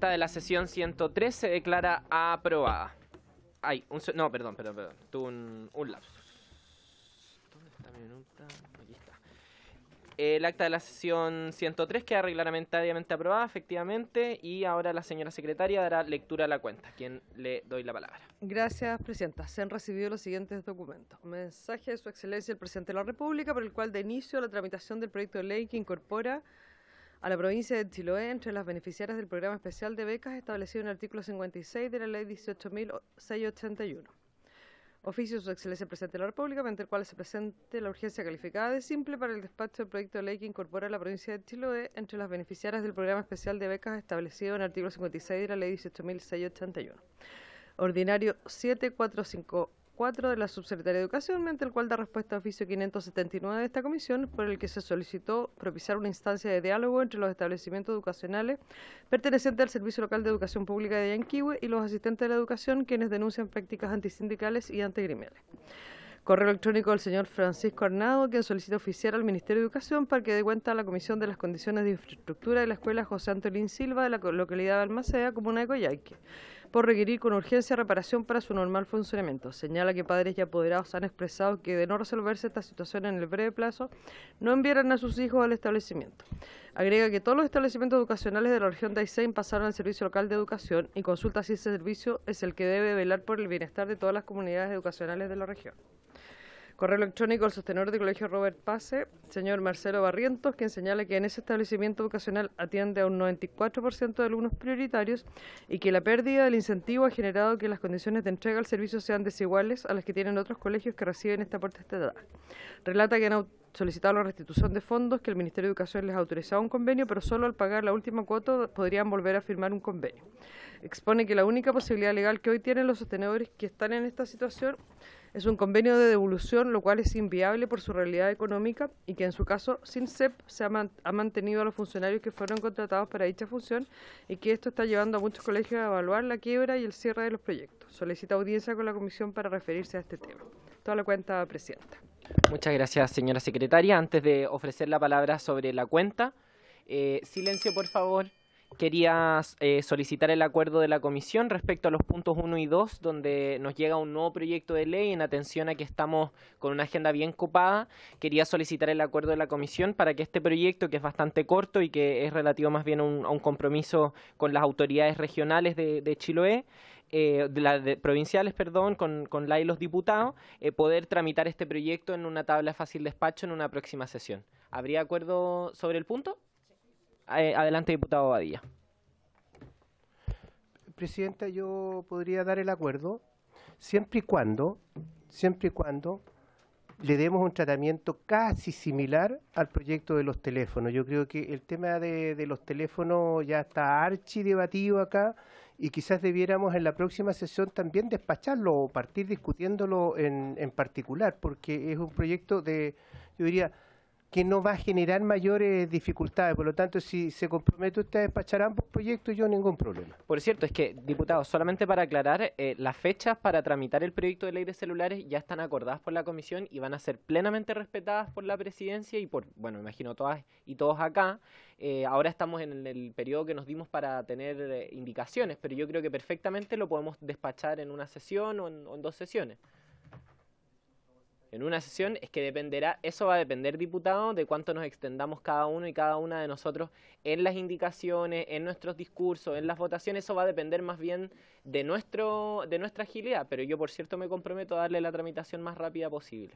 acta de la sesión 103 se declara aprobada. Ay, no, perdón. Tuve un lapsus. ¿Dónde está mi nota? Aquí está. El acta de la sesión 103 queda reglamentariamente aprobada, efectivamente, y ahora la señora secretaria dará lectura a la cuenta, a quien le doy la palabra. Gracias, Presidenta. Se han recibido los siguientes documentos. Mensaje de Su Excelencia el Presidente de la República, por el cual da inicio a la tramitación del proyecto de ley que incorpora a la provincia de Chiloé entre las beneficiarias del programa especial de becas establecido en el artículo 56 de la ley 18.681. Oficio de Su Excelencia el Presidente de la República, mediante el cual se presente la urgencia calificada de simple para el despacho del proyecto de ley que incorpora a la provincia de Chiloé entre las beneficiarias del programa especial de becas establecido en el artículo 56 de la ley 18.681. Ordinario 7454 de la Subsecretaría de Educación, mediante el cual da respuesta a oficio 579 de esta comisión, por el que se solicitó propiciar una instancia de diálogo entre los establecimientos educacionales pertenecientes al Servicio Local de Educación Pública de Yanquihue y los asistentes de la educación, quienes denuncian prácticas antisindicales y antigremiales. Correo electrónico del señor Francisco Arnado, quien solicita oficiar al Ministerio de Educación para que dé cuenta a la Comisión de las Condiciones de Infraestructura de la Escuela José Antolín Silva de la localidad de Almacea, comuna de Coyhaique, por requerir con urgencia reparación para su normal funcionamiento. Señala que padres y apoderados han expresado que, de no resolverse esta situación en el breve plazo, no enviarán a sus hijos al establecimiento. Agrega que todos los establecimientos educacionales de la región de Aysén pasaron al Servicio Local de Educación y consulta si ese servicio es el que debe velar por el bienestar de todas las comunidades educacionales de la región. Correo electrónico al sostenedor del Colegio Robert Pase, señor Marcelo Barrientos, quien señala que en ese establecimiento educacional atiende a un 94% de alumnos prioritarios y que la pérdida del incentivo ha generado que las condiciones de entrega al servicio sean desiguales a las que tienen otros colegios que reciben esta potestad. Relata que han solicitado la restitución de fondos, que el Ministerio de Educación les ha autorizado un convenio, pero solo al pagar la última cuota podrían volver a firmar un convenio. Expone que la única posibilidad legal que hoy tienen los sostenedores que están en esta situación es un convenio de devolución, lo cual es inviable por su realidad económica, y que en su caso SINCEP ha mantenido a los funcionarios que fueron contratados para dicha función, y que esto está llevando a muchos colegios a evaluar la quiebra y el cierre de los proyectos. Solicita audiencia con la comisión para referirse a este tema. Toda la cuenta, Presidenta. Muchas gracias, señora secretaria. Antes de ofrecer la palabra sobre la cuenta, silencio, por favor. Quería solicitar el acuerdo de la comisión respecto a los puntos 1 y 2, donde nos llega un nuevo proyecto de ley en atención a que estamos con una agenda bien copada. Quería solicitar el acuerdo de la comisión para que este proyecto, que es bastante corto y que es relativo más bien a un compromiso con las autoridades regionales de Chiloé, provinciales, perdón, con la y los diputados, poder tramitar este proyecto en una tabla de fácil despacho en una próxima sesión. ¿Habría acuerdo sobre el punto? Adelante, diputado Badilla. Presidenta, yo podría dar el acuerdo siempre y cuando le demos un tratamiento casi similar al proyecto de los teléfonos. Yo creo que el tema de los teléfonos ya está archidebatido acá, y quizás debiéramos en la próxima sesión también despacharlo o partir discutiéndolo en particular, porque es un proyecto yo diría, que no va a generar mayores dificultades. Por lo tanto, si se compromete usted a despachar ambos proyectos, yo ningún problema. Por cierto, es que, diputado, solamente para aclarar, las fechas para tramitar el proyecto de ley de celulares ya están acordadas por la comisión y van a ser plenamente respetadas por la presidencia y por, bueno, me imagino todas y todos acá. Ahora estamos en el periodo que nos dimos para tener indicaciones, pero yo creo que perfectamente lo podemos despachar en una sesión o en dos sesiones. En una sesión es que dependerá, eso va a depender, diputado, de cuánto nos extendamos cada uno y cada una de nosotros en las indicaciones, en nuestros discursos, en las votaciones. Eso va a depender más bien de nuestra agilidad, pero yo, por cierto, me comprometo a darle la tramitación más rápida posible.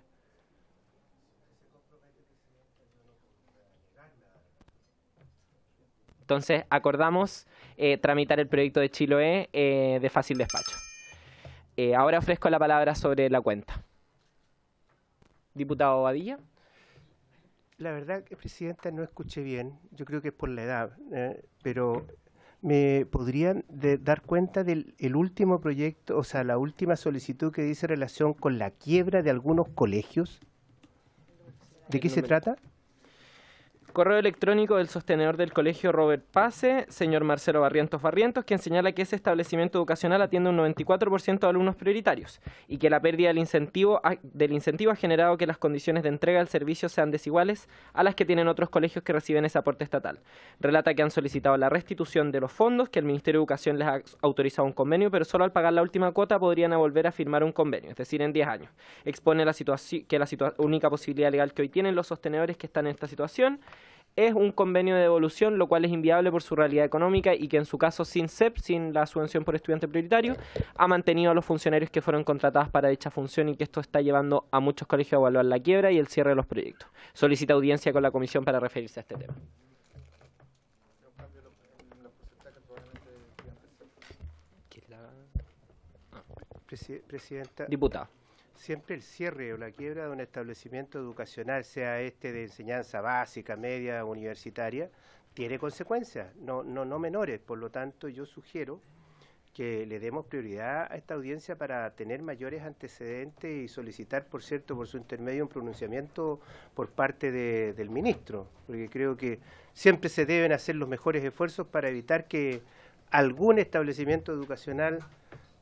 Entonces, acordamos tramitar el proyecto de Chiloé de fácil despacho. Ahora ofrezco la palabra sobre la cuenta. Diputado Badilla. La verdad que, Presidenta, no escuché bien. Yo creo que es por la edad, pero ¿me podrían dar cuenta del último proyecto, o sea, la última solicitud que dice relación con la quiebra de algunos colegios? ¿De qué se trata? Correo electrónico del sostenedor del colegio Robert Pase, señor Marcelo Barrientos Barrientos, quien señala que ese establecimiento educacional atiende un 94% de alumnos prioritarios y que la pérdida del incentivo ha generado que las condiciones de entrega del servicio sean desiguales a las que tienen otros colegios que reciben ese aporte estatal. Relata que han solicitado la restitución de los fondos, que el Ministerio de Educación les ha autorizado un convenio, pero solo al pagar la última cuota podrían volver a firmar un convenio, es decir, en 10 años. Expone que la única posibilidad legal que hoy tienen los sostenedores que están en esta situación es un convenio de devolución, lo cual es inviable por su realidad económica y que en su caso sin CEP, sin la subvención por estudiante prioritario, ha mantenido a los funcionarios que fueron contratados para dicha función y que esto está llevando a muchos colegios a evaluar la quiebra y el cierre de los proyectos. Solicita audiencia con la comisión para referirse a este tema. Presidenta. Diputado. Siempre el cierre o la quiebra de un establecimiento educacional, sea este de enseñanza básica, media, universitaria, tiene consecuencias, no menores. Por lo tanto, yo sugiero que le demos prioridad a esta audiencia para tener mayores antecedentes y solicitar, por cierto, por su intermedio, un pronunciamiento por parte del ministro, porque creo que siempre se deben hacer los mejores esfuerzos para evitar que algún establecimiento educacional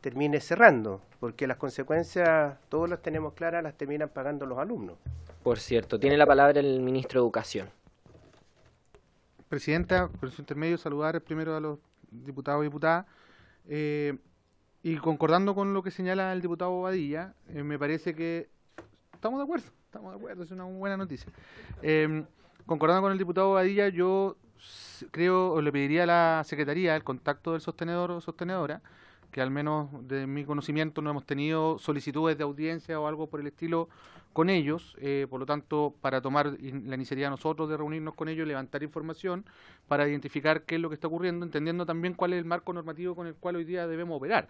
termine cerrando, porque las consecuencias, todos las tenemos claras, las terminan pagando los alumnos. Por cierto, tiene la palabra el ministro de Educación. Presidenta, por su intermedio, saludar primero a los diputados y diputadas. Y concordando con lo que señala el diputado Bobadilla, me parece que estamos de acuerdo, es una buena noticia. Concordando con el diputado Bobadilla, yo creo, o le pediría a la Secretaría el contacto del sostenedor o sostenedora, que al menos de mi conocimiento no hemos tenido solicitudes de audiencia o algo por el estilo con ellos, por lo tanto, para tomar la iniciativa nosotros de reunirnos con ellos, levantar información para identificar qué es lo que está ocurriendo, entendiendo también cuál es el marco normativo con el cual hoy día debemos operar.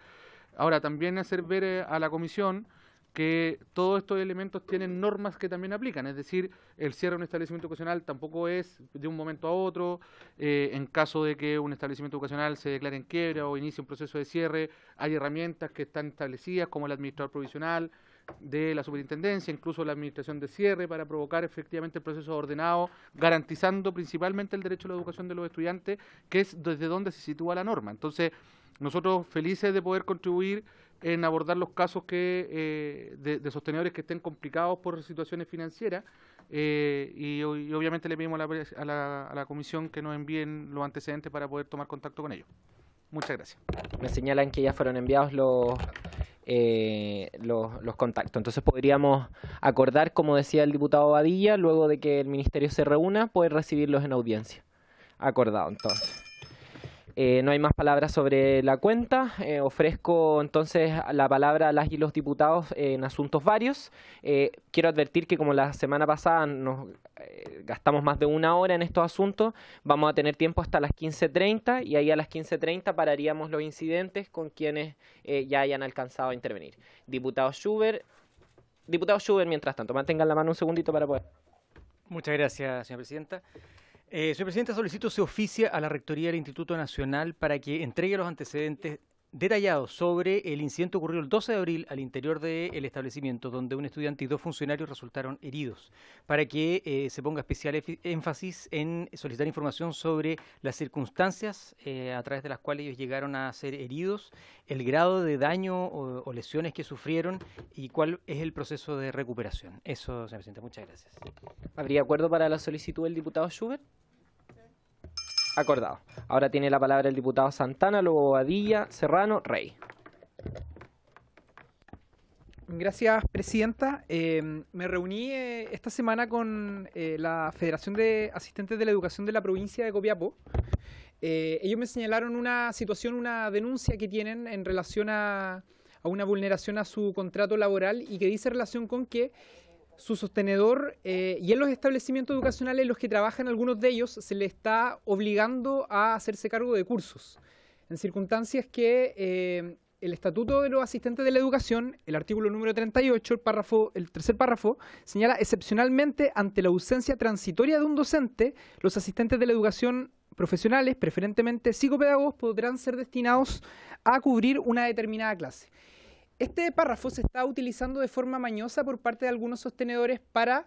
Ahora, también hacer ver a la comisión que todos estos elementos tienen normas que también aplican, es decir, el cierre de un establecimiento educacional tampoco es de un momento a otro, en caso de que un establecimiento educacional se declare en quiebra o inicie un proceso de cierre, hay herramientas que están establecidas como el administrador provisional de la superintendencia, incluso la administración de cierre para provocar efectivamente el proceso ordenado, garantizando principalmente el derecho a la educación de los estudiantes, que es desde donde se sitúa la norma. Entonces, nosotros felices de poder contribuir en abordar los casos de sostenedores que estén complicados por situaciones financieras y obviamente le pedimos a la comisión que nos envíen los antecedentes para poder tomar contacto con ellos. Muchas gracias. Me señalan que ya fueron enviados los contactos. Entonces podríamos acordar, como decía el diputado Badilla, luego de que el ministerio se reúna, poder recibirlos en audiencia. Acordado, entonces. No hay más palabras sobre la cuenta. Ofrezco entonces la palabra a las y los diputados en asuntos varios. Quiero advertir que como la semana pasada nos gastamos más de una hora en estos asuntos, vamos a tener tiempo hasta las 15:30 y ahí a las 15:30 pararíamos los incidentes con quienes ya hayan alcanzado a intervenir. Diputado Schubert, mientras tanto, mantengan la mano un segundito para poder. Muchas gracias, señora presidenta. Señor Presidente, solicito se oficia a la Rectoría del Instituto Nacional para que entregue los antecedentes detallados sobre el incidente ocurrido el 12 de abril al interior del establecimiento, donde un estudiante y 2 funcionarios resultaron heridos, para que se ponga especial énfasis en solicitar información sobre las circunstancias a través de las cuales ellos llegaron a ser heridos, el grado de daño o lesiones que sufrieron y cuál es el proceso de recuperación. Eso, señor Presidente, muchas gracias. ¿Habría acuerdo para la solicitud del diputado Schubert? Acordado. Ahora tiene la palabra el diputado Santana, luego Bobadilla, Serrano, Rey. Gracias, presidenta. Me reuní esta semana con la Federación de Asistentes de la Educación de la provincia de Copiapó. Ellos me señalaron una situación, una denuncia que tienen en relación a una vulneración a su contrato laboral y que dice relación con que su sostenedor y en los establecimientos educacionales en los que trabajan algunos de ellos se le está obligando a hacerse cargo de cursos, en circunstancias que el Estatuto de los Asistentes de la Educación, el artículo número 38, el tercer párrafo, señala excepcionalmente ante la ausencia transitoria de un docente, los asistentes de la educación profesionales, preferentemente psicopedagogos, podrán ser destinados a cubrir una determinada clase. Este párrafo se está utilizando de forma mañosa por parte de algunos sostenedores para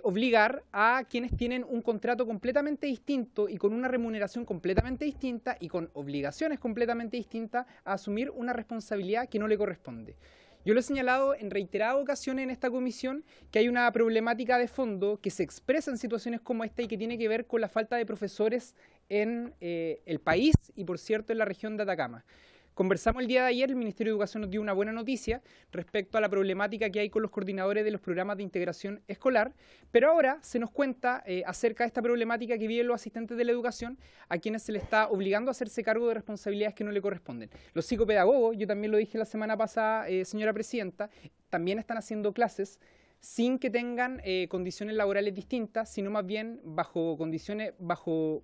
obligar a quienes tienen un contrato completamente distinto y con una remuneración completamente distinta y con obligaciones completamente distintas a asumir una responsabilidad que no le corresponde. Yo lo he señalado en reiteradas ocasiones en esta comisión que hay una problemática de fondo que se expresa en situaciones como esta y que tiene que ver con la falta de profesores en el país y, por cierto, en la región de Atacama. Conversamos el día de ayer, el Ministerio de Educación nos dio una buena noticia respecto a la problemática que hay con los coordinadores de los programas de integración escolar, pero ahora se nos cuenta acerca de esta problemática que viven los asistentes de la educación a quienes se les está obligando a hacerse cargo de responsabilidades que no le corresponden. Los psicopedagogos, yo también lo dije la semana pasada, señora presidenta, también están haciendo clases sin que tengan condiciones laborales distintas, sino más bien bajo condiciones, bajo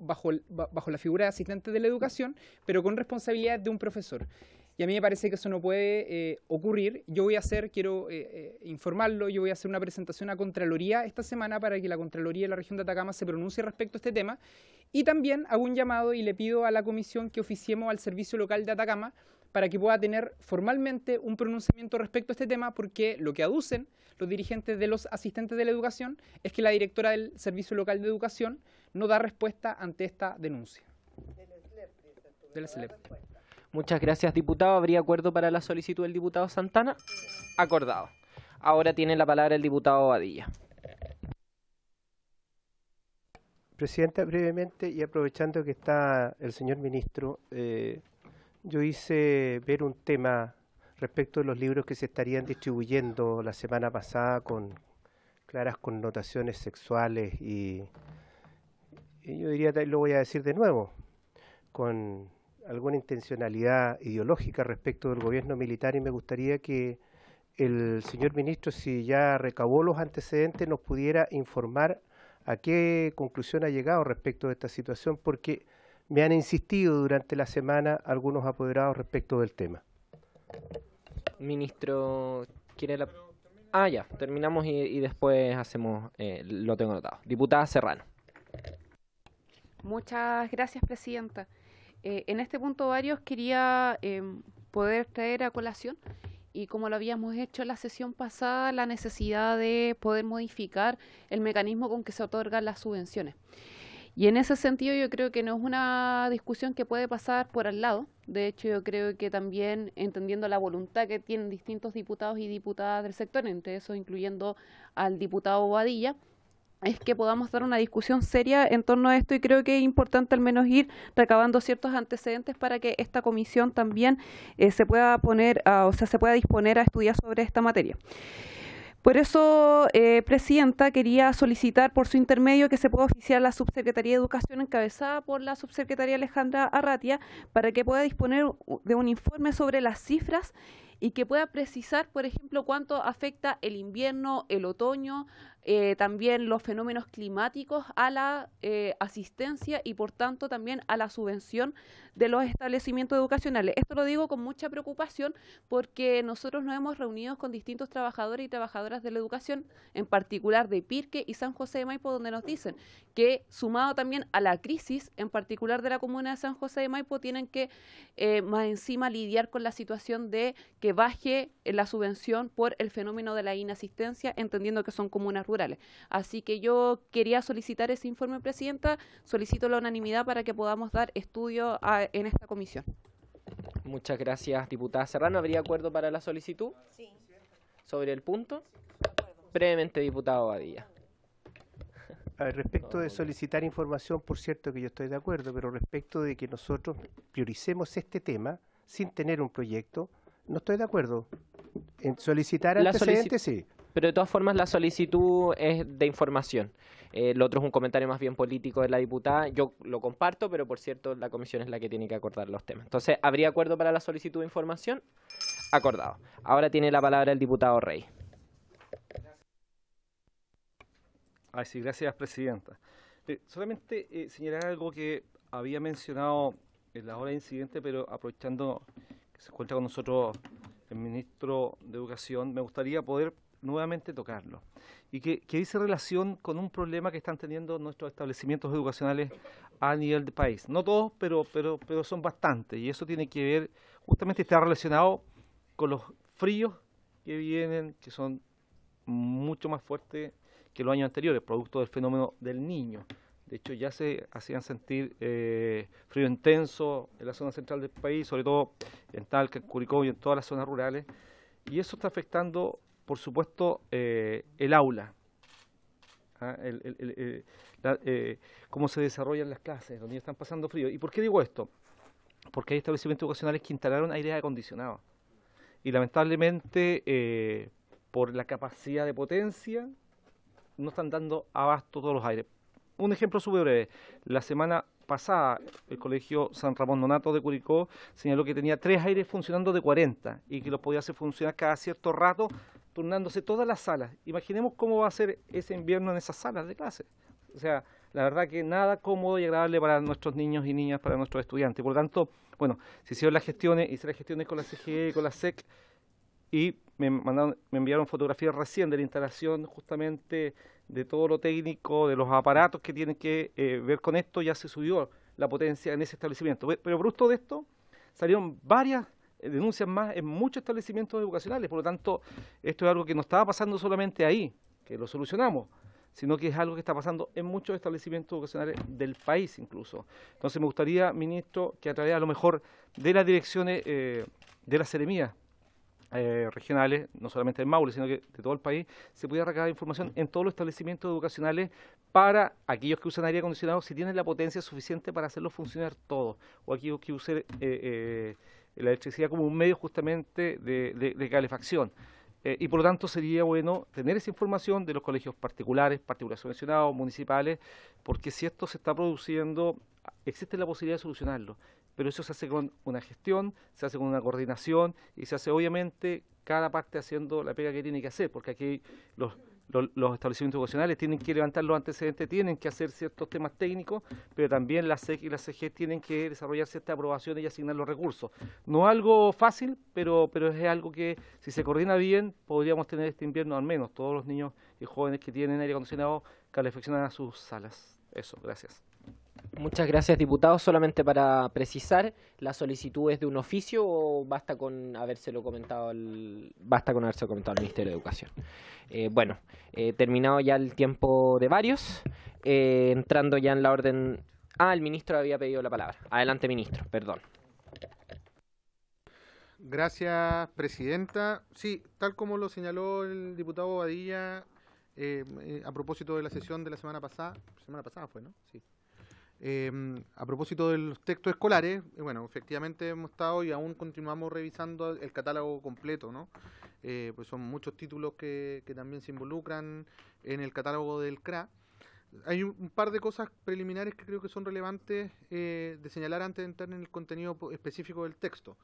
la figura de asistente de la educación, pero con responsabilidades de un profesor. Y a mí me parece que eso no puede ocurrir. Yo voy a hacer, quiero informarlo, yo voy a hacer una presentación a Contraloría esta semana para que la Contraloría de la región de Atacama se pronuncie respecto a este tema. Y también hago un llamado y le pido a la comisión que oficiemos al Servicio Local de Atacama para que pueda tener formalmente un pronunciamiento respecto a este tema, porque lo que aducen los dirigentes de los asistentes de la educación es que la directora del Servicio Local de Educación no da respuesta ante esta denuncia. Del SLEP. Muchas gracias, diputado. ¿Habría acuerdo para la solicitud del diputado Santana? Acordado. Ahora tiene la palabra el diputado Badilla. Presidenta, brevemente, y aprovechando que está el señor ministro, yo hice ver un tema respecto de los libros que se estarían distribuyendo la semana pasada con claras connotaciones sexuales y yo diría, lo voy a decir de nuevo, con alguna intencionalidad ideológica respecto del gobierno militar, y me gustaría que el señor ministro, si ya recabó los antecedentes, nos pudiera informar a qué conclusión ha llegado respecto de esta situación, porque me han insistido durante la semana algunos apoderados respecto del tema. Ministro, ¿quiere la...? Ah, ya, terminamos y después hacemos, lo tengo anotado. Diputada Serrano. Muchas gracias, presidenta. En este punto varios quería poder traer a colación, y como lo habíamos hecho en la sesión pasada, la necesidad de poder modificar el mecanismo con que se otorgan las subvenciones. Y en ese sentido yo creo que no es una discusión que puede pasar por al lado. De hecho, yo creo que también, entendiendo la voluntad que tienen distintos diputados y diputadas del sector, entre eso incluyendo al diputado Bobadilla, es que podamos dar una discusión seria en torno a esto, y creo que es importante al menos ir recabando ciertos antecedentes para que esta comisión también se pueda poner, se pueda disponer a estudiar sobre esta materia. Por eso, presidenta, quería solicitar por su intermedio que se pueda oficiar la Subsecretaría de Educación encabezada por la subsecretaria Alejandra Arratia para que pueda disponer de un informe sobre las cifras y que pueda precisar, por ejemplo, cuánto afecta el invierno, el otoño, también los fenómenos climáticos a la asistencia y, por tanto, también a la subvención de los establecimientos educacionales. Esto lo digo con mucha preocupación porque nosotros nos hemos reunido con distintos trabajadores y trabajadoras de la educación, en particular de Pirque y San José de Maipo, donde nos dicen que, sumado también a la crisis, en particular de la comuna de San José de Maipo, tienen que más encima lidiar con la situación de que baje la subvención por el fenómeno de la inasistencia, entendiendo que son comunas rurales. Así que yo quería solicitar ese informe, presidenta. Solicito la unanimidad para que podamos dar estudio en esta comisión. Muchas gracias, diputada Serrano. ¿Habría acuerdo para la solicitud? Sí. ¿Sobre el punto? Brevemente, diputado Badilla. A ver, respecto de solicitar información, por cierto que yo estoy de acuerdo, pero respecto de que nosotros prioricemos este tema sin tener un proyecto, no estoy de acuerdo. En solicitar antecedentes, sí. Pero de todas formas la solicitud es de información. Lo otro es un comentario más bien político de la diputada. Yo lo comparto, pero por cierto la comisión es la que tiene que acordar los temas. Entonces, ¿habría acuerdo para la solicitud de información? Acordado. Ahora tiene la palabra el diputado Rey. Sí, gracias, presidenta. Solamente señalar algo que había mencionado en la hora de incidente, pero aprovechando que se encuentra con nosotros el ministro de Educación, me gustaría poder nuevamente tocarlo, y que dice relación con un problema que están teniendo nuestros establecimientos educacionales a nivel de país. No todos, pero son bastantes, y eso tiene que ver, justamente está relacionado con los fríos que vienen, que son mucho más fuertes que los años anteriores, producto del fenómeno del Niño. De hecho, ya se hacían sentir frío intenso en la zona central del país, sobre todo en Talca, en Curicó y en todas las zonas rurales. Y eso está afectando, por supuesto, el aula. Cómo se desarrollan las clases, los niños están pasando frío. ¿Y por qué digo esto? Porque hay establecimientos educacionales que instalaron aire acondicionado. Y lamentablemente, por la capacidad de potencia, no están dando abasto todos los aires. Un ejemplo súper breve. La semana pasada, el Colegio San Ramón Nonato de Curicó señaló que tenía 3 aires funcionando de 40 y que los podía hacer funcionar cada cierto rato, turnándose todas las salas. Imaginemos cómo va a ser ese invierno en esas salas de clase. O sea, la verdad que nada cómodo y agradable para nuestros niños y niñas, para nuestros estudiantes. Por lo tanto, bueno, se hicieron las gestiones, hice las gestiones con la CGE y con la SEC, y me enviaron fotografías recién de la instalación justamente de todo lo técnico, de los aparatos que tienen que ver con esto. Ya se subió la potencia en ese establecimiento. Pero producto de esto salieron varias denuncias más en muchos establecimientos educacionales. Por lo tanto, esto es algo que no estaba pasando solamente ahí, que lo solucionamos, sino que es algo que está pasando en muchos establecimientos educacionales del país incluso. Entonces me gustaría, ministro, que a través a lo mejor de las direcciones de las seremías regionales, no solamente en Maule, sino que de todo el país, se pudiera recabar información en todos los establecimientos educacionales para aquellos que usan aire acondicionado, si tienen la potencia suficiente para hacerlo funcionar todo, o aquellos que usen la electricidad como un medio justamente de calefacción. Y por lo tanto sería bueno tener esa información de los colegios particulares subvencionados, municipales, porque si esto se está produciendo, existe la posibilidad de solucionarlo. Pero eso se hace con una gestión, se hace con una coordinación y se hace obviamente cada parte haciendo la pega que tiene que hacer, porque aquí los establecimientos educacionales tienen que levantar los antecedentes, tienen que hacer ciertos temas técnicos, pero también la SEC y la CG tienen que desarrollar ciertas aprobaciones y asignar los recursos. No es algo fácil, pero es algo que si se coordina bien podríamos tener este invierno al menos todos los niños y jóvenes que tienen aire acondicionado calefaccionar a sus salas. Eso, gracias. Muchas gracias, diputado. Solamente para precisar, ¿la solicitud es de un oficio o basta con habérselo comentado al Ministerio de Educación? Bueno, terminado ya el tiempo de varios, entrando ya en la orden... el ministro había pedido la palabra. Adelante, ministro, perdón. Gracias, presidenta. Sí, tal como lo señaló el diputado Bobadilla, a propósito de la sesión de la semana pasada fue, ¿no? Sí. A propósito de los textos escolares, bueno, efectivamente hemos estado y aún continuamos revisando el catálogo completo, ¿no? Pues son muchos títulos que también se involucran en el catálogo del CRA. Hay un par de cosas preliminares que creo que son relevantes de señalar antes de entrar en el contenido específico del texto.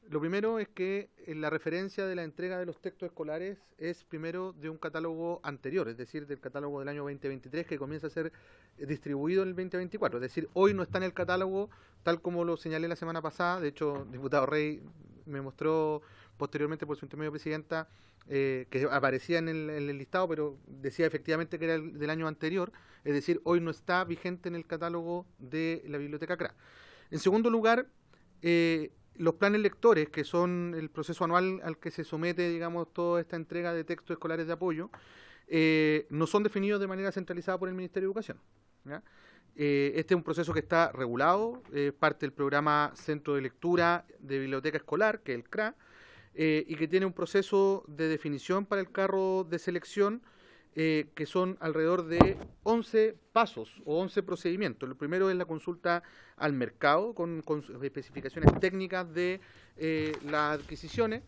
Lo primero es que la referencia de la entrega de los textos escolares es primero de un catálogo anterior, es decir, del catálogo del año 2023 que comienza a ser distribuido en el 2024. Es decir, hoy no está en el catálogo tal como lo señalé la semana pasada. De hecho, el diputado Rey me mostró posteriormente por su intermedio presidenta que aparecía en el listado, pero decía efectivamente que era el del año anterior. Es decir, hoy no está vigente en el catálogo de la Biblioteca CRA. En segundo lugar, los planes lectores, que son el proceso anual al que se somete, digamos, toda esta entrega de textos escolares de apoyo, no son definidos de manera centralizada por el Ministerio de Educación, ¿ya? Este es un proceso que está regulado, parte del programa Centro de Lectura de Biblioteca Escolar, que es el CRA, y que tiene un proceso de definición para el carro de selección, que son alrededor de 11 pasos o 11 procedimientos. Lo primero es la consulta al mercado con especificaciones técnicas de las adquisiciones.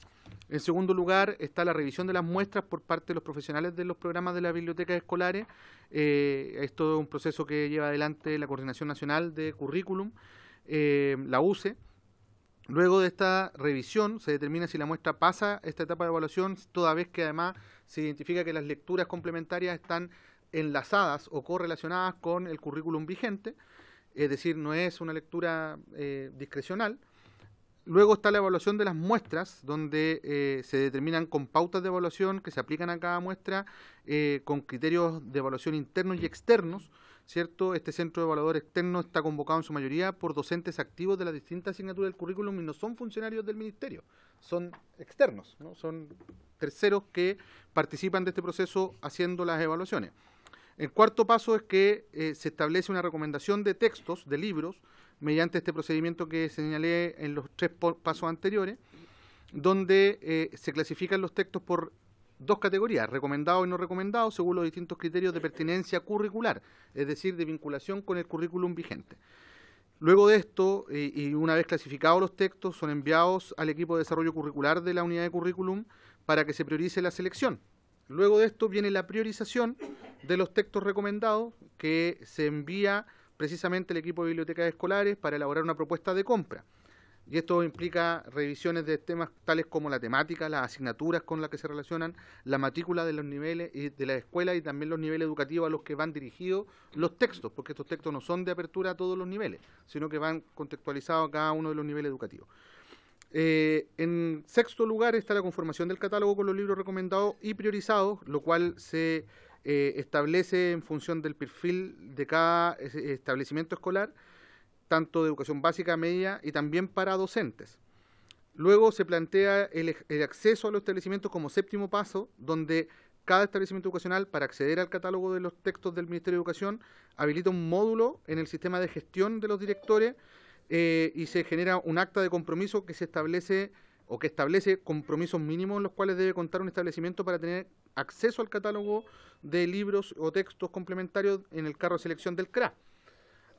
En segundo lugar está la revisión de las muestras por parte de los profesionales de los programas de las bibliotecas escolares. Esto es un proceso que lleva adelante la Coordinación Nacional de Currículum, la UCE. Luego de esta revisión se determina si la muestra pasa esta etapa de evaluación, toda vez que además se identifica que las lecturas complementarias están enlazadas o correlacionadas con el currículum vigente, es decir, no es una lectura discrecional. Luego está la evaluación de las muestras, donde se determinan con pautas de evaluación que se aplican a cada muestra, con criterios de evaluación internos y externos, ¿cierto? Este centro de evaluador externo está convocado en su mayoría por docentes activos de las distintas asignaturas del currículum y no son funcionarios del ministerio, son externos, ¿no? Son terceros que participan de este proceso haciendo las evaluaciones. El cuarto paso es que se establece una recomendación de textos, de libros, mediante este procedimiento que señalé en los 3 pasos anteriores, donde se clasifican los textos por 2 categorías, recomendados y no recomendados, según los distintos criterios de pertinencia curricular, es decir, de vinculación con el currículum vigente. Luego de esto, y una vez clasificados los textos, son enviados al equipo de desarrollo curricular de la unidad de currículum para que se priorice la selección. Luego de esto viene la priorización de los textos recomendados, que se envía precisamente al equipo de bibliotecas escolares para elaborar una propuesta de compra. Y esto implica revisiones de temas tales como la temática, las asignaturas con las que se relacionan, la matrícula de los niveles y de la escuela y también los niveles educativos a los que van dirigidos los textos, porque estos textos no son de apertura a todos los niveles, sino que van contextualizados a cada uno de los niveles educativos. En sexto lugar está la conformación del catálogo con los libros recomendados y priorizados, lo cual se establece en función del perfil de cada establecimiento escolar, tanto de educación básica, media y también para docentes. Luego se plantea el acceso a los establecimientos como séptimo paso, donde cada establecimiento educacional, para acceder al catálogo de los textos del Ministerio de Educación, habilita un módulo en el sistema de gestión de los directores y se genera un acta de compromiso que se establece o que establece compromisos mínimos en los cuales debe contar un establecimiento para tener acceso al catálogo de libros o textos complementarios en el carro de selección del CRA.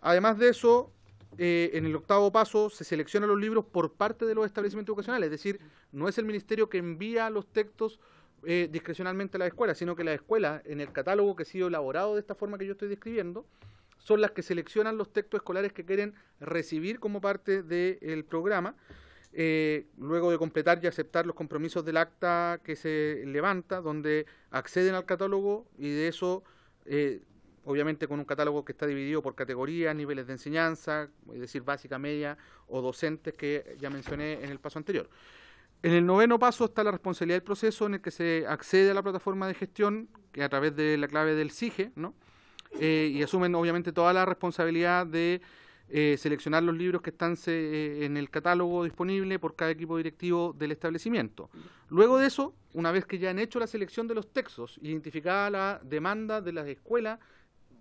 Además de eso, en el octavo paso se seleccionan los libros por parte de los establecimientos educacionales, es decir, no es el ministerio que envía los textos discrecionalmente a las escuelas, sino que las escuelas, en el catálogo que ha sido elaborado de esta forma que yo estoy describiendo, son las que seleccionan los textos escolares que quieren recibir como parte del programa, luego de completar y aceptar los compromisos del acta que se levanta, donde acceden al catálogo y de eso... obviamente con un catálogo que está dividido por categorías, niveles de enseñanza, es decir, básica, media o docentes, que ya mencioné en el paso anterior. En el noveno paso está la responsabilidad del proceso, en el que se accede a la plataforma de gestión, que a través de la clave del SIGE, ¿no? Y asumen obviamente toda la responsabilidad de seleccionar los libros que están en el catálogo disponible por cada equipo directivo del establecimiento. Luego de eso, una vez que ya han hecho la selección de los textos, identificada la demanda de las escuelas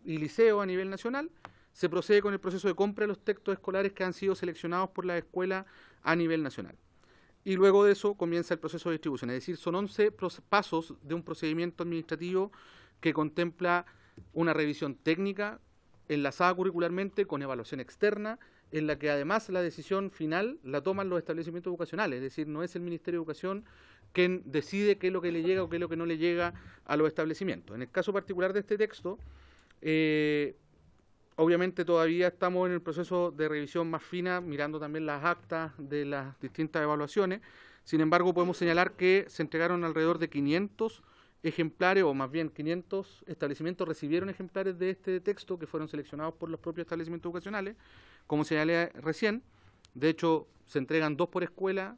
y liceo a nivel nacional, se procede con el proceso de compra de los textos escolares que han sido seleccionados por la escuela a nivel nacional. Y luego de eso comienza el proceso de distribución, es decir, son 11 pasos de un procedimiento administrativo que contempla una revisión técnica enlazada curricularmente con evaluación externa, en la que además la decisión final la toman los establecimientos educacionales, es decir, no es el Ministerio de Educación quien decide qué es lo que le llega o qué es lo que no le llega a los establecimientos. En el caso particular de este texto, obviamente todavía estamos en el proceso de revisión más fina, mirando también las actas de las distintas evaluaciones. Sin embargo, podemos señalar que se entregaron alrededor de 500 ejemplares, o más bien 500 establecimientos recibieron ejemplares de este texto que fueron seleccionados por los propios establecimientos educacionales, como señalé recién. De hecho, se entregan 2 por escuela,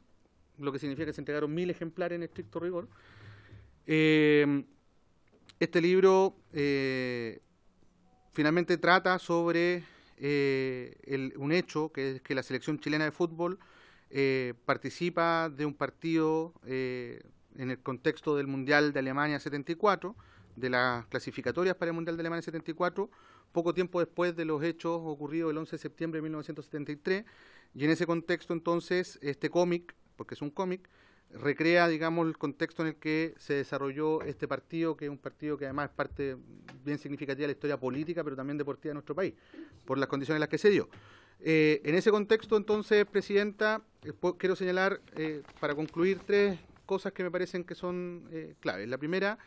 lo que significa que se entregaron 1000 ejemplares en estricto rigor. Este libro finalmente trata sobre un hecho, que es que la selección chilena de fútbol participa de un partido en el contexto del Mundial de Alemania 74, de las clasificatorias para el Mundial de Alemania 74, poco tiempo después de los hechos ocurridos el 11 de septiembre de 1973, y en ese contexto entonces este cómic, porque es un cómic, recrea, digamos, el contexto en el que se desarrolló este partido, que es un partido que además es parte bien significativa de la historia política, pero también deportiva de nuestro país, por las condiciones en las que se dio. En ese contexto, entonces, Presidenta, quiero señalar, para concluir, 3 cosas que me parecen que son claves. La primera,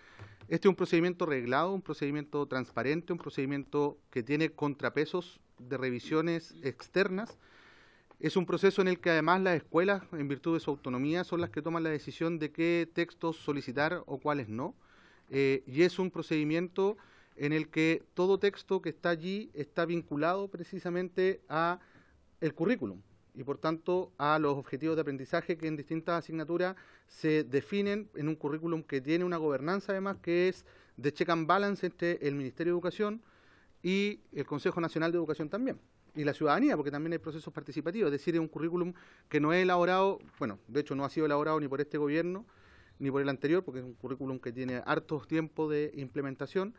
este es un procedimiento reglado, un procedimiento transparente, un procedimiento que tiene contrapesos de revisiones externas. Es un proceso en el que además las escuelas, en virtud de su autonomía, son las que toman la decisión de qué textos solicitar o cuáles no. Y es un procedimiento en el que todo texto que está allí está vinculado precisamente a el currículum y por tanto a los objetivos de aprendizaje que en distintas asignaturas se definen en un currículum que tiene una gobernanza además que es de check and balance entre el Ministerio de Educación y el Consejo Nacional de Educación también. y la ciudadanía, porque también hay procesos participativos, es decir, es un currículum que no es elaborado, bueno, de hecho no ha sido elaborado ni por este gobierno, ni por el anterior, porque es un currículum que tiene hartos tiempos de implementación,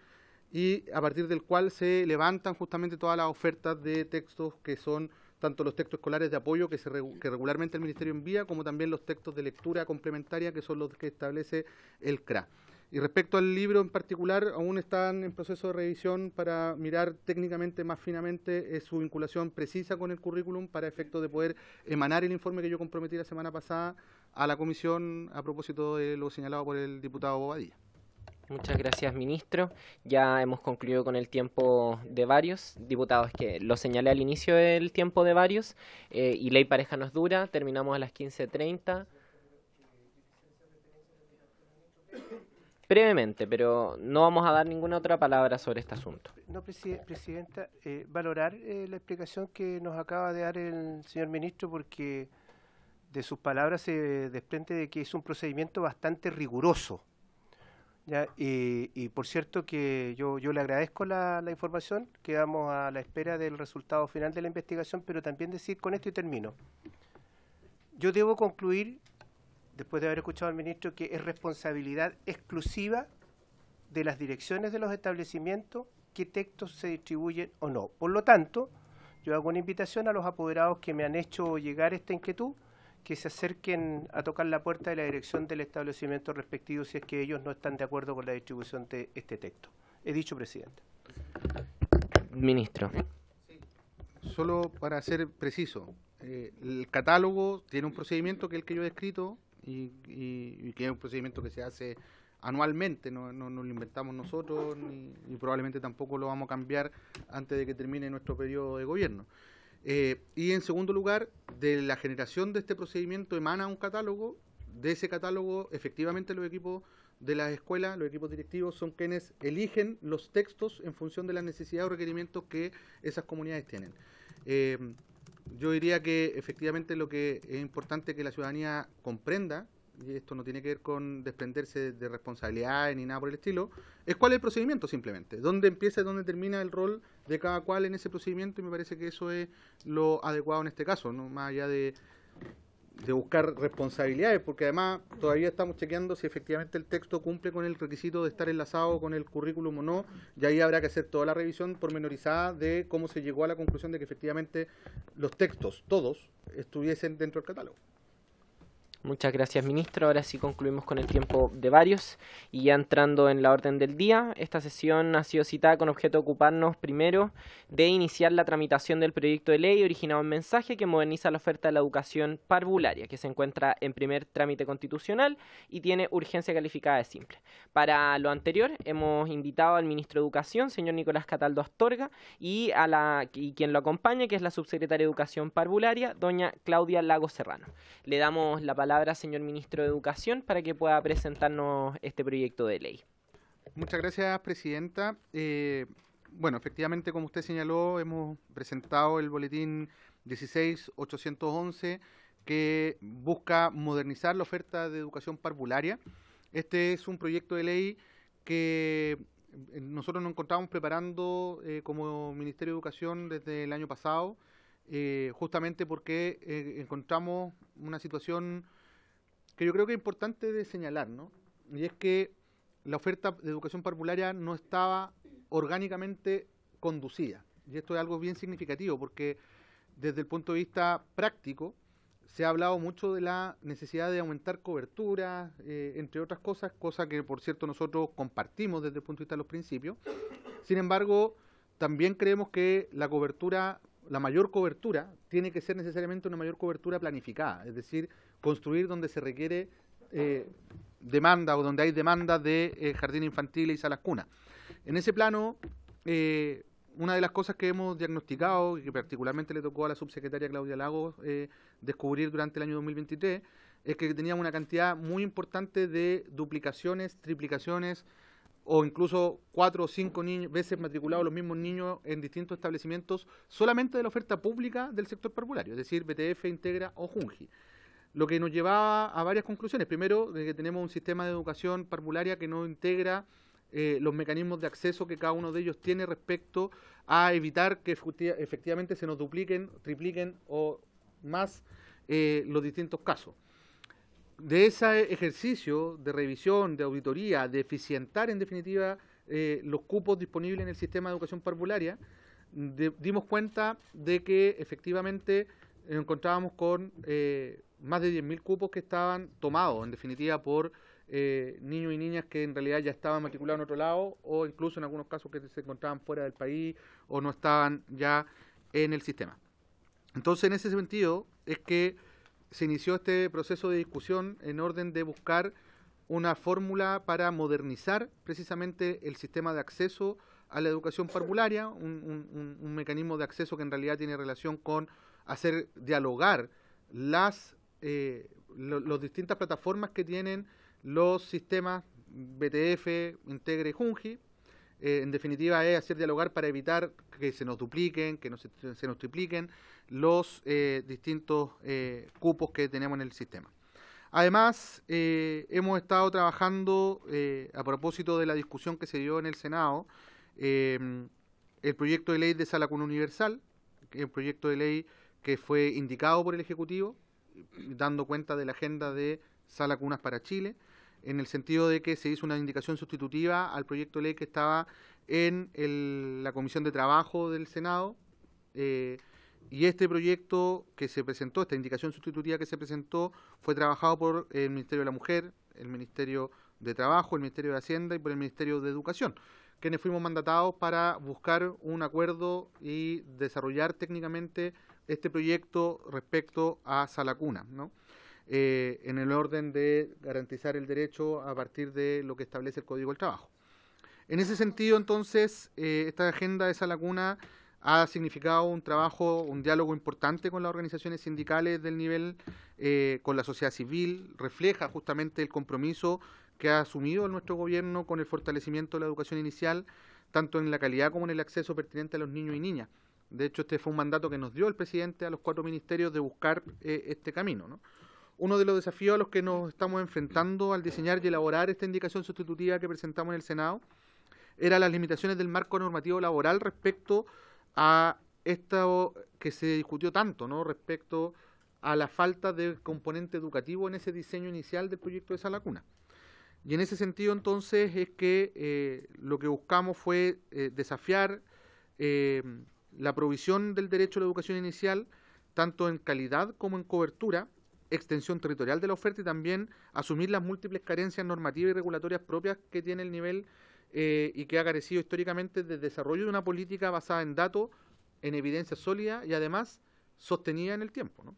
y a partir del cual se levantan justamente todas las ofertas de textos que son tanto los textos escolares de apoyo que regularmente el Ministerio envía, como también los textos de lectura complementaria, que son los que establece el CRA. Y respecto al libro en particular, aún están en proceso de revisión para mirar técnicamente más finamente su vinculación precisa con el currículum para efecto de poder emanar el informe que yo comprometí la semana pasada a la comisión a propósito de lo señalado por el diputado Bobadilla. Muchas gracias, ministro. Ya hemos concluido con el tiempo de varios diputados, que lo señalé al inicio del tiempo de varios, y ley pareja nos dura. Terminamos a las 15:30. Brevemente, pero no vamos a dar ninguna otra palabra sobre este asunto. No, Presidenta, valorar la explicación que nos acaba de dar el señor ministro, porque de sus palabras se desprende de que es un procedimiento bastante riguroso. ¿Ya? Y por cierto que yo le agradezco la información, quedamos a la espera del resultado final de la investigación, pero también decir con esto y termino. Yo debo concluir, después de haber escuchado al ministro, que es responsabilidad exclusiva de las direcciones de los establecimientos qué textos se distribuyen o no. Por lo tanto, yo hago una invitación a los apoderados que me han hecho llegar esta inquietud, que se acerquen a tocar la puerta de la dirección del establecimiento respectivo si es que ellos no están de acuerdo con la distribución de este texto. He dicho, presidente. Ministro. Solo para ser preciso, el catálogo tiene un procedimiento que es el que yo he descrito y que es un procedimiento que se hace anualmente, no lo inventamos nosotros y probablemente tampoco lo vamos a cambiar antes de que termine nuestro periodo de gobierno. Y en segundo lugar, de la generación de este procedimiento emana un catálogo. De ese catálogo, efectivamente, los equipos de las escuelas, los equipos directivos, son quienes eligen los textos en función de las necesidades o requerimientos que esas comunidades tienen. Yo diría que efectivamente lo que es importante que la ciudadanía comprenda, y esto no tiene que ver con desprenderse de responsabilidades ni nada por el estilo, es cuál es el procedimiento simplemente, dónde empieza y dónde termina el rol de cada cual en ese procedimiento, y me parece que eso es lo adecuado en este caso, no más allá de buscar responsabilidades, porque además todavía estamos chequeando si efectivamente el texto cumple con el requisito de estar enlazado con el currículum o no, y ahí habrá que hacer toda la revisión pormenorizada de cómo se llegó a la conclusión de que efectivamente los textos, todos, estuviesen dentro del catálogo. Muchas gracias, ministro. Ahora sí concluimos con el tiempo de varios y ya entrando en la orden del día, esta sesión ha sido citada con objeto de ocuparnos primero de iniciar la tramitación del proyecto de ley originado en mensaje que moderniza la oferta de la educación parvularia, que se encuentra en primer trámite constitucional y tiene urgencia calificada de simple. Para lo anterior, hemos invitado al ministro de Educación, señor Nicolás Cataldo Astorga, y quien lo acompaña, que es la subsecretaria de Educación Parvularia, doña Claudia Lagos Serrano. Le damos la palabra, señor ministro de Educación, para que pueda presentarnos este proyecto de ley. Muchas gracias, presidenta. Bueno, efectivamente, como usted señaló, hemos presentado el boletín 16.811 que busca modernizar la oferta de educación parvularia. Este es un proyecto de ley que nosotros nos encontramos preparando como Ministerio de Educación desde el año pasado, justamente porque encontramos una situación que yo creo que es importante de señalar, ¿no? Y es que la oferta de educación parvularia no estaba orgánicamente conducida. Y esto es algo bien significativo porque desde el punto de vista práctico se ha hablado mucho de la necesidad de aumentar cobertura, entre otras cosas, cosa que por cierto nosotros compartimos desde el punto de vista de los principios. Sin embargo, también creemos que la cobertura, la mayor cobertura, tiene que ser necesariamente una mayor cobertura planificada, es decir, construir donde se requiere demanda o donde hay demanda de jardín infantil y salas cunas. En ese plano, una de las cosas que hemos diagnosticado y que particularmente le tocó a la subsecretaria Claudia Lagos descubrir durante el año 2023 es que teníamos una cantidad muy importante de duplicaciones, triplicaciones o incluso 4 o 5 veces matriculados los mismos niños en distintos establecimientos solamente de la oferta pública del sector parvulario, es decir, BTF, Integra o Junji. Lo que nos llevaba a varias conclusiones. Primero, de que tenemos un sistema de educación parvularia que no integra los mecanismos de acceso que cada uno de ellos tiene respecto a evitar que efectivamente se nos dupliquen, tripliquen o más los distintos casos. De ese ejercicio de revisión, de auditoría, de eficientar en definitiva los cupos disponibles en el sistema de educación parvularia, dimos cuenta de que efectivamente nos encontrábamos con más de 10.000 cupos que estaban tomados en definitiva por niños y niñas que en realidad ya estaban matriculados en otro lado, o incluso en algunos casos que se encontraban fuera del país o no estaban ya en el sistema. Entonces, en ese sentido es que se inició este proceso de discusión en orden de buscar una fórmula para modernizar precisamente el sistema de acceso a la educación parvularia, un mecanismo de acceso que en realidad tiene relación con hacer dialogar las distintas plataformas que tienen los sistemas BTF, Integre y Junji. En definitiva es hacer dialogar para evitar que se nos dupliquen, que se nos tripliquen los distintos cupos que tenemos en el sistema. Además, hemos estado trabajando, a propósito de la discusión que se dio en el Senado, el proyecto de ley de Sala Cuna Universal, que es un proyecto de ley que fue indicado por el Ejecutivo, dando cuenta de la agenda de Sala Cunas para Chile, en el sentido de que se hizo una indicación sustitutiva al proyecto de ley que estaba en la Comisión de Trabajo del Senado, y este proyecto que se presentó, esta indicación sustitutiva que se presentó, fue trabajado por el Ministerio de la Mujer, el Ministerio de Trabajo, el Ministerio de Hacienda y por el Ministerio de Educación, quienes fuimos mandatados para buscar un acuerdo y desarrollar técnicamente este proyecto respecto a Sala Cuna, ¿no? En el orden de garantizar el derecho a partir de lo que establece el Código del Trabajo. En ese sentido, entonces, esta agenda de Sala Cuna ha significado un trabajo, un diálogo importante con las organizaciones sindicales del nivel, con la sociedad civil, refleja justamente el compromiso que ha asumido nuestro gobierno con el fortalecimiento de la educación inicial, tanto en la calidad como en el acceso pertinente a los niños y niñas. De hecho, este fue un mandato que nos dio el presidente a los 4 ministerios de buscar este camino, ¿no? Uno de los desafíos a los que nos estamos enfrentando al diseñar y elaborar esta indicación sustitutiva que presentamos en el Senado era las limitaciones del marco normativo laboral respecto a esto que se discutió tanto, ¿no? Respecto a la falta de componente educativo en ese diseño inicial del proyecto de Sala Cuna. Y en ese sentido, entonces, es que lo que buscamos fue desafiar la provisión del derecho a la educación inicial, tanto en calidad como en cobertura, extensión territorial de la oferta y también asumir las múltiples carencias normativas y regulatorias propias que tiene el nivel y que ha carecido históricamente de desarrollo de una política basada en datos, en evidencia sólida y además sostenida en el tiempo, ¿no?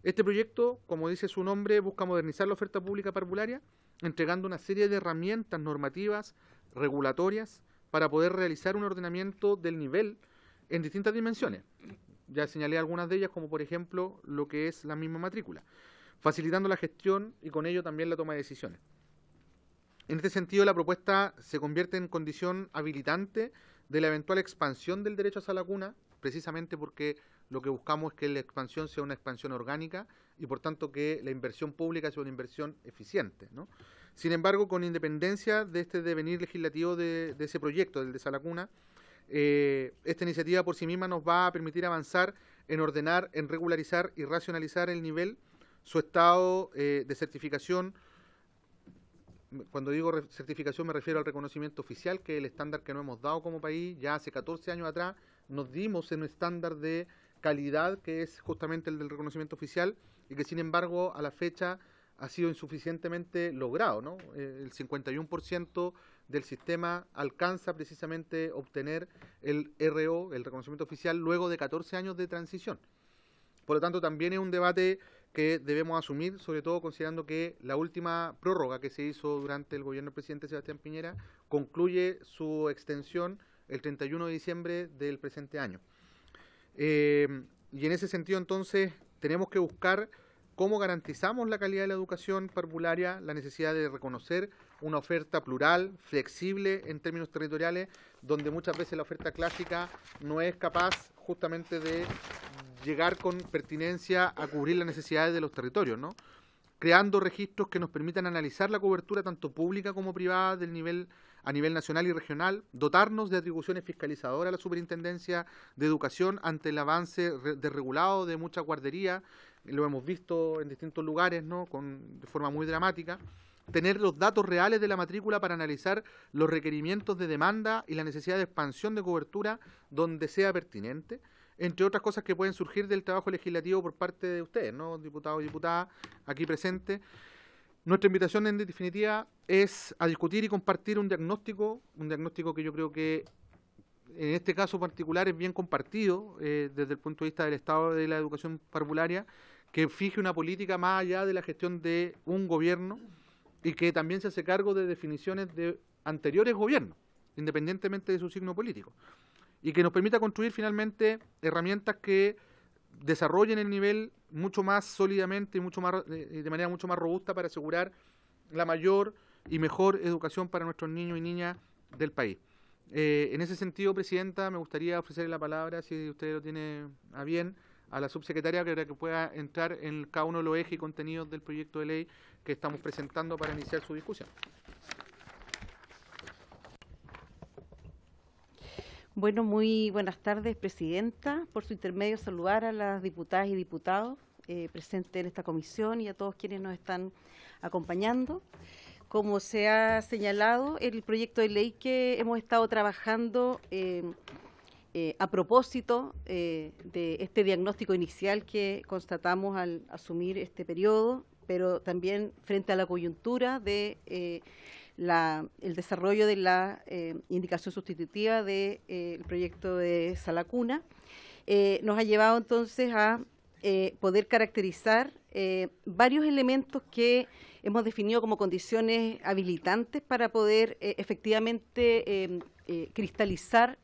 Este proyecto, como dice su nombre, busca modernizar la oferta pública parvularia, entregando una serie de herramientas normativas, regulatorias, para poder realizar un ordenamiento del nivel en distintas dimensiones. Ya señalé algunas de ellas, como por ejemplo lo que es la misma matrícula, facilitando la gestión y con ello también la toma de decisiones. En este sentido, la propuesta se convierte en condición habilitante de la eventual expansión del derecho a Sala Cuna, precisamente porque lo que buscamos es que la expansión sea una expansión orgánica y por tanto que la inversión pública sea una inversión eficiente, ¿no? Sin embargo, con independencia de este devenir legislativo de ese proyecto, del de Sala Cuna, esta iniciativa por sí misma nos va a permitir avanzar en ordenar, en regularizar y racionalizar el nivel, su estado de certificación. Cuando digo certificación me refiero al reconocimiento oficial, que es el estándar que nos hemos dado como país. Ya hace 14 años atrás nos dimos en un estándar de calidad que es justamente el del reconocimiento oficial y que sin embargo a la fecha ha sido insuficientemente logrado, ¿no? El 51% del sistema alcanza precisamente obtener el RO, el reconocimiento oficial, luego de 14 años de transición. Por lo tanto, también es un debate que debemos asumir, sobre todo considerando que la última prórroga que se hizo durante el gobierno del presidente Sebastián Piñera concluye su extensión el 31 de diciembre del presente año. Y en ese sentido, entonces, tenemos que buscar cómo garantizamos la calidad de la educación parvularia, la necesidad de reconocer una oferta plural, flexible en términos territoriales, donde muchas veces la oferta clásica no es capaz justamente de llegar con pertinencia a cubrir las necesidades de los territorios, ¿no? creando registros que nos permitan analizar la cobertura tanto pública como privada a nivel nacional y regional, dotarnos de atribuciones fiscalizadoras a la Superintendencia de Educación ante el avance desregulado de muchas guarderías, lo hemos visto en distintos lugares, ¿no?, de forma muy dramática. Tener los datos reales de la matrícula para analizar los requerimientos de demanda y la necesidad de expansión de cobertura donde sea pertinente, entre otras cosas que pueden surgir del trabajo legislativo por parte de ustedes, ¿no?, diputados y diputadas aquí presentes. Nuestra invitación, en definitiva, es a discutir y compartir un diagnóstico que yo creo que en este caso particular es bien compartido desde el punto de vista del Estado de la educación parvularia, que fije una política más allá de la gestión de un gobierno y que también se hace cargo de definiciones de anteriores gobiernos, independientemente de su signo político, y que nos permita construir finalmente herramientas que desarrollen el nivel mucho más sólidamente y de manera mucho más robusta para asegurar la mayor y mejor educación para nuestros niños y niñas del país. En ese sentido, Presidenta, me gustaría ofrecerle la palabra, si usted lo tiene a bien, a la subsecretaria para que pueda entrar en cada uno de los ejes y contenidos del proyecto de ley que estamos presentando para iniciar su discusión. Bueno, muy buenas tardes, Presidenta. Por su intermedio, saludar a las diputadas y diputados presentes en esta comisión y a todos quienes nos están acompañando. Como se ha señalado, el proyecto de ley que hemos estado trabajando a propósito de este diagnóstico inicial que constatamos al asumir este periodo, pero también frente a la coyuntura de el desarrollo de la indicación sustitutiva del proyecto de Sala Cuna, nos ha llevado entonces a poder caracterizar varios elementos que hemos definido como condiciones habilitantes para poder efectivamente cristalizar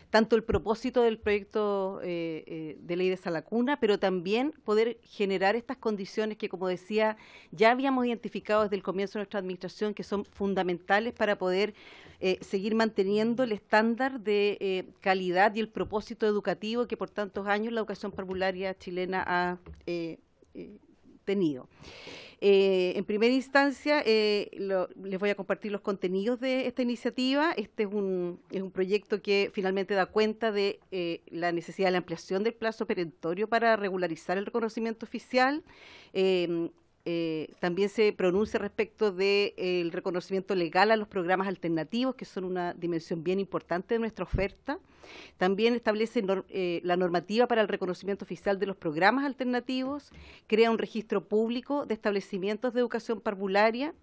tanto el propósito del proyecto de ley de Sala Cuna, pero también poder generar estas condiciones que, como decía, ya habíamos identificado desde el comienzo de nuestra administración, que son fundamentales para poder seguir manteniendo el estándar de calidad y el propósito educativo que por tantos años la educación parvularia chilena ha tenido. En primera instancia, les voy a compartir los contenidos de esta iniciativa. Este es un proyecto que finalmente da cuenta de la necesidad de la ampliación del plazo perentorio para regularizar el reconocimiento oficial. También se pronuncia respecto del reconocimiento legal a los programas alternativos, que son una dimensión bien importante de nuestra oferta. También establece la normativa para el reconocimiento oficial de los programas alternativos, crea un registro público de establecimientos de educación parvularia,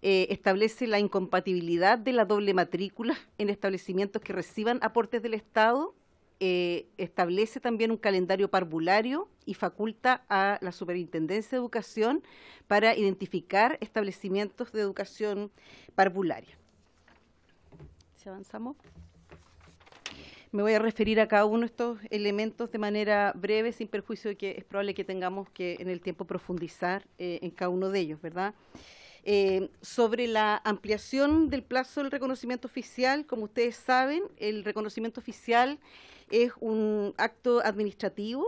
establece la incompatibilidad de la doble matrícula en establecimientos que reciban aportes del Estado, establece también un calendario parvulario y faculta a la Superintendencia de Educación para identificar establecimientos de educación parvularia. Si avanzamos. Me voy a referir a cada uno de estos elementos de manera breve, sin perjuicio de que es probable que tengamos que en el tiempo profundizar en cada uno de ellos, ¿verdad? Sobre la ampliación del plazo del reconocimiento oficial, como ustedes saben, el reconocimiento oficial es un acto administrativo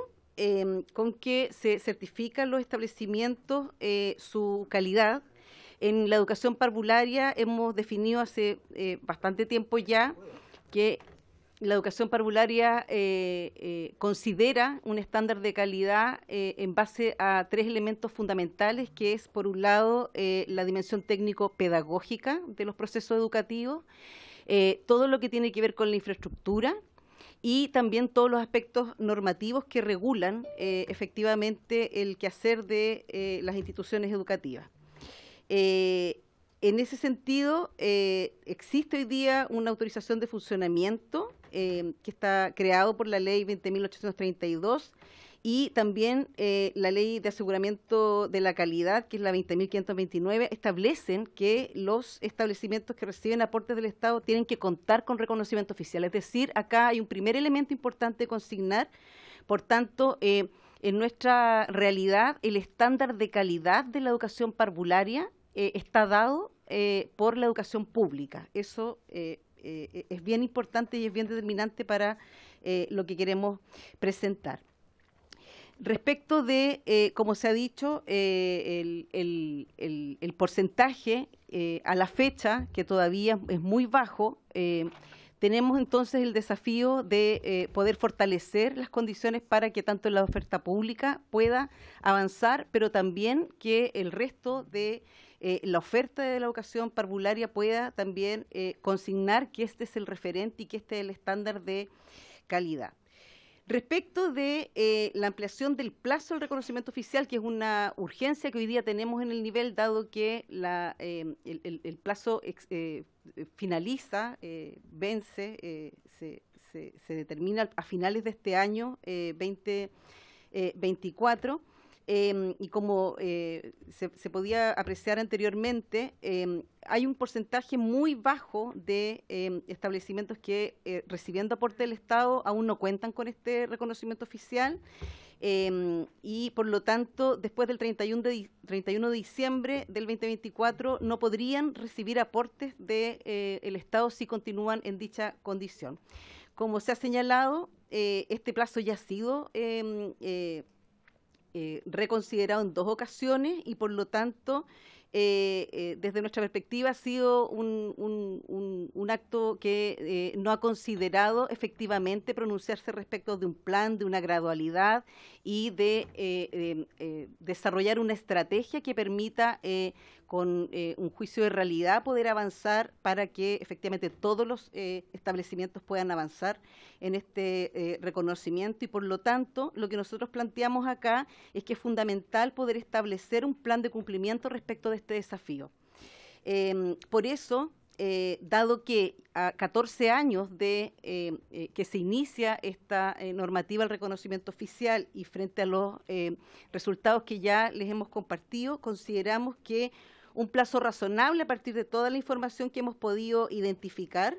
con que se certifican los establecimientos su calidad. En la educación parvularia hemos definido hace bastante tiempo ya que la educación parvularia considera un estándar de calidad en base a tres elementos fundamentales, que es, por un lado, la dimensión técnico-pedagógica de los procesos educativos, todo lo que tiene que ver con la infraestructura y también todos los aspectos normativos que regulan efectivamente el quehacer de las instituciones educativas. En ese sentido, existe hoy día una autorización de funcionamiento que está creado por la ley 20.832 y también la ley de aseguramiento de la calidad, que es la 20.529, establecen que los establecimientos que reciben aportes del Estado tienen que contar con reconocimiento oficial. Es decir, acá hay un primer elemento importante de consignar. Por tanto, en nuestra realidad, el estándar de calidad de la educación parvularia está dado por la educación pública. Eso es bien importante y es bien determinante para lo que queremos presentar. Respecto de, como se ha dicho, el porcentaje a la fecha, que todavía es muy bajo, tenemos entonces el desafío de poder fortalecer las condiciones para que tanto la oferta pública pueda avanzar, pero también que el resto de la oferta de la educación parvularia pueda también consignar que este es el referente y que este es el estándar de calidad. Respecto de la ampliación del plazo del reconocimiento oficial, que es una urgencia que hoy día tenemos en el nivel, dado que el plazo finaliza, vence, se determina a finales de este año 2024, y como se podía apreciar anteriormente, hay un porcentaje muy bajo de establecimientos que, recibiendo aporte del Estado, aún no cuentan con este reconocimiento oficial, y por lo tanto, después del 31 de diciembre del 2024, no podrían recibir aportes del Estado si continúan en dicha condición. Como se ha señalado, este plazo ya ha sido reconsiderado en 2 ocasiones y por lo tanto desde nuestra perspectiva ha sido un acto que no ha considerado efectivamente pronunciarse respecto de un plan, de una gradualidad y de desarrollar una estrategia que permita con un juicio de realidad poder avanzar para que efectivamente todos los establecimientos puedan avanzar en este reconocimiento, y por lo tanto lo que nosotros planteamos acá es que es fundamental poder establecer un plan de cumplimiento respecto de este desafío. Por eso, dado que a 14 años de que se inicia esta normativa del reconocimiento oficial y frente a los resultados que ya les hemos compartido, consideramos que un plazo razonable a partir de toda la información que hemos podido identificar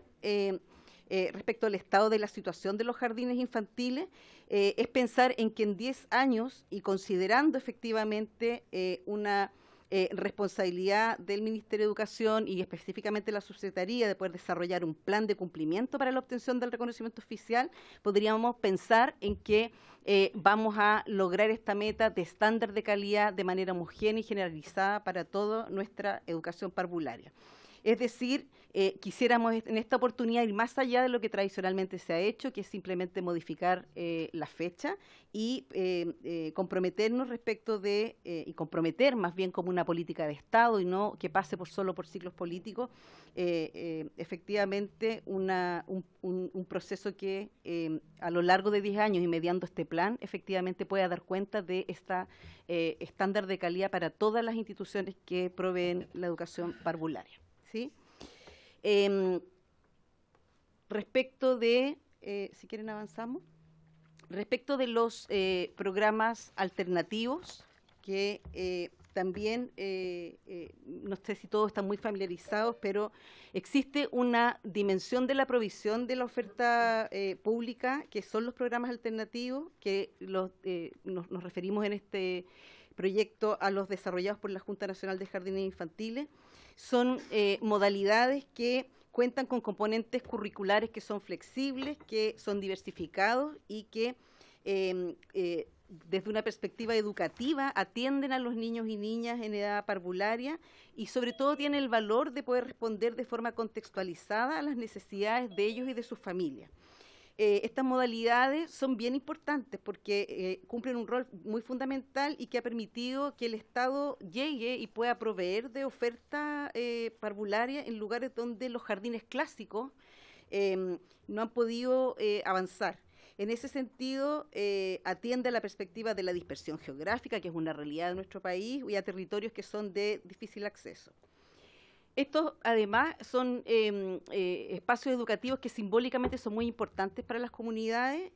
respecto al estado de la situación de los jardines infantiles, es pensar en que en 10 años, y considerando efectivamente una responsabilidad del Ministerio de Educación y específicamente la Subsecretaría de poder desarrollar un plan de cumplimiento para la obtención del reconocimiento oficial, podríamos pensar en que vamos a lograr esta meta de estándar de calidad de manera homogénea y generalizada para toda nuestra educación parvularia. Es decir, quisiéramos en esta oportunidad ir más allá de lo que tradicionalmente se ha hecho, que es simplemente modificar la fecha y comprometernos respecto de, y comprometer más bien como una política de Estado y no que pase solo por ciclos políticos, efectivamente un proceso que a lo largo de 10 años y mediando este plan, efectivamente pueda dar cuenta de esta estándar de calidad para todas las instituciones que proveen la educación parvularia. ¿Sí? Respecto de, si quieren avanzamos, respecto de los programas alternativos, que también, no sé si todos están muy familiarizados, pero existe una dimensión de la provisión de la oferta pública, que son los programas alternativos, que nos referimos en este proyecto a los desarrollados por la Junta Nacional de Jardines Infantiles. Son modalidades que cuentan con componentes curriculares que son flexibles, que son diversificados y que desde una perspectiva educativa atienden a los niños y niñas en edad parvularia y sobre todo tienen el valor de poder responder de forma contextualizada a las necesidades de ellos y de sus familias. Estas modalidades son bien importantes porque cumplen un rol muy fundamental y que ha permitido que el Estado llegue y pueda proveer de oferta parvularia en lugares donde los jardines clásicos no han podido avanzar. En ese sentido, atiende a la perspectiva de la dispersión geográfica, que es una realidad de nuestro país, y a territorios que son de difícil acceso. Estos, además, son espacios educativos que simbólicamente son muy importantes para las comunidades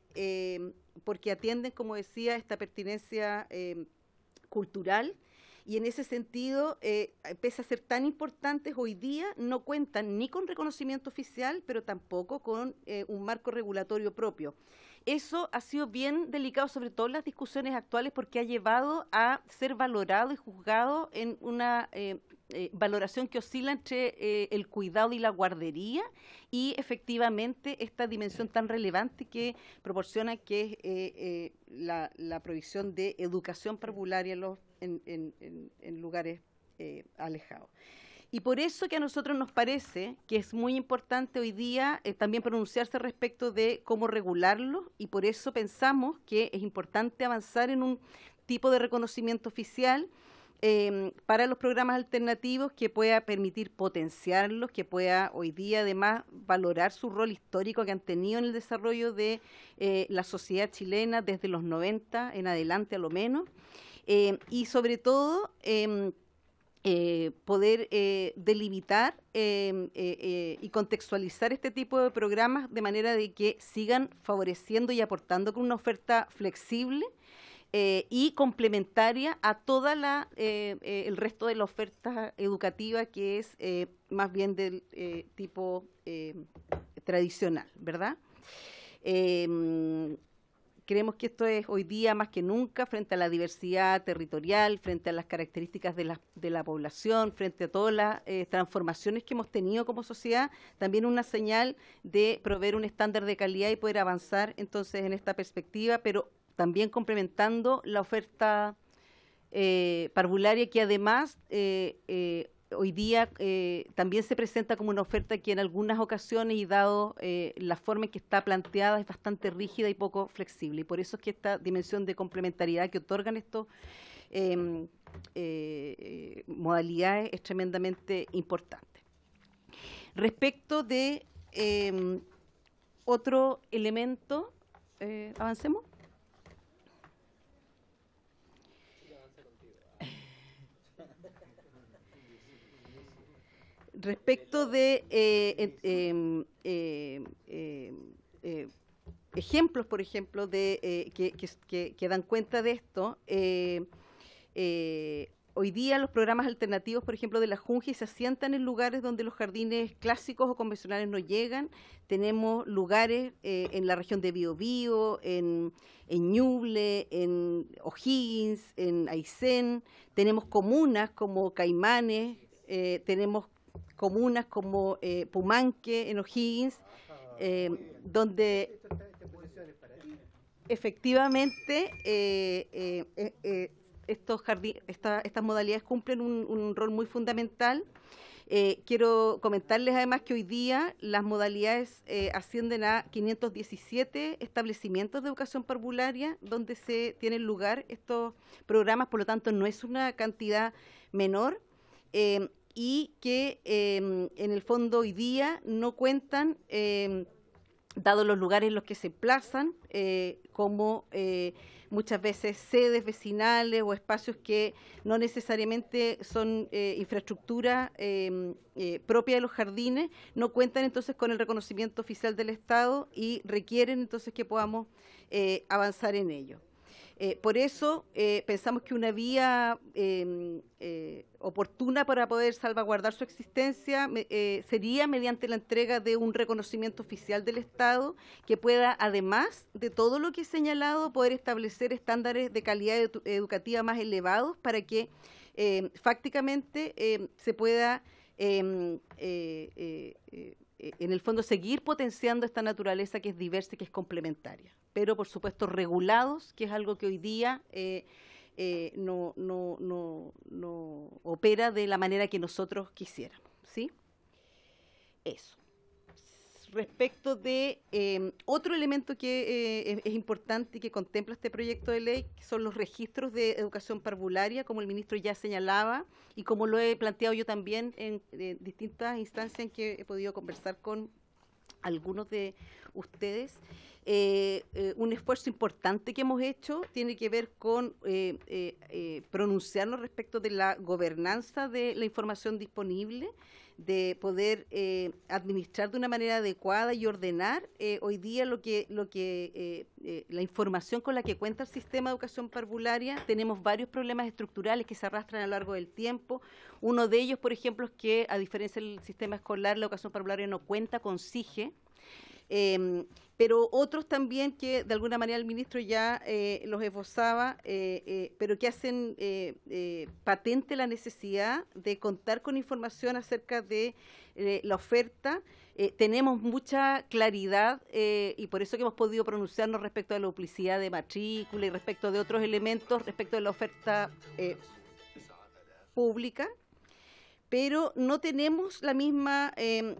porque atienden, como decía, esta pertinencia cultural y en ese sentido, pese a ser tan importantes, hoy día no cuentan ni con reconocimiento oficial, pero tampoco con un marco regulatorio propio. Eso ha sido bien delicado, sobre todo en las discusiones actuales, porque ha llevado a ser valorado y juzgado en una valoración que oscila entre el cuidado y la guardería y efectivamente esta dimensión tan relevante que proporciona, que es la provisión de educación parvularia en lugares alejados. Y por eso que a nosotros nos parece que es muy importante hoy día también pronunciarse respecto de cómo regularlo, y por eso pensamos que es importante avanzar en un tipo de reconocimiento oficial para los programas alternativos que pueda permitir potenciarlos, que pueda hoy día además valorar su rol histórico que han tenido en el desarrollo de la sociedad chilena desde los 90 en adelante a lo menos, y sobre todo poder delimitar y contextualizar este tipo de programas de manera de que sigan favoreciendo y aportando con una oferta flexible y complementaria a toda el resto de la oferta educativa, que es más bien del tipo tradicional, ¿verdad? Creemos que esto es hoy día más que nunca, frente a la diversidad territorial, frente a las características de la población, frente a todas las transformaciones que hemos tenido como sociedad, también una señal de proveer un estándar de calidad y poder avanzar entonces en esta perspectiva, pero también complementando la oferta parvularia, que además hoy día también se presenta como una oferta que en algunas ocasiones, y dado la forma en que está planteada, es bastante rígida y poco flexible. Y por eso es que esta dimensión de complementariedad que otorgan estos modalidades es tremendamente importante. Respecto de otro elemento, avancemos. Respecto de ejemplos, por ejemplo, que dan cuenta de esto, hoy día los programas alternativos, por ejemplo, de la Junji, se asientan en lugares donde los jardines clásicos o convencionales no llegan. Tenemos lugares en la región de Biobío, en Ñuble, en O'Higgins, en Aysén. Tenemos comunas como Caimanes, tenemos comunas como Pumanque, en O'Higgins, donde efectivamente estas modalidades cumplen un rol muy fundamental. Quiero comentarles además que hoy día las modalidades ascienden a 517 establecimientos de educación parvularia donde se tienen lugar estos programas, por lo tanto no es una cantidad menor, y que en el fondo hoy día no cuentan, dado los lugares en los que se emplazan, como muchas veces sedes vecinales o espacios que no necesariamente son infraestructura propia de los jardines, no cuentan entonces con el reconocimiento oficial del Estado y requieren entonces que podamos avanzar en ello. Por eso pensamos que una vía oportuna para poder salvaguardar su existencia sería mediante la entrega de un reconocimiento oficial del Estado que pueda, además de todo lo que he señalado, poder establecer estándares de calidad educativa más elevados para que fácticamente se pueda en el fondo seguir potenciando esta naturaleza que es diversa y que es complementaria, pero por supuesto regulados, que es algo que hoy día no opera de la manera que nosotros quisiéramos, ¿sí? Eso. Respecto de otro elemento que es importante y que contempla este proyecto de ley, que son los registros de educación parvularia, como el ministro ya señalaba, y como lo he planteado yo también en distintas instancias en que he podido conversar con algunos de ustedes. Un esfuerzo importante que hemos hecho tiene que ver con pronunciarnos respecto de la gobernanza de la información disponible, de poder administrar de una manera adecuada y ordenar hoy día la información con la que cuenta el sistema de educación parvularia. Tenemos varios problemas estructurales que se arrastran a lo largo del tiempo. Uno de ellos, por ejemplo, es que, a diferencia del sistema escolar, la educación parvularia no cuenta con SIGE. pero otros también que de alguna manera el ministro ya los esbozaba, pero que hacen patente la necesidad de contar con información acerca de la oferta. Tenemos mucha claridad y por eso que hemos podido pronunciarnos respecto de la duplicidad de matrícula y respecto de otros elementos, respecto de la oferta pública, pero no tenemos la misma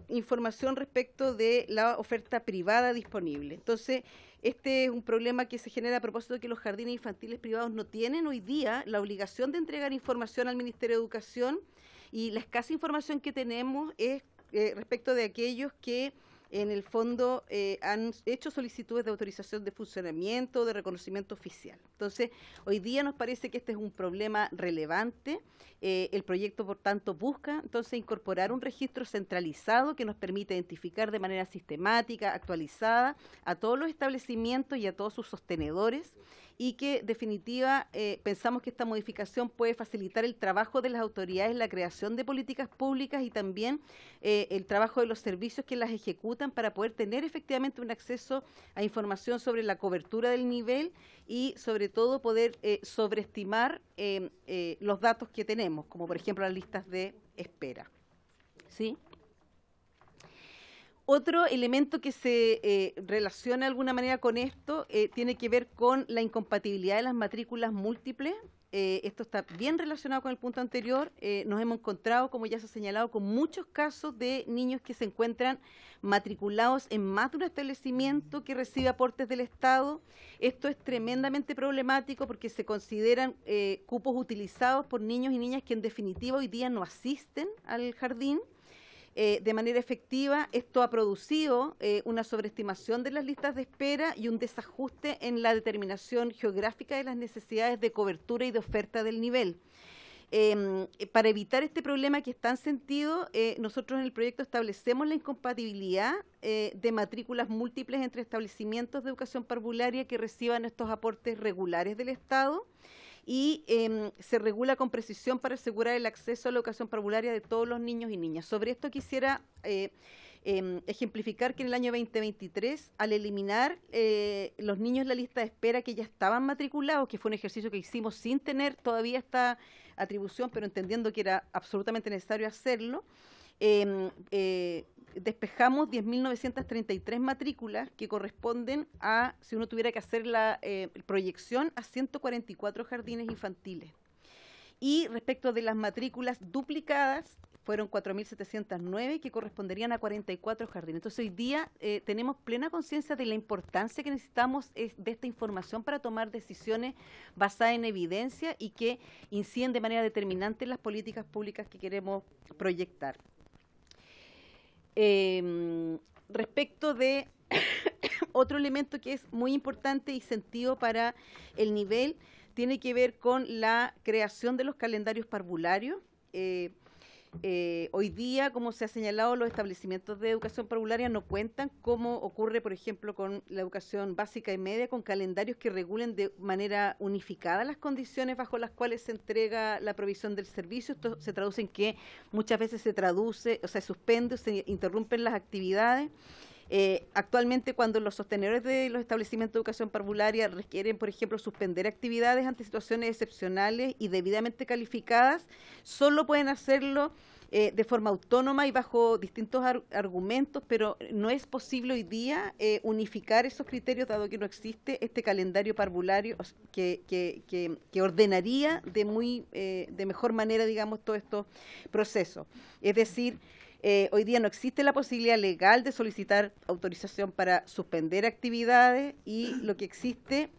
información respecto de la oferta privada disponible. Entonces, este es un problema que se genera a propósito de que los jardines infantiles privados no tienen hoy día la obligación de entregar información al Ministerio de Educación, y la escasa información que tenemos es respecto de aquellos que en el fondo han hecho solicitudes de autorización de funcionamiento, de reconocimiento oficial. Entonces, hoy día nos parece que este es un problema relevante. El proyecto, por tanto, busca entonces incorporar un registro centralizado que nos permite identificar de manera sistemática, actualizada, a todos los establecimientos y a todos sus sostenedores, y que, en definitiva, pensamos que esta modificación puede facilitar el trabajo de las autoridades, la creación de políticas públicas y también el trabajo de los servicios que las ejecutan para poder tener efectivamente un acceso a información sobre la cobertura del nivel y, sobre todo, poder sobreestimar los datos que tenemos, como por ejemplo las listas de espera. ¿Sí? Otro elemento que se relaciona de alguna manera con esto tiene que ver con la incompatibilidad de las matrículas múltiples. Esto está bien relacionado con el punto anterior. Nos hemos encontrado, como ya se ha señalado, con muchos casos de niños que se encuentran matriculados en más de un establecimiento que recibe aportes del Estado. Esto es tremendamente problemático porque se consideran cupos utilizados por niños y niñas que en definitiva hoy día no asisten al jardín de manera efectiva. Esto ha producido una sobreestimación de las listas de espera y un desajuste en la determinación geográfica de las necesidades de cobertura y de oferta del nivel. Para evitar este problema que es tan sentido, nosotros en el proyecto establecemos la incompatibilidad de matrículas múltiples entre establecimientos de educación parvularia que reciban estos aportes regulares del Estado, y se regula con precisión para asegurar el acceso a la educación parvularia de todos los niños y niñas. Sobre esto quisiera ejemplificar que en el año 2023, al eliminar los niños en la lista de espera que ya estaban matriculados, que fue un ejercicio que hicimos sin tener todavía esta atribución, pero entendiendo que era absolutamente necesario hacerlo, despejamos 10.933 matrículas que corresponden a, si uno tuviera que hacer la proyección, a 144 jardines infantiles. Y respecto de las matrículas duplicadas, fueron 4.709 que corresponderían a 44 jardines. Entonces, hoy día tenemos plena conciencia de la importancia que necesitamos de esta información para tomar decisiones basadas en evidencia y que inciden de manera determinante en las políticas públicas que queremos proyectar. Respecto de otro elemento que es muy importante y sentido para el nivel, tiene que ver con la creación de los calendarios parvularios. Hoy día, como se ha señalado, los establecimientos de educación parvularia no cuentan, como ocurre, por ejemplo, con la educación básica y media, con calendarios que regulen de manera unificada las condiciones bajo las cuales se entrega la provisión del servicio. Esto se traduce en que muchas veces se suspende o se interrumpen las actividades. Actualmente, cuando los sostenedores de los establecimientos de educación parvularia requieren, por ejemplo, suspender actividades ante situaciones excepcionales y debidamente calificadas, solo pueden hacerlo de forma autónoma y bajo distintos argumentos, pero no es posible hoy día unificar esos criterios, dado que no existe este calendario parvulario que ordenaría de mejor manera, digamos, todos estos procesos. Es decir, hoy día no existe la posibilidad legal de solicitar autorización para suspender actividades, y lo que existe,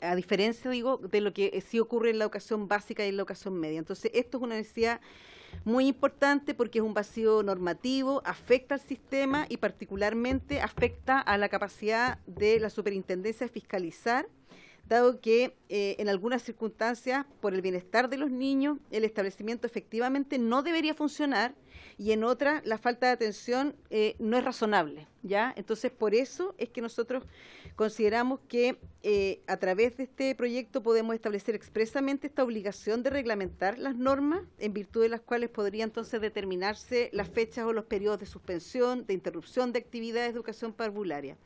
a diferencia, digo, de lo que sí ocurre en la educación básica y en la educación media. Entonces, esto es una necesidad muy importante porque es un vacío normativo, afecta al sistema y particularmente afecta a la capacidad de la superintendencia de fiscalizar, dado que en algunas circunstancias, por el bienestar de los niños, el establecimiento efectivamente no debería funcionar y en otras la falta de atención no es razonable, ¿ya? Entonces, por eso es que nosotros consideramos que a través de este proyecto podemos establecer expresamente esta obligación de reglamentar las normas, en virtud de las cuales podría entonces determinarse las fechas o los periodos de suspensión, de interrupción de actividades de educación parvularia.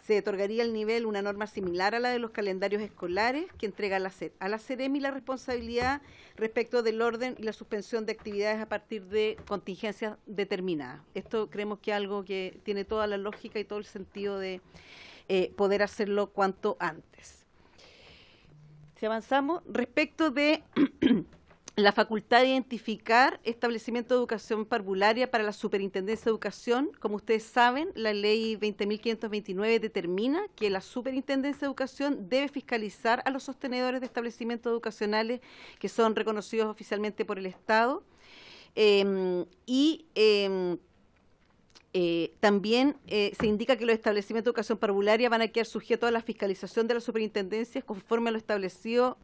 Se otorgaría al nivel una norma similar a la de los calendarios escolares, que entrega a la Seremi la responsabilidad respecto del orden y la suspensión de actividades a partir de contingencias determinadas. Esto creemos que es algo que tiene toda la lógica y todo el sentido de poder hacerlo cuanto antes. Si avanzamos, respecto de la facultad de identificar establecimiento de educación parvularia para la Superintendencia de Educación, como ustedes saben, la ley 20.529 determina que la Superintendencia de Educación debe fiscalizar a los sostenedores de establecimientos educacionales que son reconocidos oficialmente por el Estado también se indica que los establecimientos de educación parvularia van a quedar sujetos a la fiscalización de las superintendencias conforme a lo establecido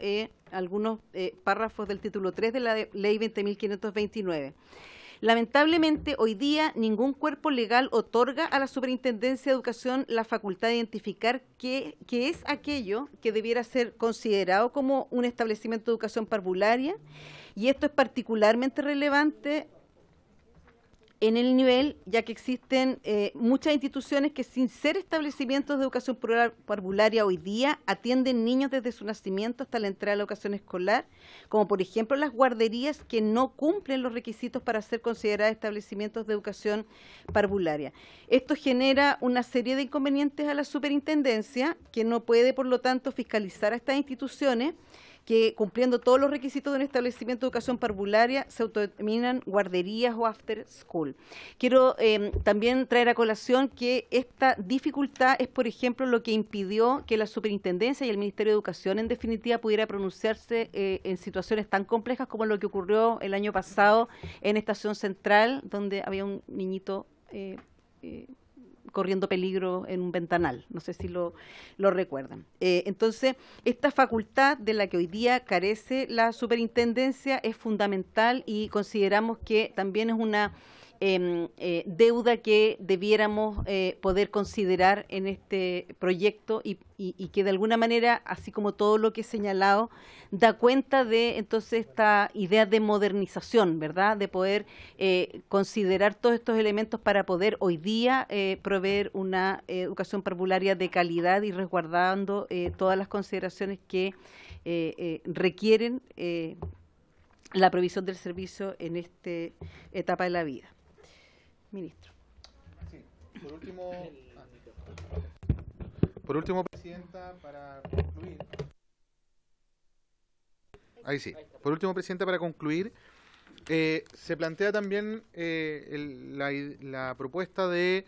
algunos párrafos del título 3 de la ley 20.529. Lamentablemente, hoy día ningún cuerpo legal otorga a la Superintendencia de Educación la facultad de identificar qué es aquello que debiera ser considerado como un establecimiento de educación parvularia, y esto es particularmente relevante en el nivel, ya que existen muchas instituciones que, sin ser establecimientos de educación parvularia hoy día, atienden niños desde su nacimiento hasta la entrada a la educación escolar, como por ejemplo las guarderías que no cumplen los requisitos para ser consideradas establecimientos de educación parvularia. Esto genera una serie de inconvenientes a la superintendencia, que no puede, por lo tanto, fiscalizar a estas instituciones que, cumpliendo todos los requisitos de un establecimiento de educación parvularia, se autodenominan guarderías o after school. Quiero también traer a colación que esta dificultad es, por ejemplo, lo que impidió que la Superintendencia y el Ministerio de Educación, en definitiva, pudiera pronunciarse en situaciones tan complejas como lo que ocurrió el año pasado en Estación Central, donde había un niñito corriendo peligro en un ventanal. No sé si lo recuerdan. Entonces, esta facultad de la que hoy día carece la superintendencia es fundamental, y consideramos que también es una deuda que debiéramos poder considerar en este proyecto, y que de alguna manera, así como todo lo que he señalado, da cuenta de entonces esta idea de modernización, ¿verdad? De poder considerar todos estos elementos para poder hoy día proveer una educación parvularia de calidad y resguardando todas las consideraciones que requieren la provisión del servicio en esta etapa de la vida. Ministro. Sí, por último, Presidenta, para concluir. Ahí sí. Por último, Presidenta, para concluir, se plantea también la propuesta de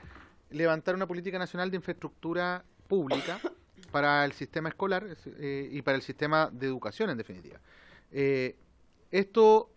levantar una política nacional de infraestructura pública para el sistema escolar y para el sistema de educación, en definitiva. Esto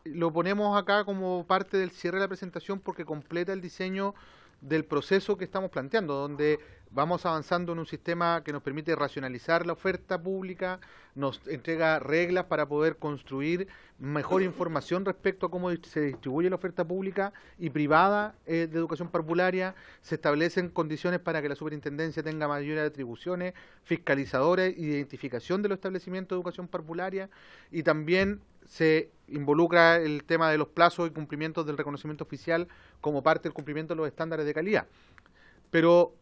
lo ponemos acá como parte del cierre de la presentación porque completa el diseño del proceso que estamos planteando, donde vamos avanzando en un sistema que nos permite racionalizar la oferta pública, nos entrega reglas para poder construir mejor información respecto a cómo se distribuye la oferta pública y privada de educación parvularia, se establecen condiciones para que la superintendencia tenga mayores atribuciones fiscalizadoras y de identificación de los establecimientos de educación parvularia, y también se involucra el tema de los plazos y cumplimientos del reconocimiento oficial como parte del cumplimiento de los estándares de calidad. Pero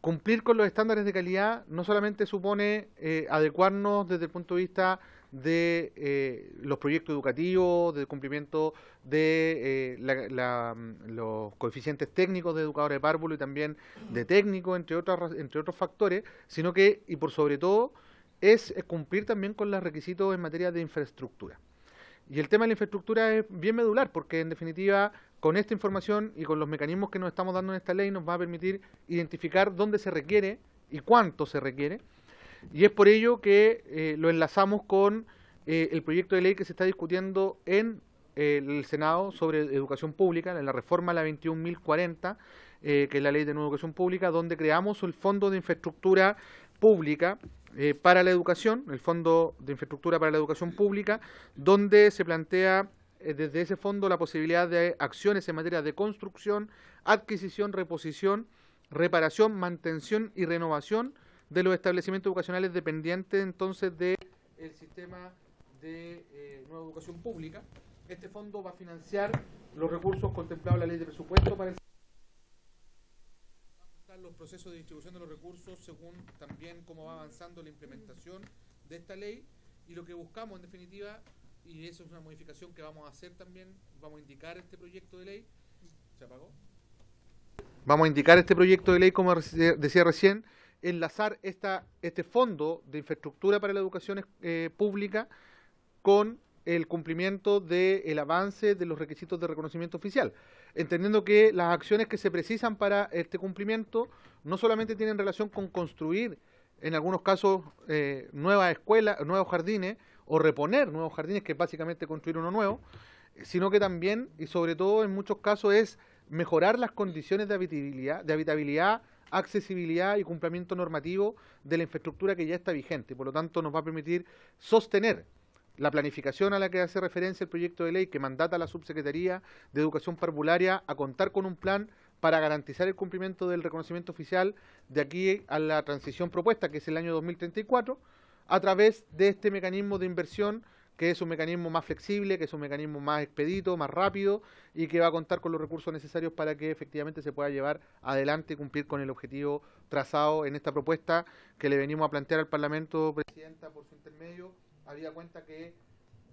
cumplir con los estándares de calidad no solamente supone adecuarnos desde el punto de vista de los proyectos educativos, del cumplimiento de los coeficientes técnicos de educadores de párvulo y también de técnicos, entre otros factores, sino que, y por sobre todo, es cumplir también con los requisitos en materia de infraestructura. Y el tema de la infraestructura es bien medular, porque en definitiva, con esta información y con los mecanismos que nos estamos dando en esta ley, nos va a permitir identificar dónde se requiere y cuánto se requiere. Y es por ello que lo enlazamos con el proyecto de ley que se está discutiendo en el Senado sobre educación pública, en la reforma a la 21.040, que es la ley de nueva educación pública, donde creamos el Fondo de Infraestructura Pública para la Educación, el Fondo de Infraestructura para la Educación Pública, donde se plantea desde ese fondo la posibilidad de acciones en materia de construcción, adquisición, reposición, reparación, mantención y renovación de los establecimientos educacionales dependientes entonces del sistema de nueva educación pública. Este fondo va a financiar los recursos contemplados en la ley de presupuesto para los procesos de distribución de los recursos según también cómo va avanzando la implementación de esta ley, y lo que buscamos en definitiva, y eso es una modificación que vamos a hacer también, vamos a indicar este proyecto de ley. ¿Se apagó? Vamos a indicar este proyecto de ley, como decía recién, enlazar este fondo de infraestructura para la educación pública con el cumplimiento del avance de los requisitos de reconocimiento oficial, entendiendo que las acciones que se precisan para este cumplimiento no solamente tienen relación con construir, en algunos casos, nuevas escuelas, nuevos jardines, o reponer nuevos jardines, que es básicamente construir uno nuevo, sino que también, y sobre todo en muchos casos, es mejorar las condiciones de habitabilidad, accesibilidad y cumplimiento normativo de la infraestructura que ya está vigente. Por lo tanto, nos va a permitir sostener la planificación a la que hace referencia el proyecto de ley, que mandata a la Subsecretaría de Educación Parvularia a contar con un plan para garantizar el cumplimiento del reconocimiento oficial de aquí a la transición propuesta, que es el año 2034, a través de este mecanismo de inversión, que es un mecanismo más flexible, que es un mecanismo más expedito, más rápido, y que va a contar con los recursos necesarios para que efectivamente se pueda llevar adelante y cumplir con el objetivo trazado en esta propuesta que le venimos a plantear al Parlamento, Presidenta, por su intermedio. Había cuenta que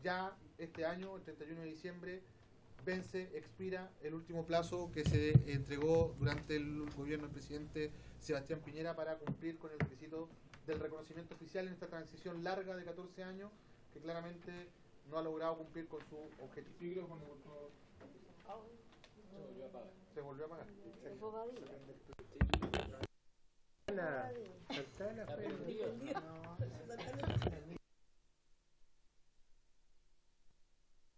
ya este año, el 31 de diciembre, expira el último plazo que se entregó durante el gobierno del presidente Sebastián Piñera para cumplir con el requisito del reconocimiento oficial en esta transición larga de 14 años que claramente no ha logrado cumplir con su objetivo. Se volvió a apagar.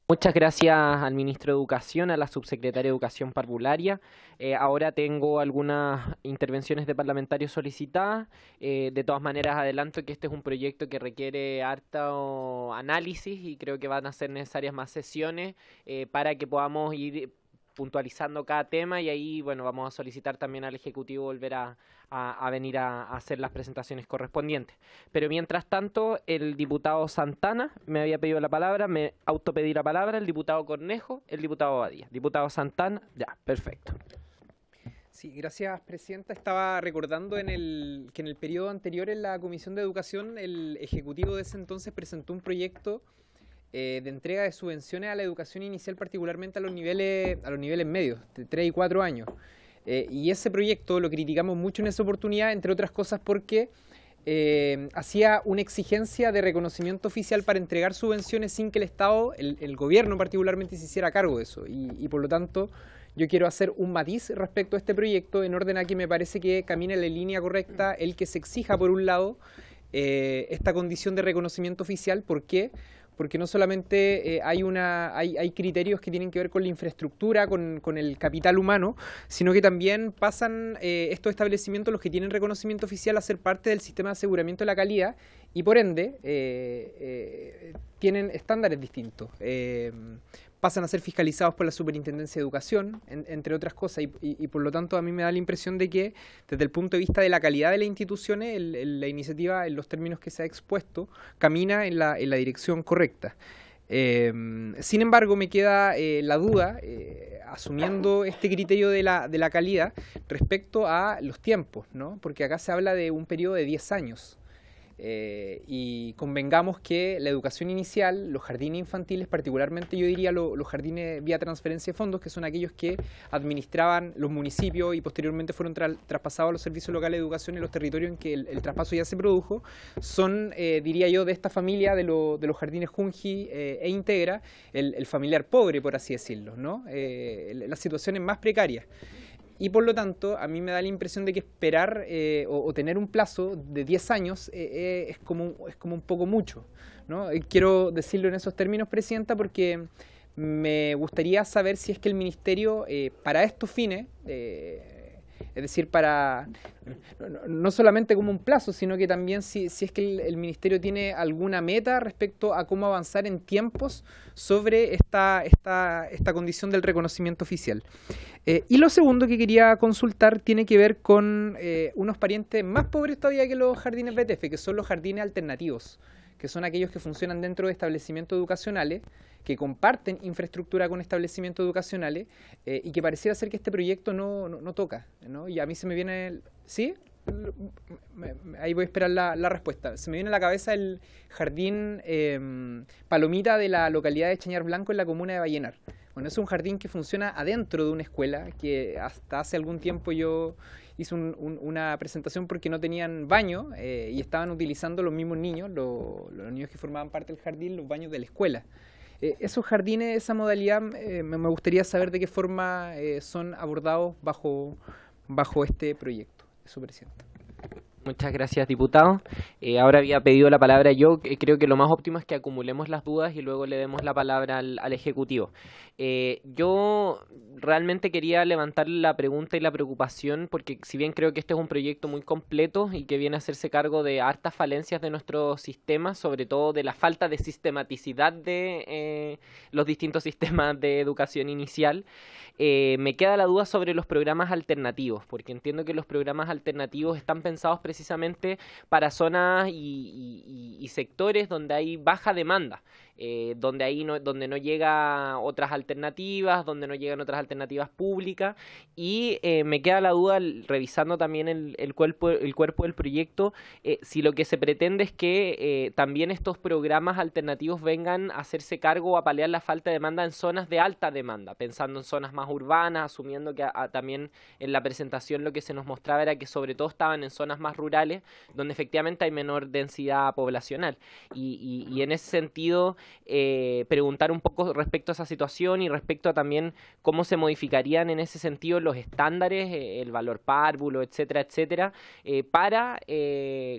Muchas gracias al ministro de Educación, a la subsecretaria de Educación Parvularia. Ahora tengo algunas intervenciones de parlamentarios solicitadas. De todas maneras, adelanto que este es un proyecto que requiere harto análisis y creo que van a ser necesarias más sesiones para que podamos ir puntualizando cada tema, y ahí bueno, vamos a solicitar también al Ejecutivo volver a venir a hacer las presentaciones correspondientes. Pero mientras tanto, el diputado Santana me había pedido la palabra, me autopedí la palabra, el diputado Cornejo, el diputado Badía. Diputado Santana, ya, perfecto. Sí, gracias, Presidenta. Estaba recordando que en el periodo anterior en la Comisión de Educación, el Ejecutivo de ese entonces presentó un proyecto de entrega de subvenciones a la educación inicial, particularmente a los niveles medios, de 3 y 4 años. Y ese proyecto lo criticamos mucho en esa oportunidad, entre otras cosas porque hacía una exigencia de reconocimiento oficial para entregar subvenciones sin que el Estado, el gobierno particularmente, se hiciera cargo de eso. Y por lo tanto, yo quiero hacer un matiz respecto a este proyecto, en orden a que me parece que camina en la línea correcta el que se exija, por un lado, esta condición de reconocimiento oficial. ¿Por qué? Porque no solamente hay criterios que tienen que ver con la infraestructura, con el capital humano, sino que también pasan estos establecimientos, los que tienen reconocimiento oficial, a ser parte del sistema de aseguramiento de la calidad y por ende tienen estándares distintos. Pasan a ser fiscalizados por la Superintendencia de Educación, entre otras cosas, y por lo tanto a mí me da la impresión de que desde el punto de vista de la calidad de las instituciones, la iniciativa, en los términos que se ha expuesto, camina en la dirección correcta. Sin embargo, me queda la duda, asumiendo este criterio de la calidad, respecto a los tiempos, ¿no? Porque acá se habla de un periodo de 10 años. Y convengamos que la educación inicial, los jardines infantiles, particularmente yo diría los jardines vía transferencia de fondos, que son aquellos que administraban los municipios y posteriormente fueron traspasados a los servicios locales de educación en los territorios en que el traspaso ya se produjo, son, diría yo, de esta familia de los jardines Junji e Integra, el familiar pobre, por así decirlo, ¿no? Las situaciones más precarias. Y por lo tanto, a mí me da la impresión de que esperar o tener un plazo de 10 años es como un poco mucho, ¿no? Quiero decirlo en esos términos, Presidenta, porque me gustaría saber si es que el Ministerio, para estos fines, Es decir, para no solamente como un plazo, sino que también si es que el Ministerio tiene alguna meta respecto a cómo avanzar en tiempos sobre esta condición del reconocimiento oficial. Y lo segundo que quería consultar tiene que ver con unos parientes más pobres todavía que los jardines BTF, que son los jardines alternativos, que son aquellos que funcionan dentro de establecimientos educacionales, que comparten infraestructura con establecimientos educacionales y que pareciera ser que este proyecto no toca, ¿no? Y a mí se me viene ¿sí? Ahí voy a esperar la respuesta. Se me viene a la cabeza el jardín Palomita de la localidad de Chañar Blanco en la comuna de Vallenar. Bueno, es un jardín que funciona adentro de una escuela, que hasta hace algún tiempo yo hice una presentación porque no tenían baño y estaban utilizando los mismos niños, los niños que formaban parte del jardín, los baños de la escuela. Esos jardines, esa modalidad, me gustaría saber de qué forma son abordados bajo este proyecto. Eso, Presidenta. Muchas gracias, diputado. Ahora había pedido la palabra yo. Creo que lo más óptimo es que acumulemos las dudas y luego le demos la palabra al Ejecutivo. Yo realmente quería levantar la pregunta y la preocupación, porque si bien creo que este es un proyecto muy completo y que viene a hacerse cargo de hartas falencias de nuestro sistema, sobre todo de la falta de sistematicidad de los distintos sistemas de educación inicial, me queda la duda sobre los programas alternativos, porque entiendo que los programas alternativos están pensados precisamente para zonas y sectores donde hay baja demanda, donde no llega otras alternativas, donde no llegan otras alternativas públicas, y me queda la duda, revisando también el cuerpo del proyecto, si lo que se pretende es que también estos programas alternativos vengan a hacerse cargo o a paliar la falta de demanda en zonas de alta demanda, pensando en zonas más urbanas, asumiendo que también en la presentación lo que se nos mostraba era que sobre todo estaban en zonas más rurales, donde efectivamente hay menor densidad poblacional, y en ese sentido preguntar un poco respecto a esa situación y respecto a también cómo se modificarían en ese sentido los estándares, el valor párvulo, etcétera, etcétera, para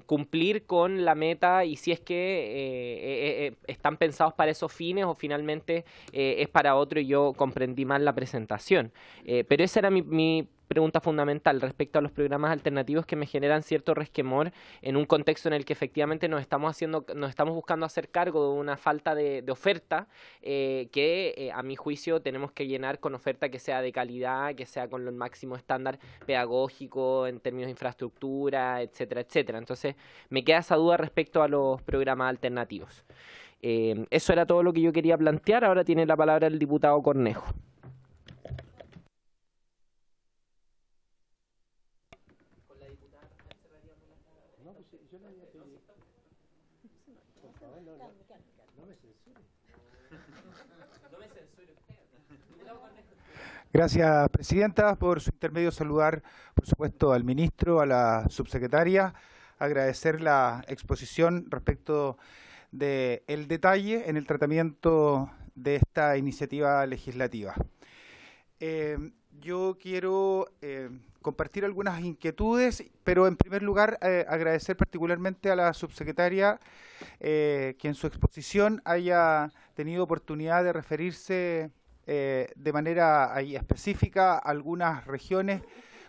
cumplir con la meta, y si es que están pensados para esos fines o finalmente es para otro y yo comprendí mal la presentación. Pero esa era mi pregunta fundamental respecto a los programas alternativos, que me generan cierto resquemor en un contexto en el que efectivamente nos estamos buscando hacer cargo de una falta de oferta que a mi juicio tenemos que llenar con oferta que sea de calidad, que sea con el máximo estándar pedagógico en términos de infraestructura, etcétera, etcétera. Entonces me queda esa duda respecto a los programas alternativos. Eso era todo lo que yo quería plantear. Ahora tiene la palabra el diputado Cornejo. Gracias, Presidenta. Por su intermedio saludar, por supuesto, al Ministro, a la Subsecretaria, agradecer la exposición respecto del detalle en el tratamiento de esta iniciativa legislativa. Yo quiero compartir algunas inquietudes, pero en primer lugar agradecer particularmente a la Subsecretaria que en su exposición haya tenido oportunidad de referirse de manera específica a algunas regiones,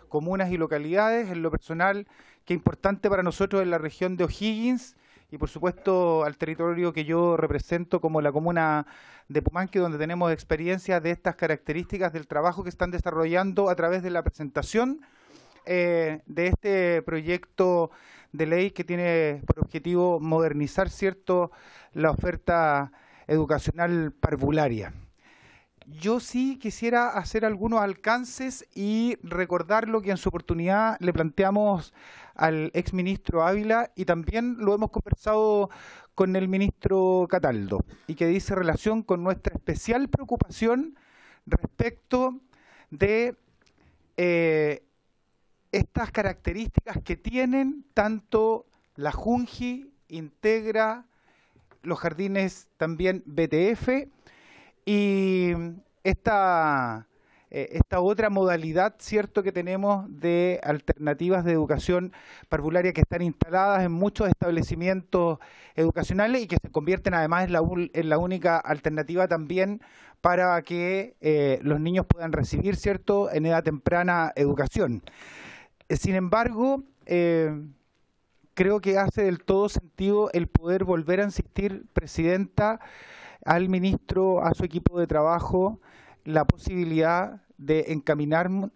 comunas y localidades. En lo personal, que importante para nosotros en la región de O'Higgins y por supuesto al territorio que yo represento como la comuna de Pumanque, donde tenemos experiencias de estas características del trabajo que están desarrollando a través de la presentación de este proyecto de ley que tiene por objetivo modernizar, ¿cierto?, la oferta educacional parvularia. Yo sí quisiera hacer algunos alcances y recordar lo que en su oportunidad le planteamos al exministro Ávila y también lo hemos conversado con el ministro Cataldo, y que dice relación con nuestra especial preocupación respecto de estas características que tienen tanto la Junji, Integra, los jardines también BTF, y esta otra modalidad, cierto, que tenemos de alternativas de educación parvularia que están instaladas en muchos establecimientos educacionales y que se convierten además en la única alternativa también para que los niños puedan recibir, cierto, en edad temprana educación. Sin embargo, creo que hace del todo sentido el poder volver a insistir, Presidenta, al ministro, a su equipo de trabajo, la posibilidad de encaminarnos,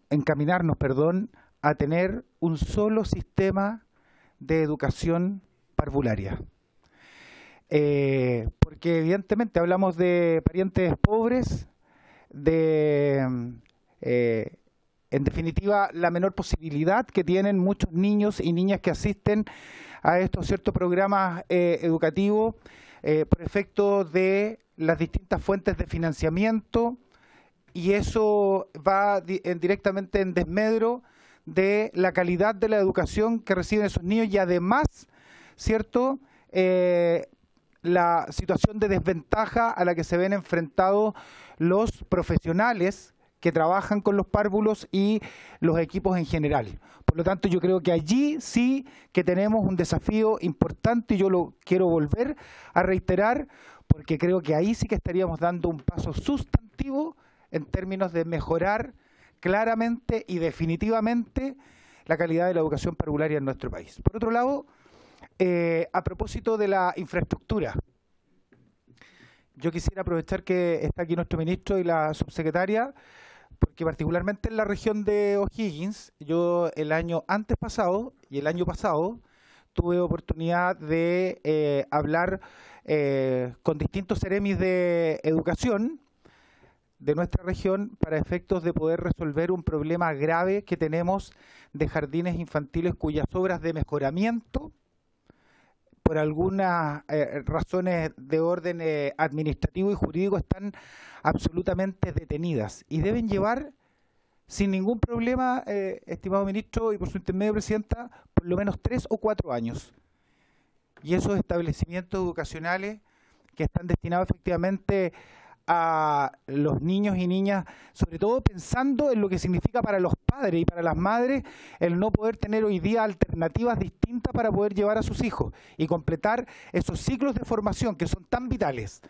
a tener un solo sistema de educación parvularia. Porque evidentemente hablamos de parientes pobres, en definitiva, la menor posibilidad que tienen muchos niños y niñas que asisten a estos ciertos programas educativos por efecto de las distintas fuentes de financiamiento, y eso va directamente en desmedro de la calidad de la educación que reciben esos niños y además, ¿cierto?, la situación de desventaja a la que se ven enfrentados los profesionales que trabajan con los párvulos y los equipos en general. Por lo tanto, yo creo que allí sí que tenemos un desafío importante y yo lo quiero volver a reiterar porque creo que ahí sí que estaríamos dando un paso sustantivo en términos de mejorar claramente y definitivamente la calidad de la educación parvularia en nuestro país. Por otro lado, a propósito de la infraestructura, yo quisiera aprovechar que está aquí nuestro ministro y la subsecretaria, porque particularmente en la región de O'Higgins, yo el año antes pasado y el año pasado tuve oportunidad de hablar con distintos seremis de educación de nuestra región para efectos de poder resolver un problema grave que tenemos de jardines infantiles cuyas obras de mejoramiento, por algunas razones de orden administrativo y jurídico, están absolutamente detenidas y deben llevar sin ningún problema, estimado ministro, y por su intermedio, Presidenta, por lo menos 3 o 4 años. Y esos establecimientos educacionales que están destinados efectivamente a los niños y niñas, sobre todo pensando en lo que significa para los padres y para las madres el no poder tener hoy día alternativas distintas para poder llevar a sus hijos y completar esos ciclos de formación que son tan vitales.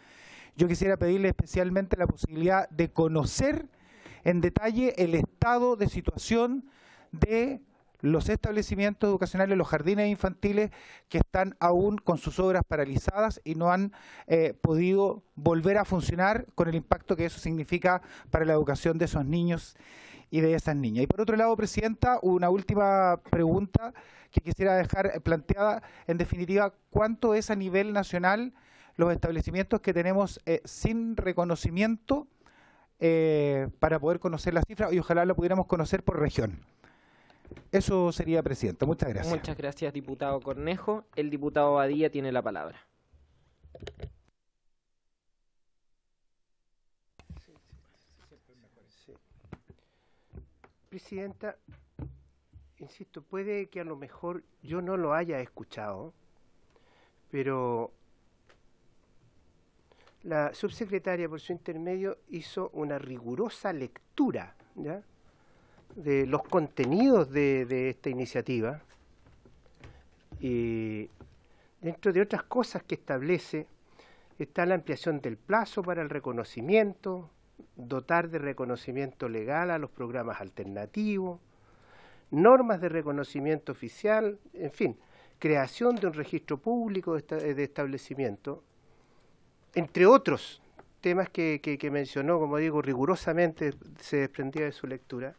Yo quisiera pedirle especialmente la posibilidad de conocer en detalle el estado de situación de los establecimientos educacionales, los jardines infantiles que están aún con sus obras paralizadas y no han podido volver a funcionar con el impacto que eso significa para la educación de esos niños y de esas niñas. Y por otro lado, Presidenta, una última pregunta que quisiera dejar planteada. En definitiva, ¿cuánto es a nivel nacional los establecimientos que tenemos sin reconocimiento para poder conocer la cifra y ojalá la pudiéramos conocer por región? Eso sería, Presidenta. Muchas gracias. Muchas gracias, diputado Cornejo. El diputado Badilla tiene la palabra. Presidenta, insisto, puede que a lo mejor yo no lo haya escuchado, pero la subsecretaria, por su intermedio, hizo una rigurosa lectura, ¿ya?, de los contenidos de esta iniciativa, y dentro de otras cosas que establece está la ampliación del plazo para el reconocimiento, dotar de reconocimiento legal a los programas alternativos, normas de reconocimiento oficial, en fin, creación de un registro público de establecimiento, entre otros temas que mencionó, como digo, rigurosamente se desprendía de su lectura.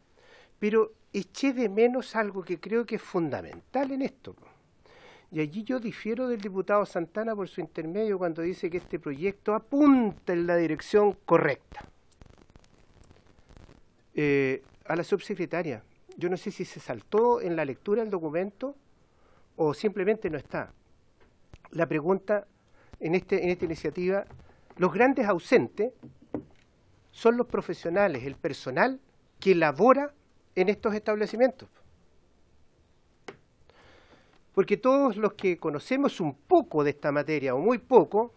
Pero eché de menos algo que creo que es fundamental en esto. Y allí yo difiero del diputado Santana por su intermedio cuando dice que este proyecto apunta en la dirección correcta. A la subsecretaria, yo no sé si se saltó en la lectura del documento o simplemente no está. La pregunta en esta iniciativa, los grandes ausentes son los profesionales, el personal que labora en estos establecimientos. Porque todos los que conocemos un poco de esta materia o muy poco,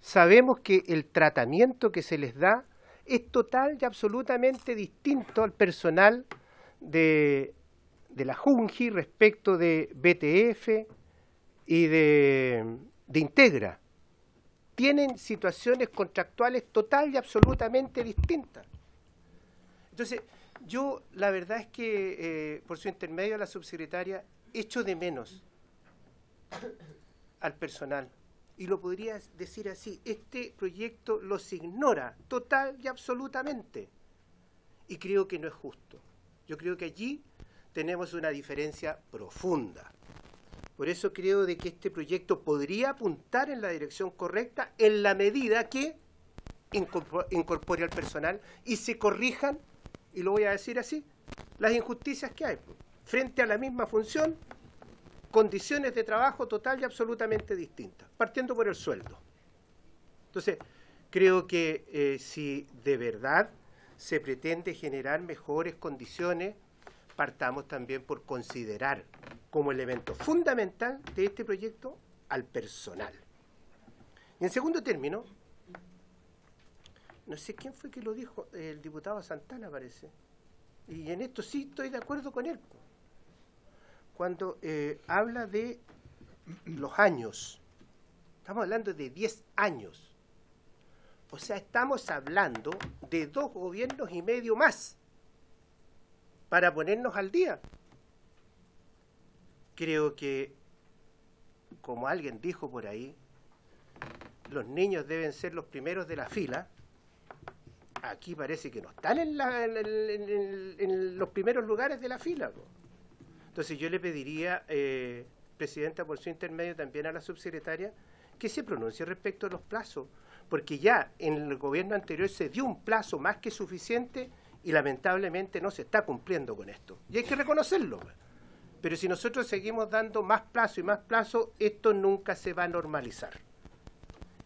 sabemos que el tratamiento que se les da es total y absolutamente distinto al personal de la Junji respecto de BTF y de Integra. Tienen situaciones contractuales total y absolutamente distintas. Entonces, yo la verdad es que, por su intermedio a la subsecretaria, echo de menos al personal. Y lo podría decir así, este proyecto los ignora total y absolutamente. Y creo que no es justo. Yo creo que allí tenemos una diferencia profunda. Por eso creo de que este proyecto podría apuntar en la dirección correcta en la medida que incorpore al personal y se corrijan, y lo voy a decir así, las injusticias que hay. Frente a la misma función, condiciones de trabajo total y absolutamente distintas, partiendo por el sueldo. Entonces, creo que si de verdad se pretende generar mejores condiciones, partamos también por considerar como elemento fundamental de este proyecto al personal. Y en segundo término, no sé quién fue que lo dijo, el diputado Santana parece, y en esto sí estoy de acuerdo con él. Cuando habla de los años, estamos hablando de 10 años. O sea, estamos hablando de 2 gobiernos y medio más para ponernos al día. Creo que, como alguien dijo por ahí, los niños deben ser los primeros de la fila. Aquí parece que no están en los primeros lugares de la fila, ¿no? Entonces yo le pediría, Presidenta, por su intermedio también a la subsecretaria, que se pronuncie respecto a los plazos, porque ya en el gobierno anterior se dio un plazo más que suficiente y lamentablemente no se está cumpliendo con esto. Y hay que reconocerlo. Pero si nosotros seguimos dando más plazo y más plazo, esto nunca se va a normalizar.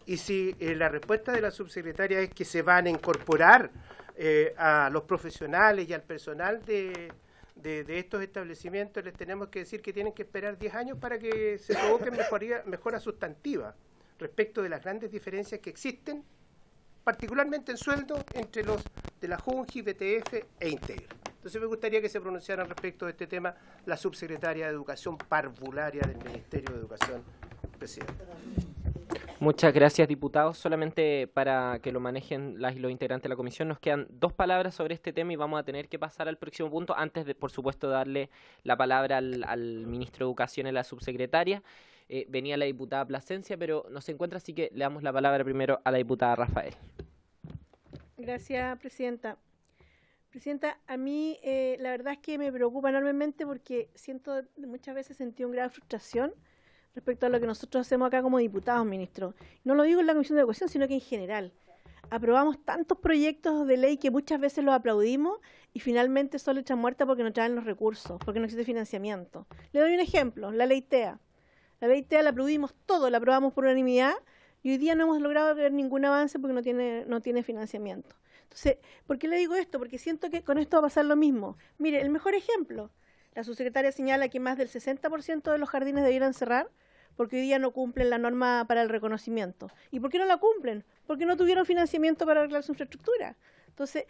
Y si la respuesta de la subsecretaria es que se van a incorporar a los profesionales y al personal de estos establecimientos, les tenemos que decir que tienen que esperar 10 años para que se provoquen mejora sustantiva respecto de las grandes diferencias que existen, particularmente en sueldo, entre los de la Junji, BTF e Integra. Entonces me gustaría que se pronunciaran respecto de este tema la subsecretaria de Educación parvularia del Ministerio de Educación, Presidenta. Muchas gracias, diputados. Solamente para que lo manejen los integrantes de la comisión, nos quedan 2 palabras sobre este tema y vamos a tener que pasar al próximo punto antes de, por supuesto, darle la palabra al ministro de Educación y a la subsecretaria. Venía la diputada Plasencia, pero no se encuentra, así que le damos la palabra primero a la diputada Rafael. Gracias, Presidenta. Presidenta, a mí la verdad es que me preocupa enormemente porque muchas veces sentí un grado de frustración respecto a lo que nosotros hacemos acá como diputados, ministro. No lo digo en la Comisión de Educación, sino que en general. Aprobamos tantos proyectos de ley que muchas veces los aplaudimos y finalmente son letra muerta porque no traen los recursos, porque no existe financiamiento. Le doy un ejemplo, la ley TEA. La ley TEA la aplaudimos todo, la aprobamos por unanimidad y hoy día no hemos logrado ver ningún avance porque no tiene financiamiento. Entonces, ¿por qué le digo esto? Porque siento que con esto va a pasar lo mismo. Mire, el mejor ejemplo, la subsecretaria señala que más del 60% de los jardines debieran cerrar porque hoy día no cumplen la norma para el reconocimiento. ¿Y por qué no la cumplen? Porque no tuvieron financiamiento para arreglar su infraestructura. Entonces,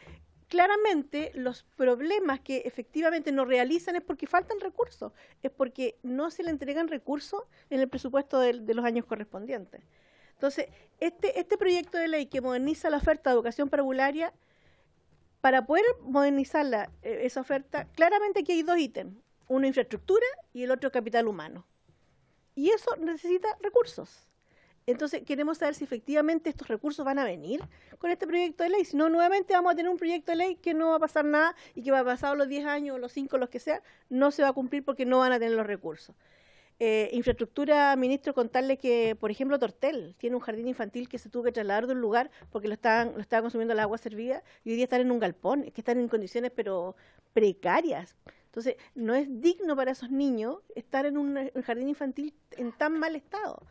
claramente los problemas que efectivamente no realizan es porque faltan recursos, es porque no se le entregan recursos en el presupuesto de los años correspondientes. Entonces, este proyecto de ley que moderniza la oferta de educación parvularia, para poder modernizar esa oferta, claramente aquí hay 2 ítems, uno infraestructura y el otro capital humano. Y eso necesita recursos. Entonces, queremos saber si efectivamente estos recursos van a venir con este proyecto de ley. Si no, nuevamente vamos a tener un proyecto de ley que no va a pasar nada y que va a pasar los 10 años o los 5, los que sea, no se va a cumplir porque no van a tener los recursos. Infraestructura, ministro, contarle que, por ejemplo, Tortel tiene un jardín infantil que se tuvo que trasladar de un lugar porque lo estaba consumiendo el agua servida y hoy día están en un galpón, que están en condiciones pero precarias. Entonces, no es digno para esos niños estar en un jardín infantil en tan mal estado.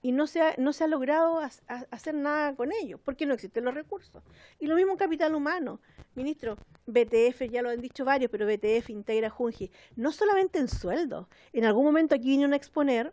Y no se ha logrado hacer nada con ellos, porque no existen los recursos. Y lo mismo en capital humano. Ministro, BTF, ya lo han dicho varios, pero BTF, Integra, Junji, no solamente en sueldo. En algún momento aquí vinieron a exponer,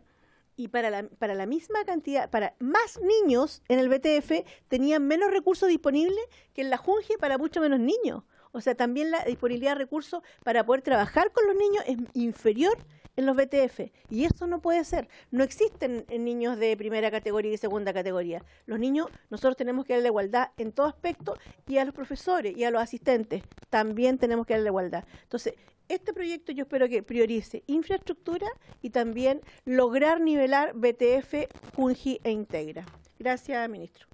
y para la misma cantidad, para más niños en el BTF, tenían menos recursos disponibles que en la Junji para mucho menos niños. O sea, también la disponibilidad de recursos para poder trabajar con los niños es inferior en los BTF. Y eso no puede ser. No existen niños de primera categoría y segunda categoría. Los niños, nosotros tenemos que darle igualdad en todo aspecto, y a los profesores y a los asistentes también tenemos que darle igualdad. Entonces, este proyecto yo espero que priorice infraestructura y también lograr nivelar BTF, Junji e Integra. Gracias, ministro.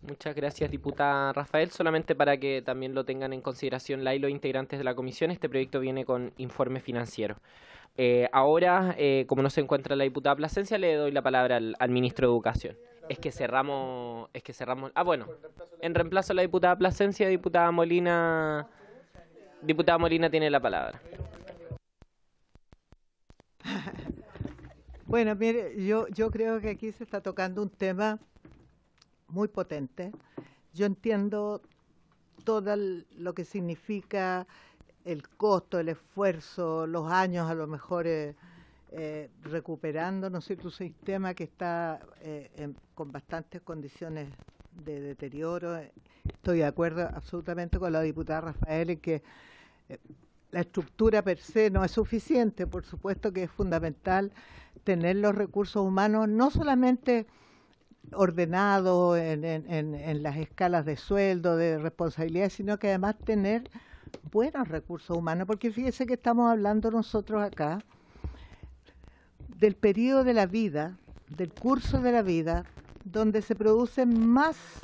Muchas gracias, diputada Rafael. Solamente para que también lo tengan en consideración la y los integrantes de la comisión, este proyecto viene con informe financiero. Ahora, como no se encuentra la diputada Plasencia, le doy la palabra al ministro de Educación. Es que cerramos... Ah, bueno, en reemplazo a la diputada Plasencia, diputada Molina tiene la palabra. Bueno, mire, yo creo que aquí se está tocando un tema muy potente. Yo entiendo todo lo que significa el costo, el esfuerzo, los años a lo mejor recuperando, ¿no es cierto?, un sistema que está con bastantes condiciones de deterioro. Estoy de acuerdo absolutamente con la diputada Rafael en que la estructura per se no es suficiente. Por supuesto que es fundamental tener los recursos humanos no solamente ordenados en las escalas de sueldo, de responsabilidad, sino que además tener buenos recursos humanos, porque fíjese que estamos hablando nosotros acá del periodo de la vida, del curso de la vida, donde se producen más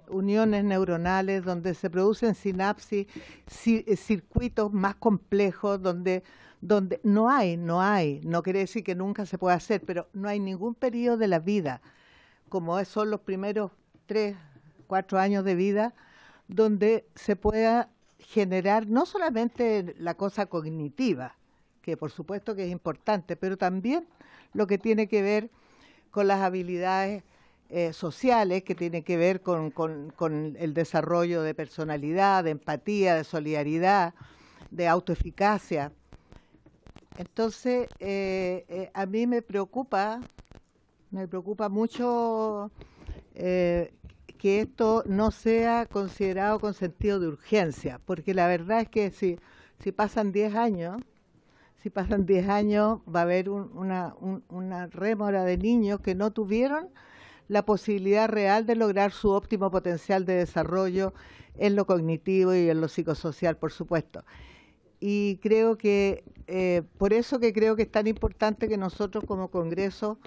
uniones neuronales, donde se producen sinapsis, circuitos más complejos, donde no quiere decir que nunca se pueda hacer, pero no hay ningún periodo de la vida, como son los primeros 3, 4 años de vida, donde se pueda generar no solamente la cosa cognitiva, que por supuesto que es importante, pero también lo que tiene que ver con las habilidades sociales, que tiene que ver con el desarrollo de personalidad, de empatía, de solidaridad, de autoeficacia. Entonces, a mí me preocupa mucho que esto no sea considerado con sentido de urgencia, porque la verdad es que si pasan 10 años, va a haber una rémora de niños que no tuvieron la posibilidad real de lograr su óptimo potencial de desarrollo en lo cognitivo y en lo psicosocial, por supuesto. Y creo que, por eso que creo que es tan importante que nosotros como Congreso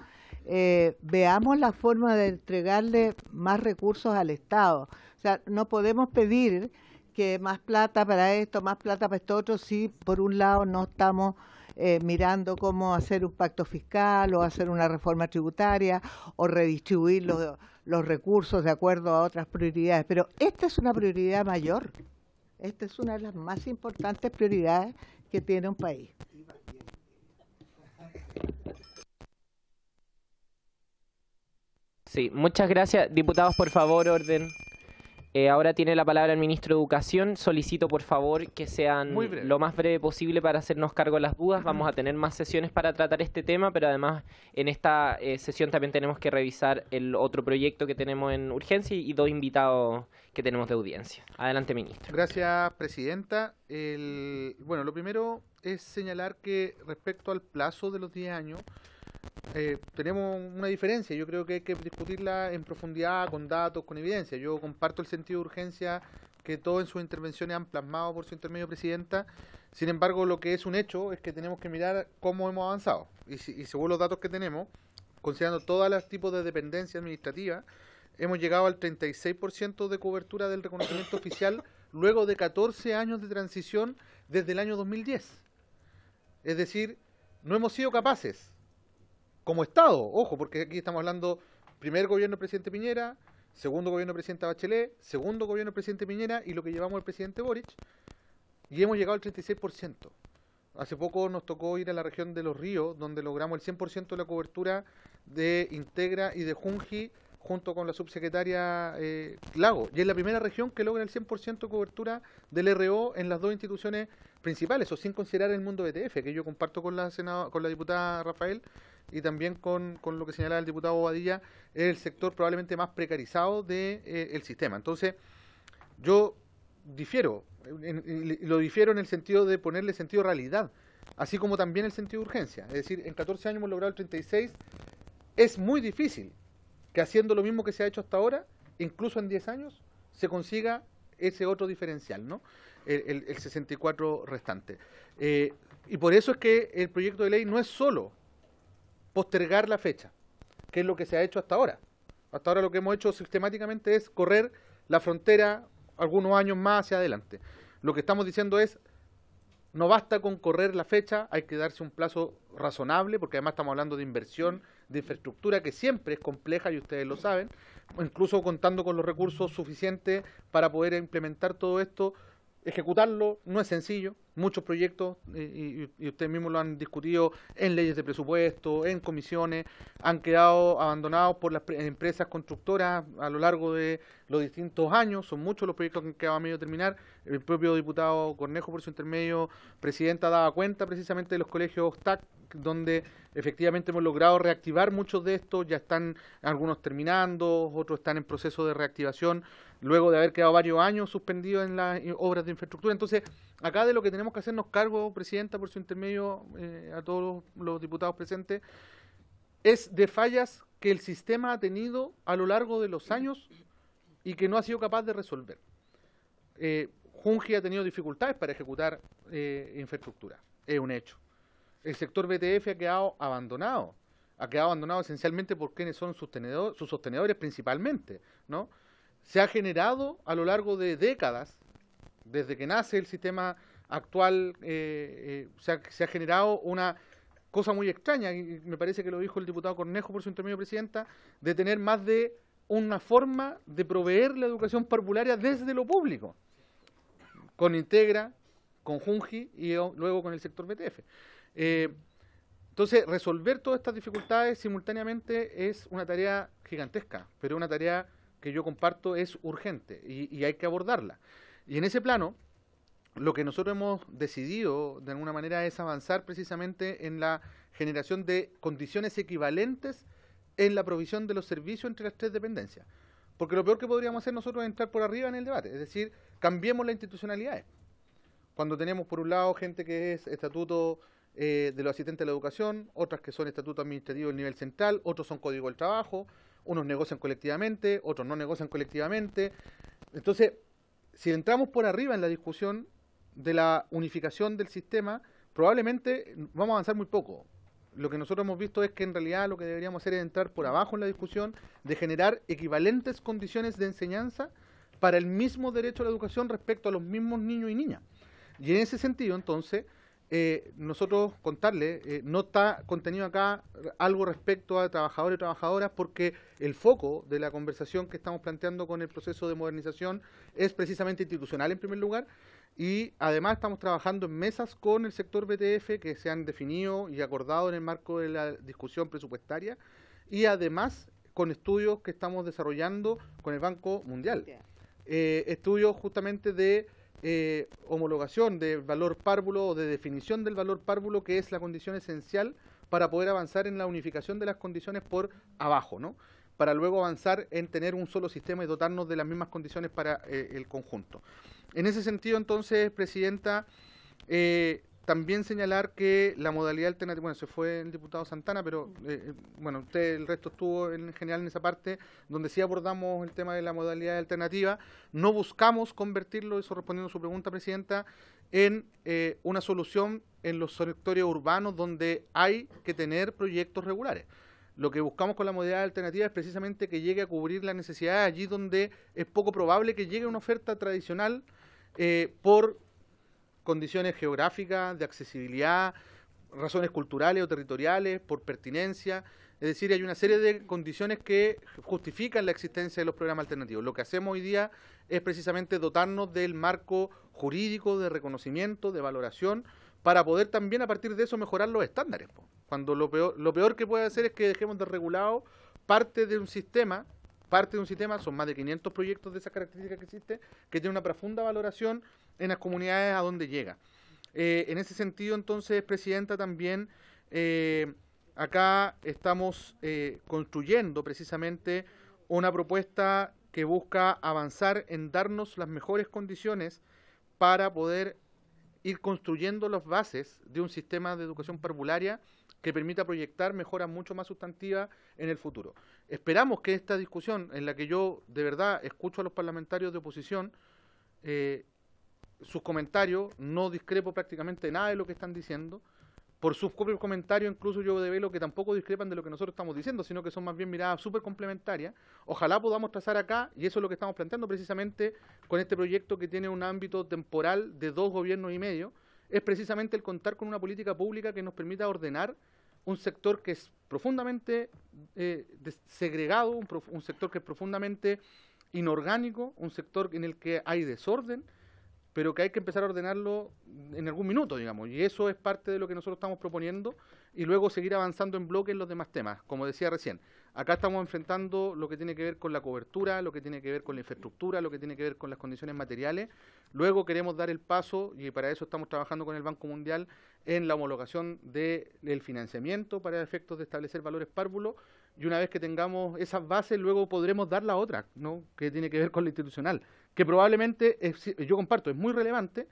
veamos la forma de entregarle más recursos al Estado. O sea, no podemos pedir que más plata para esto, más plata para esto otro, si por un lado no estamos mirando cómo hacer un pacto fiscal o hacer una reforma tributaria o redistribuir los recursos de acuerdo a otras prioridades. Pero esta es una prioridad mayor, esta es una de las más importantes prioridades que tiene un país. Sí, muchas gracias. Diputados, por favor, orden. Ahora tiene la palabra el ministro de Educación. Solicito, por favor, que sean lo más breve posible para hacernos cargo de las dudas. Vamos a tener más sesiones para tratar este tema, pero además en esta sesión también tenemos que revisar el otro proyecto que tenemos en urgencia y 2 invitados que tenemos de audiencia. Adelante, ministro. Gracias, presidenta. Bueno, lo primero es señalar que respecto al plazo de los 10 años, tenemos una diferencia. Yo creo que hay que discutirla en profundidad, con datos, con evidencia. Yo comparto el sentido de urgencia que todos en sus intervenciones han plasmado por su intermedio, presidenta. Sin embargo, lo que es un hecho es que tenemos que mirar cómo hemos avanzado. Y según los datos que tenemos, considerando todos los tipos de dependencia administrativa, hemos llegado al 36% de cobertura del reconocimiento oficial luego de 14 años de transición desde el año 2010. Es decir, no hemos sido capaces como Estado, ojo, porque aquí estamos hablando primer gobierno del presidente Piñera, segundo gobierno del presidente Bachelet, segundo gobierno del presidente Piñera y lo que llevamos el presidente Boric, y hemos llegado al 36%. Hace poco nos tocó ir a la región de Los Ríos, donde logramos el 100% de la cobertura de Integra y de Junji, junto con la subsecretaria Lago. Y es la primera región que logra el 100% de cobertura del RO en las 2 instituciones principales, o sin considerar el mundo BTF, que yo comparto con la diputada Rafael, y también con lo que señalaba el diputado Bobadilla, es el sector probablemente más precarizado del sistema. Entonces, yo difiero, lo difiero en el sentido de ponerle sentido de realidad, así como también el sentido de urgencia. Es decir, en 14 años hemos logrado el 36, es muy difícil que haciendo lo mismo que se ha hecho hasta ahora, incluso en 10 años, se consiga ese otro diferencial, ¿no? El 64 restante. Y por eso es que el proyecto de ley no es solo postergar la fecha, que es lo que se ha hecho hasta ahora. Hasta ahora lo que hemos hecho sistemáticamente es correr la frontera algunos años más hacia adelante. Lo que estamos diciendo es, no basta con correr la fecha, hay que darse un plazo razonable, porque además estamos hablando de inversión, de infraestructura, que siempre es compleja y ustedes lo saben, incluso contando con los recursos suficientes para poder implementar todo esto. Ejecutarlo no es sencillo, muchos proyectos, y ustedes mismos lo han discutido en leyes de presupuesto, en comisiones, han quedado abandonados por las empresas constructoras a lo largo de los distintos años, son muchos los proyectos que han quedado a medio terminar. El propio diputado Cornejo, por su intermedio, presidenta, daba cuenta precisamente de los colegios TAC, donde efectivamente hemos logrado reactivar muchos de estos, ya están algunos terminando, otros están en proceso de reactivación, luego de haber quedado varios años suspendidos en las obras de infraestructura. Entonces, acá de lo que tenemos que hacernos cargo, presidenta, por su intermedio, a todos los diputados presentes, es de fallas que el sistema ha tenido a lo largo de los años y que no ha sido capaz de resolver. Junji ha tenido dificultades para ejecutar infraestructura, es un hecho. El sector BTF ha quedado abandonado esencialmente por quienes son sus sostenedores principalmente, ¿no? Se ha generado a lo largo de décadas, desde que nace el sistema actual, se ha generado una cosa muy extraña, y me parece que lo dijo el diputado Cornejo por su intermedio, presidenta, de tener más de una forma de proveer la educación parvularia desde lo público, con Integra, con Junji y luego con el sector BTF. Entonces, resolver todas estas dificultades simultáneamente es una tarea gigantesca, pero una tarea que yo comparto es urgente y hay que abordarla. Y en ese plano, lo que nosotros hemos decidido de alguna manera es avanzar precisamente en la generación de condiciones equivalentes en la provisión de los servicios entre las tres dependencias. Porque lo peor que podríamos hacer nosotros es entrar por arriba en el debate, es decir, cambiemos las institucionalidades. Cuando tenemos por un lado gente que es estatuto de los asistentes de la educación, otras que son estatuto administrativo del nivel central, otros son código del trabajo, unos negocian colectivamente, otros no negocian colectivamente. Entonces, si entramos por arriba en la discusión de la unificación del sistema, probablemente vamos a avanzar muy poco. Lo que nosotros hemos visto es que en realidad lo que deberíamos hacer es entrar por abajo en la discusión de generar equivalentes condiciones de enseñanza para el mismo derecho a la educación respecto a los mismos niños y niñas. Y en ese sentido, entonces, nosotros contarle, no está contenido acá algo respecto a trabajadores y trabajadoras, porque el foco de la conversación que estamos planteando con el proceso de modernización es precisamente institucional en primer lugar, y además estamos trabajando en mesas con el sector BTF que se han definido y acordado en el marco de la discusión presupuestaria, y además con estudios que estamos desarrollando con el Banco Mundial. Estudios justamente de homologación del valor párvulo o de definición del valor párvulo, que es la condición esencial para poder avanzar en la unificación de las condiciones por abajo, ¿no? Para luego avanzar en tener un solo sistema y dotarnos de las mismas condiciones para el conjunto. En ese sentido, entonces, presidenta, también señalar que la modalidad alternativa, bueno, se fue el diputado Santana, pero bueno, usted, el resto estuvo en general en esa parte, donde sí abordamos el tema de la modalidad alternativa. No buscamos convertirlo, eso respondiendo a su pregunta, presidenta, en una solución en los sectores urbanos donde hay que tener proyectos regulares. Lo que buscamos con la modalidad alternativa es precisamente que llegue a cubrir las necesidades allí donde es poco probable que llegue una oferta tradicional por condiciones geográficas, de accesibilidad, razones culturales o territoriales, por pertinencia. Es decir, hay una serie de condiciones que justifican la existencia de los programas alternativos. Lo que hacemos hoy día es precisamente dotarnos del marco jurídico de reconocimiento, de valoración, para poder también a partir de eso mejorar los estándares. Cuando lo peor que puede hacer es que dejemos de regulado parte de un sistema, son más de 500 proyectos de esas características que existen, que tiene una profunda valoración en las comunidades a donde llega. En ese sentido, entonces, presidenta, también acá estamos construyendo precisamente una propuesta que busca avanzar en darnos las mejores condiciones para poder ir construyendo las bases de un sistema de educación parvularia que permita proyectar mejoras mucho más sustantivas en el futuro. Esperamos que esta discusión, en la que yo de verdad escucho a los parlamentarios de oposición, sus comentarios, no discrepo prácticamente nada de lo que están diciendo, por sus propios comentarios incluso yo develo que tampoco discrepan de lo que nosotros estamos diciendo, sino que son más bien miradas súper complementarias. Ojalá podamos trazar acá, y eso es lo que estamos planteando precisamente con este proyecto que tiene un ámbito temporal de 2 gobiernos y medio, es precisamente el contar con una política pública que nos permita ordenar un sector que es profundamente segregado, un sector que es profundamente inorgánico, un sector en el que hay desorden, pero que hay que empezar a ordenarlo en algún minuto, digamos, y eso es parte de lo que nosotros estamos proponiendo, y luego seguir avanzando en bloque en los demás temas. Como decía recién, acá estamos enfrentando lo que tiene que ver con la cobertura, lo que tiene que ver con la infraestructura, lo que tiene que ver con las condiciones materiales. Luego queremos dar el paso, y para eso estamos trabajando con el Banco Mundial, en la homologación del financiamiento para efectos de establecer valores párvulos, y una vez que tengamos esas bases, luego podremos dar la otra, ¿no?, que tiene que ver con lo institucional, que probablemente, yo comparto, es muy relevante,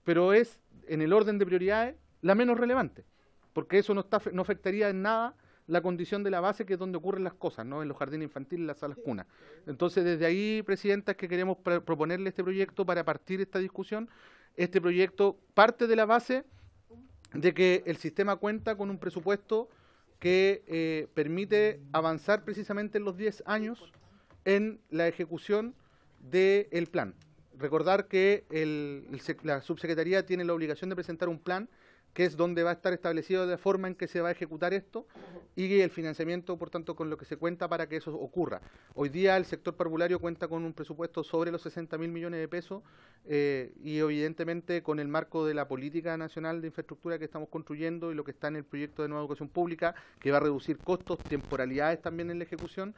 pero es, en el orden de prioridades, la menos relevante, porque eso no afectaría en nada la condición de la base, que es donde ocurren las cosas, ¿no?, en los jardines infantiles, en las salas cunas. Entonces, desde ahí, Presidenta, es que queremos proponerle este proyecto para partir esta discusión. Este proyecto parte de la base de que el sistema cuenta con un presupuesto que permite avanzar precisamente en los 10 años en la ejecución del plan. Recordar que la subsecretaría tiene la obligación de presentar un plan, que es donde va a estar establecido la forma en que se va a ejecutar esto, y el financiamiento, por tanto, con lo que se cuenta para que eso ocurra. Hoy día el sector parvulario cuenta con un presupuesto sobre los 60.000 millones de pesos, y evidentemente con el marco de la política nacional de infraestructura que estamos construyendo y lo que está en el proyecto de nueva educación pública, que va a reducir costos, temporalidades también en la ejecución,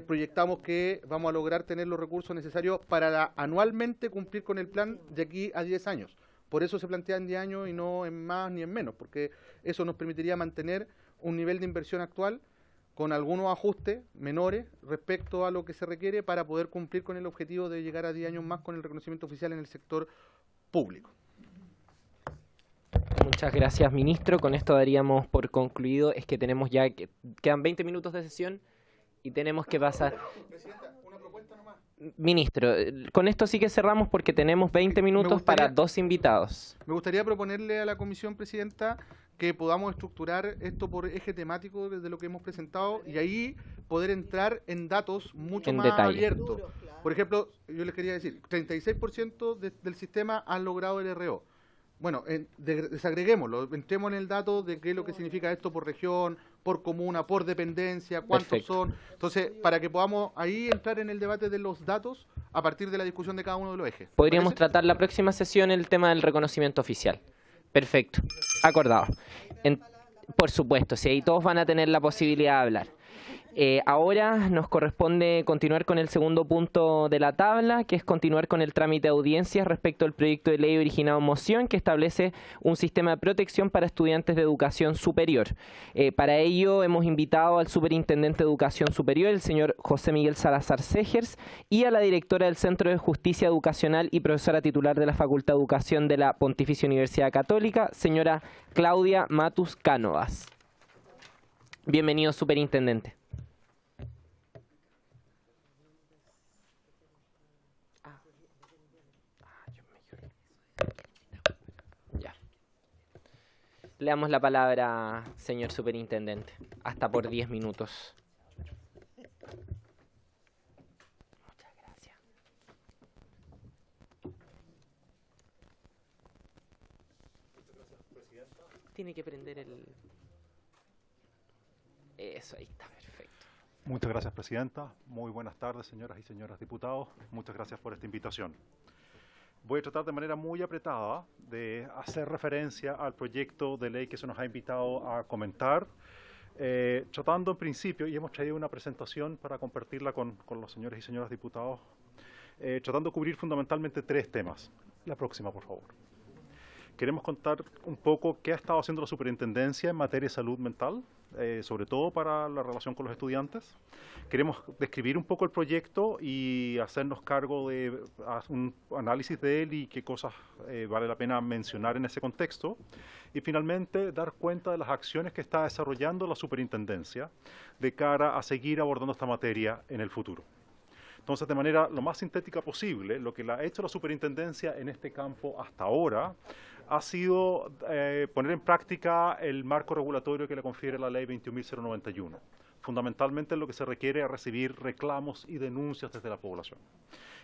proyectamos que vamos a lograr tener los recursos necesarios para anualmente cumplir con el plan de aquí a 10 años. Por eso se plantea en 10 años y no en más ni en menos, porque eso nos permitiría mantener un nivel de inversión actual con algunos ajustes menores respecto a lo que se requiere para poder cumplir con el objetivo de llegar a 10 años más con el reconocimiento oficial en el sector público. Muchas gracias, ministro. Con esto daríamos por concluido, es que tenemos ya, quedan 20 minutos de sesión y tenemos que pasar... Ministro, con esto sí que cerramos porque tenemos 20 minutos para 2 invitados. Me gustaría proponerle a la comisión, Presidenta, que podamos estructurar esto por eje temático desde lo que hemos presentado y ahí poder entrar en datos mucho más abiertos. Por ejemplo, yo les quería decir, 36% del sistema han logrado el RO. Bueno, desagreguémoslo, entremos en el dato de qué es lo que significa esto por región, por comuna, por dependencia, cuántos son. Entonces, para que podamos ahí entrar en el debate de los datos a partir de la discusión de cada uno de los ejes. Podríamos tratar la próxima sesión el tema del reconocimiento oficial. Perfecto, acordado. Por supuesto, si ahí todos van a tener la posibilidad de hablar. Ahora nos corresponde continuar con el segundo punto de la tabla, que es continuar con el trámite de audiencias respecto al proyecto de ley originado en moción que establece un sistema de protección para estudiantes de educación superior. Para ello hemos invitado al superintendente de educación superior, el señor José Miguel Salazar Segers, y a la directora del Centro de Justicia Educacional y profesora titular de la Facultad de Educación de la Pontificia Universidad Católica, señora Claudia Matus Cánovas. Bienvenido, superintendente. Le damos la palabra, señor superintendente, hasta por 10 minutos. Muchas gracias. Tiene que prender el... Eso, ahí está, perfecto. Muchas gracias, presidenta. Muy buenas tardes, señoras y señores diputados. Muchas gracias por esta invitación. Voy a tratar de manera muy apretada de hacer referencia al proyecto de ley que se nos ha invitado a comentar, tratando en principio, y hemos traído una presentación para compartirla con los señores y señoras diputados, tratando de cubrir fundamentalmente 3 temas. La próxima, por favor. Queremos contar un poco qué ha estado haciendo la superintendencia en materia de salud mental, sobre todo para la relación con los estudiantes. Queremos describir un poco el proyecto y hacernos cargo de un análisis de él y qué cosas vale la pena mencionar en ese contexto. Y finalmente, dar cuenta de las acciones que está desarrollando la superintendencia de cara a seguir abordando esta materia en el futuro. Entonces, de manera lo más sintética posible, lo que ha hecho la superintendencia en este campo hasta ahora ha sido poner en práctica el marco regulatorio que le confiere la ley 21.091. Fundamentalmente lo que se requiere es recibir reclamos y denuncias desde la población.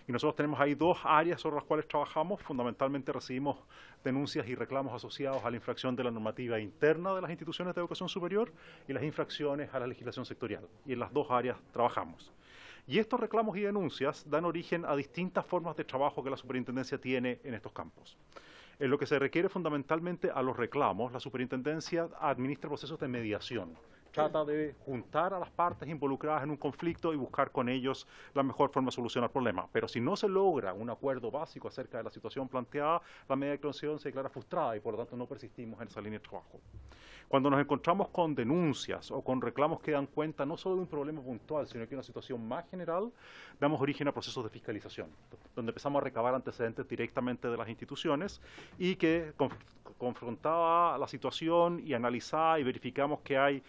Y nosotros tenemos ahí dos áreas sobre las cuales trabajamos. Fundamentalmente recibimos denuncias y reclamos asociados a la infracción de la normativa interna de las instituciones de educación superior y las infracciones a la legislación sectorial. Y en las dos áreas trabajamos. Y estos reclamos y denuncias dan origen a distintas formas de trabajo que la superintendencia tiene en estos campos. En lo que se requiere fundamentalmente a los reclamos, la superintendencia administra procesos de mediación. Trata de juntar a las partes involucradas en un conflicto y buscar con ellos la mejor forma de solucionar el problema. Pero si no se logra un acuerdo básico acerca de la situación planteada, la mediación se declara frustrada y por lo tanto no persistimos en esa línea de trabajo. Cuando nos encontramos con denuncias o con reclamos que dan cuenta no solo de un problema puntual, sino que de una situación más general, damos origen a procesos de fiscalización, donde empezamos a recabar antecedentes directamente de las instituciones y que confrontaba la situación y analizaba y verificamos que hay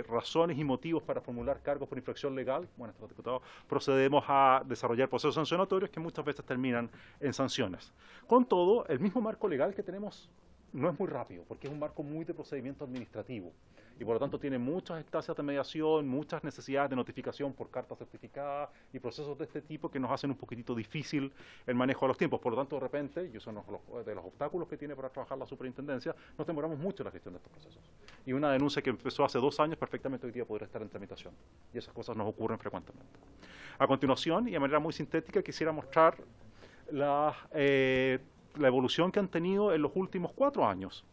razones y motivos para formular cargos por infracción legal. Bueno, diputado, procedemos a desarrollar procesos sancionatorios que muchas veces terminan en sanciones. Con todo, el mismo marco legal que tenemos no es muy rápido, porque es un marco muy de procedimiento administrativo y por lo tanto tiene muchas instancias de mediación, muchas necesidades de notificación por carta certificada y procesos de este tipo que nos hacen un poquitito difícil el manejo de los tiempos. Por lo tanto, de repente, y eso es uno de los obstáculos que tiene para trabajar la superintendencia, nos demoramos mucho en la gestión de estos procesos. Y una denuncia que empezó hace 2 años perfectamente hoy día podría estar en tramitación. Y esas cosas nos ocurren frecuentemente. A continuación, y de manera muy sintética, quisiera mostrar la evolución que han tenido en los últimos 4 años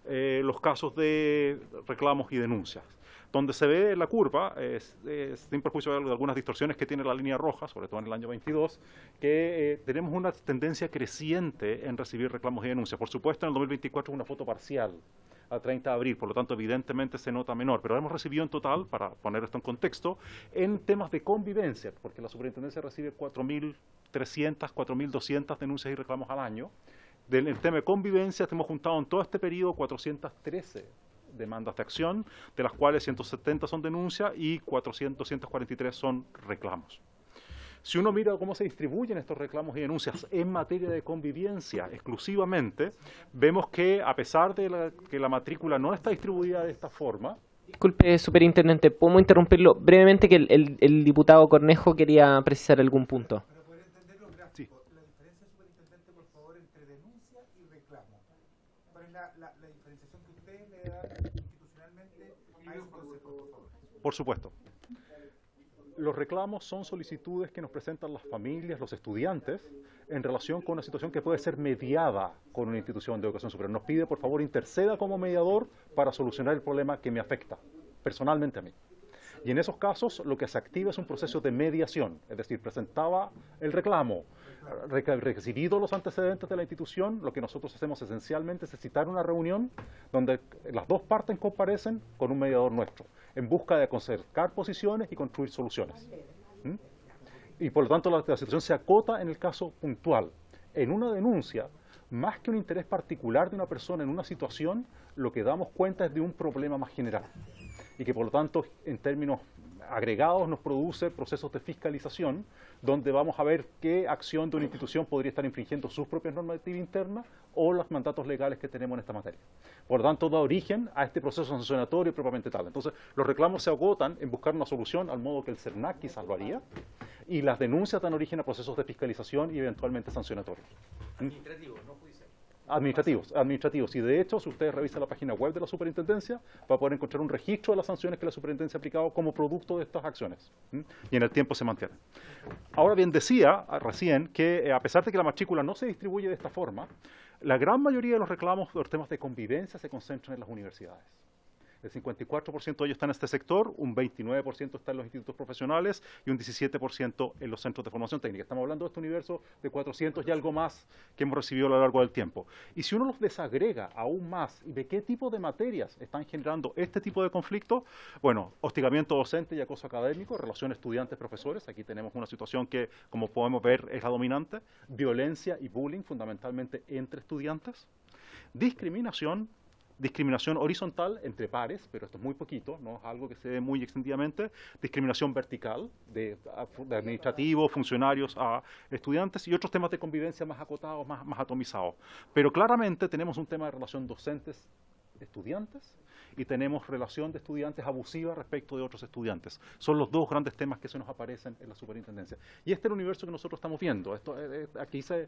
los casos de reclamos y denuncias. Donde se ve la curva, sin perjuicio de algunas distorsiones que tiene la línea roja, sobre todo en el año 22, que tenemos una tendencia creciente en recibir reclamos y denuncias. Por supuesto, en el 2024 es una foto parcial, a 30 de abril, por lo tanto evidentemente se nota menor, pero hemos recibido en total, para poner esto en contexto, en temas de convivencia, porque la superintendencia recibe 4.300, 4.200 denuncias y reclamos al año. Del tema de convivencia hemos juntado en todo este periodo 413 demandas de acción, de las cuales 170 son denuncias y 243 son reclamos. Si uno mira cómo se distribuyen estos reclamos y denuncias en materia de convivencia exclusivamente, vemos que a pesar de que la matrícula no está distribuida de esta forma. Disculpe, superintendente, ¿podemos interrumpirlo brevemente? Que el diputado Cornejo quería precisar algún punto. Sí. La diferencia, superintendente, por favor, entre denuncia y reclamo. ¿Cuál es la diferenciación que ustedes le dan institucionalmente a ese concepto, por favor? Por supuesto. Los reclamos son solicitudes que nos presentan las familias, los estudiantes, en relación con una situación que puede ser mediada con una institución de educación superior. Nos pide, por favor, interceda como mediador para solucionar el problema que me afecta, personalmente a mí. Y en esos casos lo que se activa es un proceso de mediación, es decir, presentaba el reclamo, recibido los antecedentes de la institución, lo que nosotros hacemos esencialmente es citar una reunión donde las dos partes comparecen con un mediador nuestro, en busca de acercar posiciones y construir soluciones. Y por lo tanto la situación se acota en el caso puntual. En una denuncia, más que un interés particular de una persona en una situación, lo que damos cuenta es de un problema más general. Y que por lo tanto, en términos agregados, nos produce procesos de fiscalización, donde vamos a ver qué acción de una institución podría estar infringiendo sus propias normativas internas o los mandatos legales que tenemos en esta materia. Por lo tanto, da origen a este proceso sancionatorio propiamente tal. Entonces, los reclamos se agotan en buscar una solución al modo que el CERNAC quizás lo haría, y las denuncias dan origen a procesos de fiscalización y eventualmente sancionatorios. Administrativos, no judiciales. Administrativos. Y de hecho, si ustedes revisan la página web de la superintendencia, va a poder encontrar un registro de las sanciones que la superintendencia ha aplicado como producto de estas acciones. Y en el tiempo se mantienen. Ahora bien, decía recién que a pesar de que la matrícula no se distribuye de esta forma, la gran mayoría de los reclamos de los temas de convivencia se concentran en las universidades. El 54% de ellos están en este sector, un 29% está en los institutos profesionales y un 17% en los centros de formación técnica. Estamos hablando de este universo de 400 y algo más que hemos recibido a lo largo del tiempo. Y si uno los desagrega aún más y ve qué tipo de materias están generando este tipo de conflictos, bueno, hostigamiento docente y acoso académico, relación estudiantes-profesores, aquí tenemos una situación que, como podemos ver, es la dominante, violencia y bullying, fundamentalmente entre estudiantes, discriminación horizontal entre pares, pero esto es muy poquito, no es algo que se ve muy extendidamente, discriminación vertical de administrativos, funcionarios a estudiantes y otros temas de convivencia más acotados, más atomizados. Pero claramente tenemos un tema de relación docentes-estudiantes y tenemos relación de estudiantes abusiva respecto de otros estudiantes. Son los dos grandes temas que se nos aparecen en la superintendencia. Y este es el universo que nosotros estamos viendo. Aquí se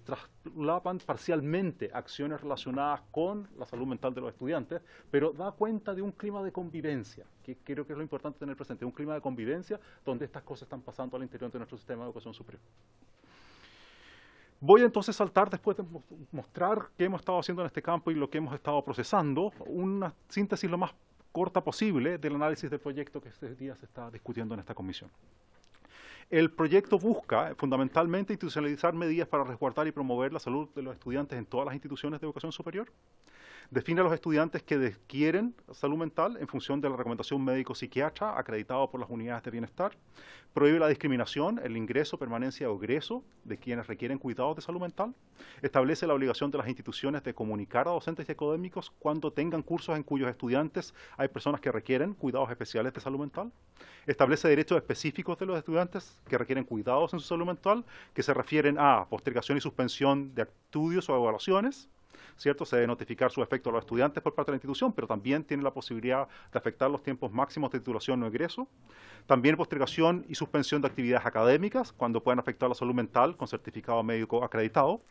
traslapan parcialmente acciones relacionadas con la salud mental de los estudiantes, pero da cuenta de un clima de convivencia, que creo que es lo importante tener presente, un clima de convivencia donde estas cosas están pasando al interior de nuestro sistema de educación superior. Voy entonces a saltar, después de mostrar qué hemos estado haciendo en este campo y lo que hemos estado procesando, una síntesis lo más corta posible del análisis del proyecto que este día se está discutiendo en esta comisión. El proyecto busca fundamentalmente institucionalizar medidas para resguardar y promover la salud de los estudiantes en todas las instituciones de educación superior. Define a los estudiantes que requieren salud mental en función de la recomendación médico-psiquiatra acreditado por las unidades de bienestar. Prohíbe la discriminación, el ingreso, permanencia o egreso de quienes requieren cuidados de salud mental. Establece la obligación de las instituciones de comunicar a docentes y académicos cuando tengan cursos en cuyos estudiantes hay personas que requieren cuidados especiales de salud mental. Establece derechos específicos de los estudiantes que requieren cuidados en su salud mental, que se refieren a postergación y suspensión de estudios o evaluaciones, ¿cierto? Se debe notificar su efecto a los estudiantes por parte de la institución, pero también tiene la posibilidad de afectar los tiempos máximos de titulación o egreso. También postergación y suspensión de actividades académicas, cuando puedan afectar la salud mental con certificado médico acreditado.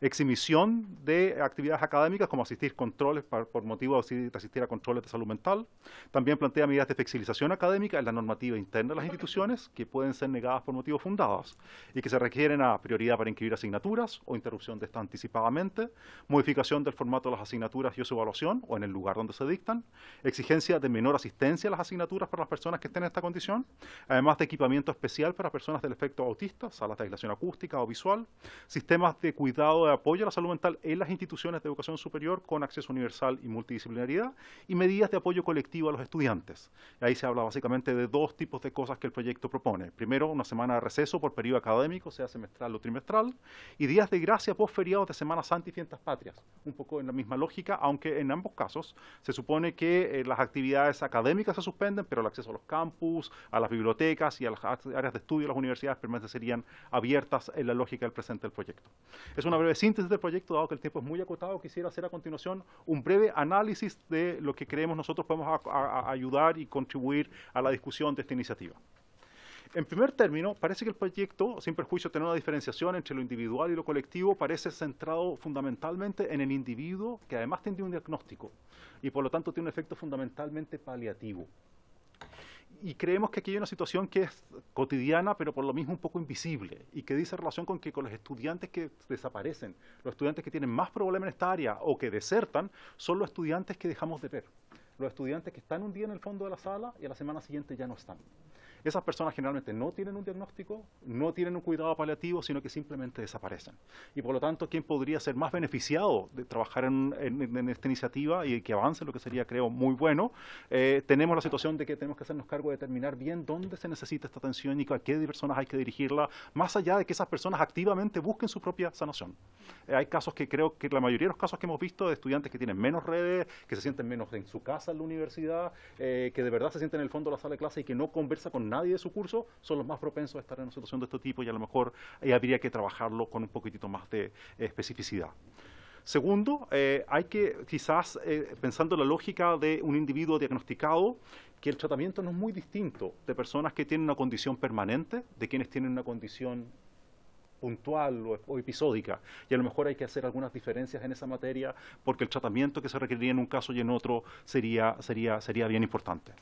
Exhibición de actividades académicas, como asistir controles por motivo de asistir a controles de salud mental. También plantea medidas de flexibilización académica en la normativa interna de las instituciones, que pueden ser negadas por motivos fundados y que se requieren a prioridad para inscribir asignaturas o interrupción de esta anticipadamente. Modificación del formato de las asignaturas y su evaluación o en el lugar donde se dictan, exigencia de menor asistencia a las asignaturas para las personas que estén en esta condición, además de equipamiento especial para personas del espectro autista, salas de aislación acústica o visual, sistemas de cuidado de apoyo a la salud mental en las instituciones de educación superior con acceso universal y multidisciplinaridad y medidas de apoyo colectivo a los estudiantes. Y ahí se habla básicamente de dos tipos de cosas que el proyecto propone. Primero, una semana de receso por periodo académico, sea semestral o trimestral, y días de gracia post feriados de Semana Santa y fiestas patrias. Un poco en la misma lógica, aunque en ambos casos se supone que las actividades académicas se suspenden, pero el acceso a los campus, a las bibliotecas y a las áreas de estudio de las universidades permanecerían abiertas en la lógica del presente del proyecto. Es una breve síntesis del proyecto, dado que el tiempo es muy acotado. Quisiera hacer a continuación un breve análisis de lo que creemos nosotros podemos ayudar y contribuir a la discusión de esta iniciativa. En primer término, parece que el proyecto, sin perjuicio de tener una diferenciación entre lo individual y lo colectivo, parece centrado fundamentalmente en el individuo, que además tiene un diagnóstico y por lo tanto tiene un efecto fundamentalmente paliativo. Y creemos que aquí hay una situación que es cotidiana, pero por lo mismo un poco invisible, y que dice relación con que con los estudiantes que desaparecen, los estudiantes que tienen más problemas en esta área o que desertan, son los estudiantes que dejamos de ver. Los estudiantes que están un día en el fondo de la sala y a la semana siguiente ya no están. Esas personas generalmente no tienen un diagnóstico, no tienen un cuidado paliativo, sino que simplemente desaparecen. Y por lo tanto, ¿quién podría ser más beneficiado de trabajar en esta iniciativa y que avance, lo que sería, creo, muy bueno? Tenemos la situación de que tenemos que hacernos cargo de determinar bien dónde se necesita esta atención y a qué personas hay que dirigirla, más allá de que esas personas activamente busquen su propia sanación. Hay casos que creo que la mayoría de los casos que hemos visto de estudiantes que tienen menos redes, que se sienten menos en su casa en la universidad, que de verdad se sienten en el fondo de la sala de clase y que no conversa con nadie de su curso, son los más propensos a estar en una situación de este tipo y a lo mejor habría que trabajarlo con un poquitito más de especificidad. Segundo, hay que quizás, pensando en la lógica de un individuo diagnosticado, que el tratamiento no es muy distinto de personas que tienen una condición permanente, de quienes tienen una condición puntual o episódica, y a lo mejor hay que hacer algunas diferencias en esa materia porque el tratamiento que se requeriría en un caso y en otro sería bien importante.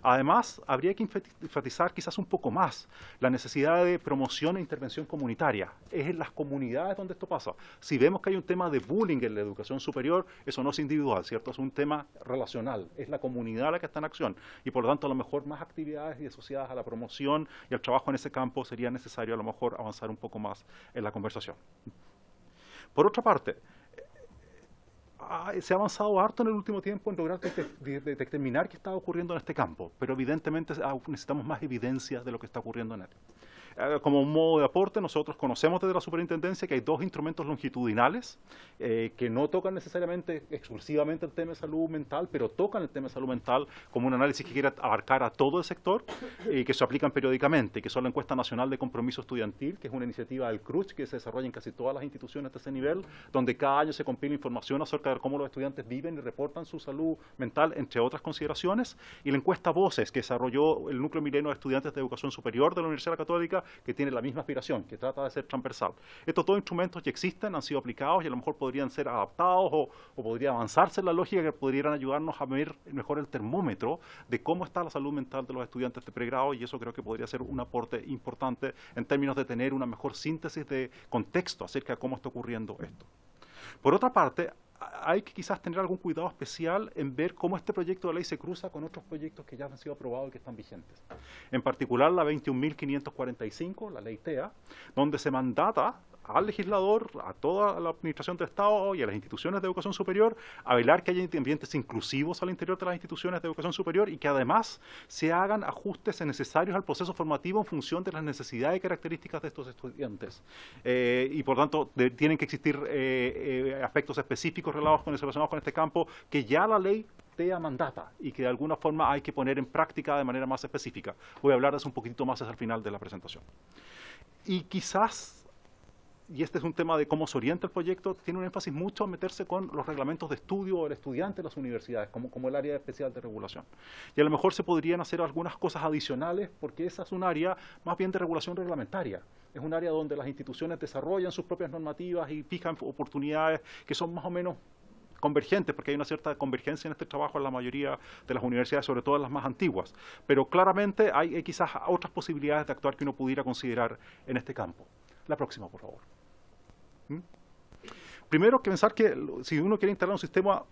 Además, habría que enfatizar quizás un poco más la necesidad de promoción e intervención comunitaria. Es en las comunidades donde esto pasa. Si vemos que hay un tema de bullying en la educación superior, eso no es individual, ¿cierto? Es un tema relacional, es la comunidad la que está en acción, y por lo tanto a lo mejor más actividades y asociadas a la promoción y al trabajo en ese campo sería necesario a lo mejor avanzar un poco más en la conversación. Por otra parte, se ha avanzado harto en el último tiempo en lograr determinar qué está ocurriendo en este campo, pero evidentemente necesitamos más evidencia de lo que está ocurriendo en él. Como un modo de aporte, nosotros conocemos desde la superintendencia que hay 2 instrumentos longitudinales que no tocan necesariamente exclusivamente el tema de salud mental, pero tocan el tema de salud mental como un análisis que quiere abarcar a todo el sector y que se aplican periódicamente, que son la Encuesta Nacional de Compromiso Estudiantil, que es una iniciativa del CRUCH que se desarrolla en casi todas las instituciones de ese nivel, donde cada año se compila información acerca de cómo los estudiantes viven y reportan su salud mental, entre otras consideraciones, y la encuesta Voces, que desarrolló el Núcleo Milenio de Estudiantes de Educación Superior de la Universidad Católica, que tiene la misma aspiración, que trata de ser transversal. Estos 2 instrumentos ya existen, han sido aplicados y a lo mejor podrían ser adaptados o podría avanzarse en la lógica que pudieran ayudarnos a ver mejor el termómetro de cómo está la salud mental de los estudiantes de pregrado, y eso creo que podría ser un aporte importante en términos de tener una mejor síntesis de contexto acerca de cómo está ocurriendo esto. Por otra parte, hay que quizás tener algún cuidado especial en ver cómo este proyecto de ley se cruza con otros proyectos que ya han sido aprobados y que están vigentes. En particular la 21.545, la ley TEA, donde se mandata al legislador, a toda la administración del Estado y a las instituciones de educación superior a velar que haya ambientes inclusivos al interior de las instituciones de educación superior y que además se hagan ajustes necesarios al proceso formativo en función de las necesidades y características de estos estudiantes. Y por tanto tienen que existir aspectos específicos relacionados con este campo que ya la ley TEA mandata y que de alguna forma hay que poner en práctica de manera más específica. Voy a hablar de eso un poquitito más al final de la presentación. Y quizás, y este es un tema de cómo se orienta el proyecto, tiene un énfasis mucho en meterse con los reglamentos de estudio del estudiante de las universidades, como el área especial de regulación. Y a lo mejor se podrían hacer algunas cosas adicionales, porque esa es un área más bien de regulación reglamentaria. Es un área donde las instituciones desarrollan sus propias normativas y fijan oportunidades que son más o menos convergentes, porque hay una cierta convergencia en este trabajo en la mayoría de las universidades, sobre todo en las más antiguas. Pero claramente hay quizás otras posibilidades de actuar que uno pudiera considerar en este campo. La próxima, por favor. Primero, que pensar que si uno quiere instalar un sistema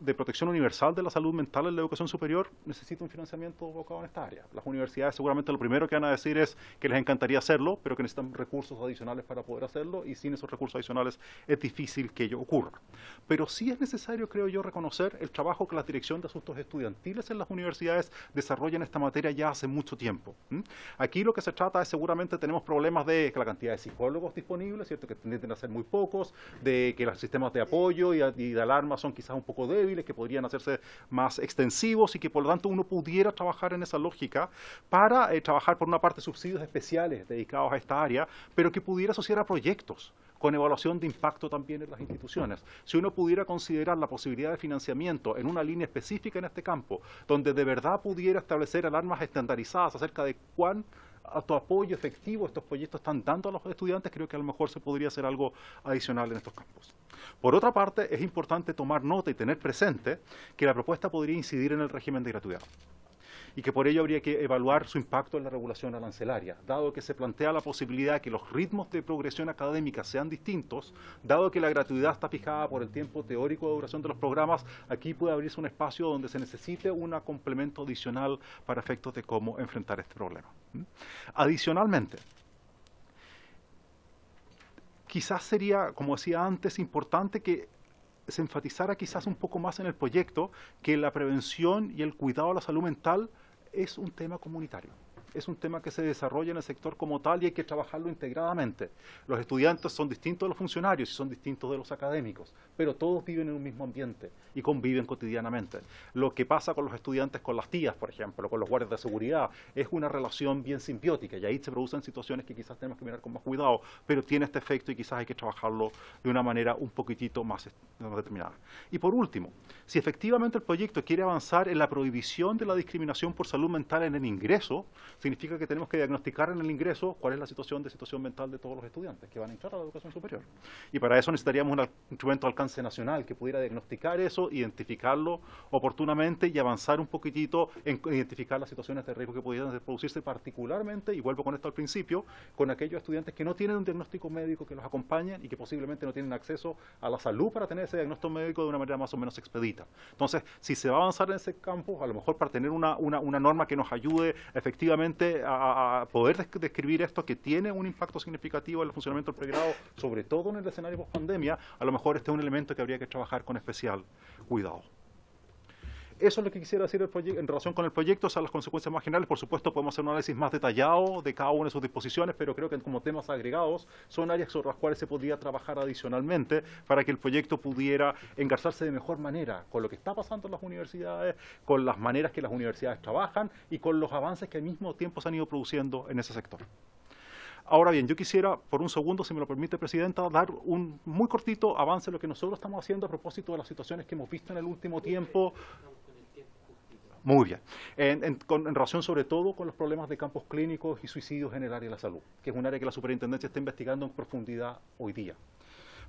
de protección universal de la salud mental en la educación superior, necesita un financiamiento enfocado en esta área. Las universidades seguramente lo primero que van a decir es que les encantaría hacerlo, pero que necesitan recursos adicionales para poder hacerlo, y sin esos recursos adicionales es difícil que ello ocurra. Pero sí es necesario, creo yo, reconocer el trabajo que la Dirección de Asuntos Estudiantiles en las universidades desarrolla en esta materia ya hace mucho tiempo. Aquí lo que se trata es, seguramente tenemos problemas de la cantidad de psicólogos disponibles, ¿cierto?, que tienden a ser muy pocos, de que los sistemas de apoyo y de alarma son quizás un poco débiles, que podrían hacerse más extensivos y que por lo tanto uno pudiera trabajar en esa lógica para trabajar por una parte subsidios especiales dedicados a esta área, pero que pudiera asociar a proyectos con evaluación de impacto también en las instituciones. Si uno pudiera considerar la posibilidad de financiamiento en una línea específica en este campo, donde de verdad pudiera establecer alarmas estandarizadas acerca de cuánto apoyo efectivo estos proyectos están dando a los estudiantes, creo que a lo mejor se podría hacer algo adicional en estos campos. Por otra parte, es importante tomar nota y tener presente que la propuesta podría incidir en el régimen de gratuidad y que por ello habría que evaluar su impacto en la regulación arancelaria, dado que se plantea la posibilidad de que los ritmos de progresión académica sean distintos, dado que la gratuidad está fijada por el tiempo teórico de duración de los programas, aquí puede abrirse un espacio donde se necesite un complemento adicional para efectos de cómo enfrentar este problema. Adicionalmente, quizás sería, como decía antes, importante que se enfatizara quizás un poco más en el proyecto que la prevención y el cuidado de la salud mental es un tema comunitario. Es un tema que se desarrolla en el sector como tal y hay que trabajarlo integradamente. Los estudiantes son distintos de los funcionarios y son distintos de los académicos, pero todos viven en un mismo ambiente y conviven cotidianamente. Lo que pasa con los estudiantes, con las tías, por ejemplo, con los guardias de seguridad, es una relación bien simbiótica y ahí se producen situaciones que quizás tenemos que mirar con más cuidado, pero tiene este efecto y quizás hay que trabajarlo de una manera un poquitito más determinada. Y por último, si efectivamente el proyecto quiere avanzar en la prohibición de la discriminación por salud mental en el ingreso, significa que tenemos que diagnosticar en el ingreso cuál es la situación mental de todos los estudiantes que van a entrar a la educación superior. Y para eso necesitaríamos un instrumento de alcance nacional que pudiera diagnosticar eso, identificarlo oportunamente y avanzar un poquitito en identificar las situaciones de riesgo que pudieran producirse particularmente, y vuelvo con esto al principio, con aquellos estudiantes que no tienen un diagnóstico médico que los acompañe y que posiblemente no tienen acceso a la salud para tener ese diagnóstico médico de una manera más o menos expedita. Entonces, si se va a avanzar en ese campo, a lo mejor para tener una norma que nos ayude efectivamente a poder describir esto, que tiene un impacto significativo en el funcionamiento del pregrado, sobre todo en el escenario post-pandemia, a lo mejor este es un elemento que habría que trabajar con especial cuidado. Eso es lo que quisiera decir en relación con el proyecto, esas son las consecuencias más generales. Por supuesto, podemos hacer un análisis más detallado de cada una de sus disposiciones, pero creo que como temas agregados son áreas sobre las cuales se podría trabajar adicionalmente para que el proyecto pudiera engarzarse de mejor manera con lo que está pasando en las universidades, con las maneras que las universidades trabajan y con los avances que al mismo tiempo se han ido produciendo en ese sector. Ahora bien, yo quisiera, por un segundo, si me lo permite, Presidenta, dar un muy cortito avance de lo que nosotros estamos haciendo a propósito de las situaciones que hemos visto en el último tiempo. Muy bien. En relación sobre todo con los problemas de campos clínicos y suicidios en el área de la salud, que es un área que la Superintendencia está investigando en profundidad hoy día.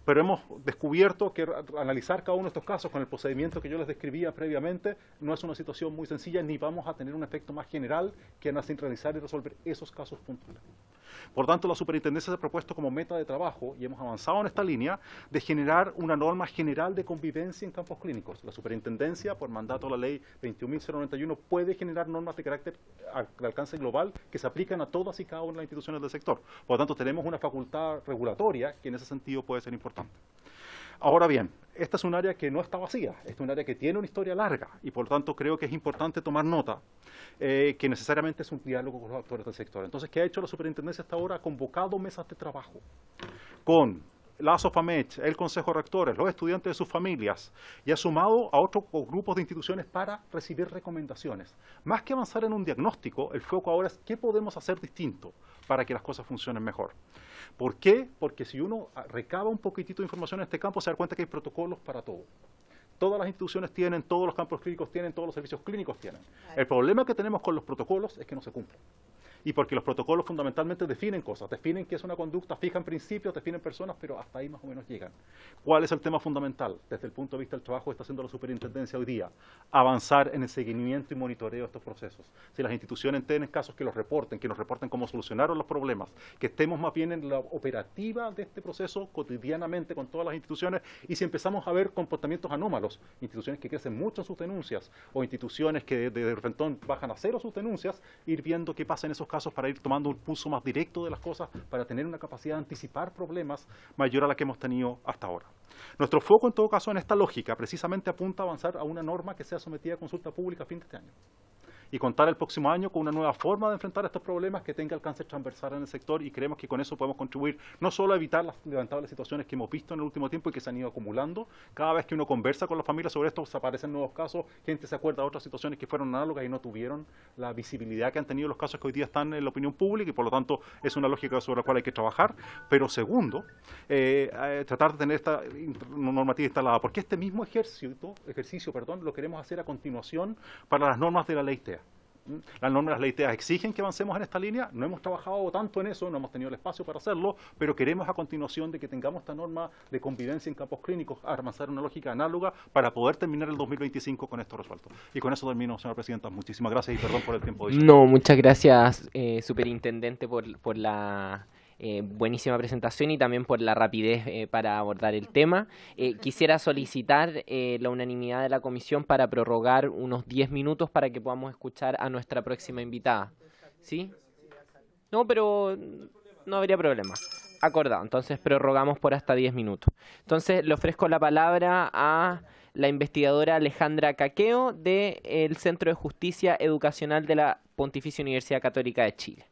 Pero hemos descubierto que analizar cada uno de estos casos con el procedimiento que yo les describía previamente no es una situación muy sencilla, ni vamos a tener un efecto más general que en centralizar y resolver esos casos puntuales. Por tanto, la Superintendencia se ha propuesto como meta de trabajo, y hemos avanzado en esta línea, de generar una norma general de convivencia en campos clínicos. La Superintendencia, por mandato de la Ley 21.091, puede generar normas de carácter de alcance global que se aplican a todas y cada una de las instituciones del sector. Por lo tanto, tenemos una facultad regulatoria que en ese sentido puede ser importante. Ahora bien, esta es un área que no está vacía, es un área que tiene una historia larga y por lo tanto creo que es importante tomar nota que necesariamente es un diálogo con los actores del sector. Entonces, ¿qué ha hecho la Superintendencia hasta ahora? Ha convocado mesas de trabajo con la SOFAMECH, el Consejo de Rectores, los estudiantes de sus familias, y ha sumado a otros grupos de instituciones para recibir recomendaciones. Más que avanzar en un diagnóstico, el foco ahora es qué podemos hacer distinto para que las cosas funcionen mejor. ¿Por qué? Porque si uno recaba un poquitito de información en este campo, se da cuenta que hay protocolos para todo. Todas las instituciones tienen, todos los campos clínicos tienen, todos los servicios clínicos tienen. El problema que tenemos con los protocolos es que no se cumplen. Y porque los protocolos fundamentalmente definen cosas, definen qué es una conducta, fijan principios, definen personas, pero hasta ahí más o menos llegan. ¿Cuál es el tema fundamental? Desde el punto de vista del trabajo que está haciendo la Superintendencia hoy día, avanzar en el seguimiento y monitoreo de estos procesos. Si las instituciones tienen casos que nos reporten cómo solucionaron los problemas, que estemos más bien en la operativa de este proceso cotidianamente con todas las instituciones, y si empezamos a ver comportamientos anómalos, instituciones que crecen mucho en sus denuncias, o instituciones que de repente bajan a cero sus denuncias, ir viendo qué pasa en esos casos para ir tomando un pulso más directo de las cosas, para tener una capacidad de anticipar problemas mayor a la que hemos tenido hasta ahora. Nuestro foco, en todo caso, en esta lógica, precisamente apunta a avanzar a una norma que sea sometida a consulta pública a fin de este año. Y contar el próximo año con una nueva forma de enfrentar estos problemas que tenga alcance transversal en el sector, y creemos que con eso podemos contribuir no solo a evitar las lamentables situaciones que hemos visto en el último tiempo y que se han ido acumulando. Cada vez que uno conversa con la familia sobre esto, aparecen nuevos casos, gente se acuerda de otras situaciones que fueron análogas y no tuvieron la visibilidad que han tenido los casos que hoy día están en la opinión pública, y por lo tanto es una lógica sobre la cual hay que trabajar. Pero segundo, tratar de tener esta normativa instalada, porque este mismo ejercicio lo queremos hacer a continuación para las normas de la ley TEA. Las normas de las leyes TEA exigen que avancemos en esta línea, no hemos trabajado tanto en eso, no hemos tenido el espacio para hacerlo, pero queremos a continuación de que tengamos esta norma de convivencia en campos clínicos, a avanzar en una lógica análoga para poder terminar el 2025 con esto resuelto. Y con eso termino, señora Presidenta. Muchísimas gracias y perdón por el tiempo. No, muchas gracias, Superintendente, por la buenísima presentación y también por la rapidez para abordar el tema. Quisiera solicitar la unanimidad de la comisión para prorrogar unos 10 minutos para que podamos escuchar a nuestra próxima invitada. ¿Sí? No, pero no habría problema. Acordado, entonces prorrogamos por hasta 10 minutos. Entonces le ofrezco la palabra a la investigadora Alejandra Caqueo del Centro de Justicia Educacional de la Pontificia Universidad Católica de Chile.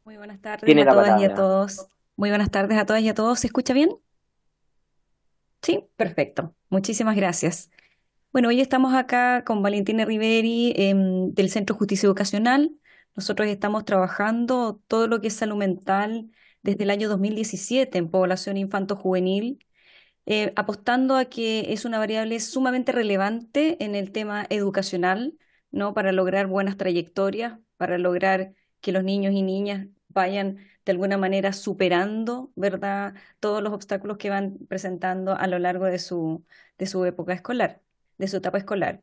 Muy buenas tardes a todas y a todos. Muy buenas tardes a todas y a todos. ¿Se escucha bien? Sí, perfecto. Muchísimas gracias. Bueno, hoy estamos acá con Valentina Riveri del Centro de Justicia Educacional. Nosotros estamos trabajando todo lo que es salud mental desde el año 2017 en población infanto-juvenil, apostando a que es una variable sumamente relevante en el tema educacional, ¿no? Para lograr buenas trayectorias para lograr que los niños y niñas vayan de alguna manera superando, ¿verdad?, todos los obstáculos que van presentando a lo largo de su época escolar, de su etapa escolar.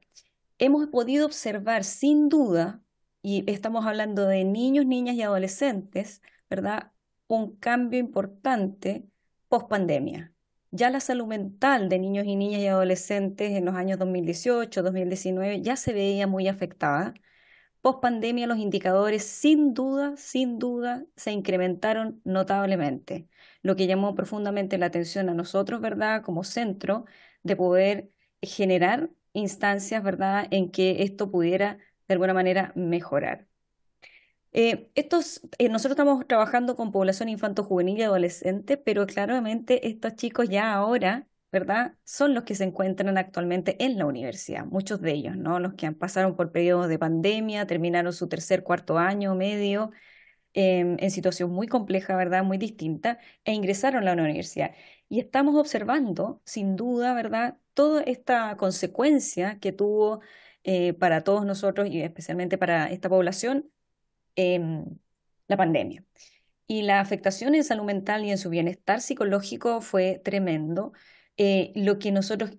Hemos podido observar sin duda, y estamos hablando de niños, niñas y adolescentes, ¿verdad?, un cambio importante post pandemia. Ya la salud mental de niños y niñas y adolescentes en los años 2018, 2019 ya se veía muy afectada. Post pandemia los indicadores sin duda, se incrementaron notablemente, lo que llamó profundamente la atención a nosotros, ¿verdad?, como centro, de poder generar instancias, ¿verdad?, en que esto pudiera de alguna manera mejorar. Nosotros estamos trabajando con población infanto-juvenil y adolescente, pero claramente estos chicos ya ahora, ¿verdad?, son los que se encuentran actualmente en la universidad, muchos de ellos, ¿no?, los que pasaron por periodos de pandemia, terminaron su tercer, cuarto año, medio, en situación muy compleja, ¿verdad?, muy distinta, e ingresaron a la universidad. Y estamos observando, sin duda, ¿verdad?, toda esta consecuencia que tuvo para todos nosotros y especialmente para esta población, la pandemia. Y la afectación en salud mental y en su bienestar psicológico fue tremendo. Lo que nosotros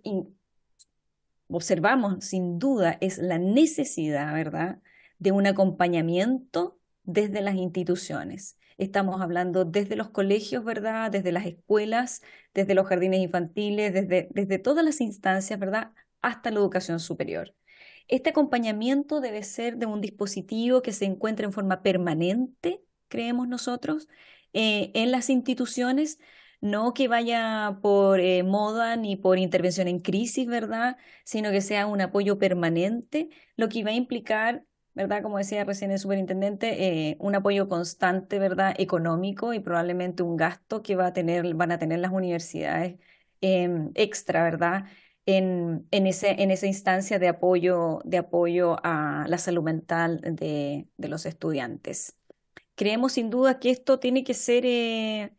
observamos sin duda es la necesidad, ¿verdad?, de un acompañamiento desde las instituciones. Estamos hablando desde los colegios, ¿verdad?, desde las escuelas, desde los jardines infantiles, desde todas las instancias, ¿verdad?, hasta la educación superior. Este acompañamiento debe ser de un dispositivo que se encuentre en forma permanente, creemos nosotros, en las instituciones, no que vaya por moda ni por intervención en crisis, ¿verdad?, sino que sea un apoyo permanente, lo que va a implicar, ¿verdad?, como decía recién el superintendente, un apoyo constante, ¿verdad?, económico y probablemente un gasto que van a tener las universidades extra, ¿verdad?, en esa instancia de apoyo a la salud mental de los estudiantes. Creemos sin duda que esto tiene que ser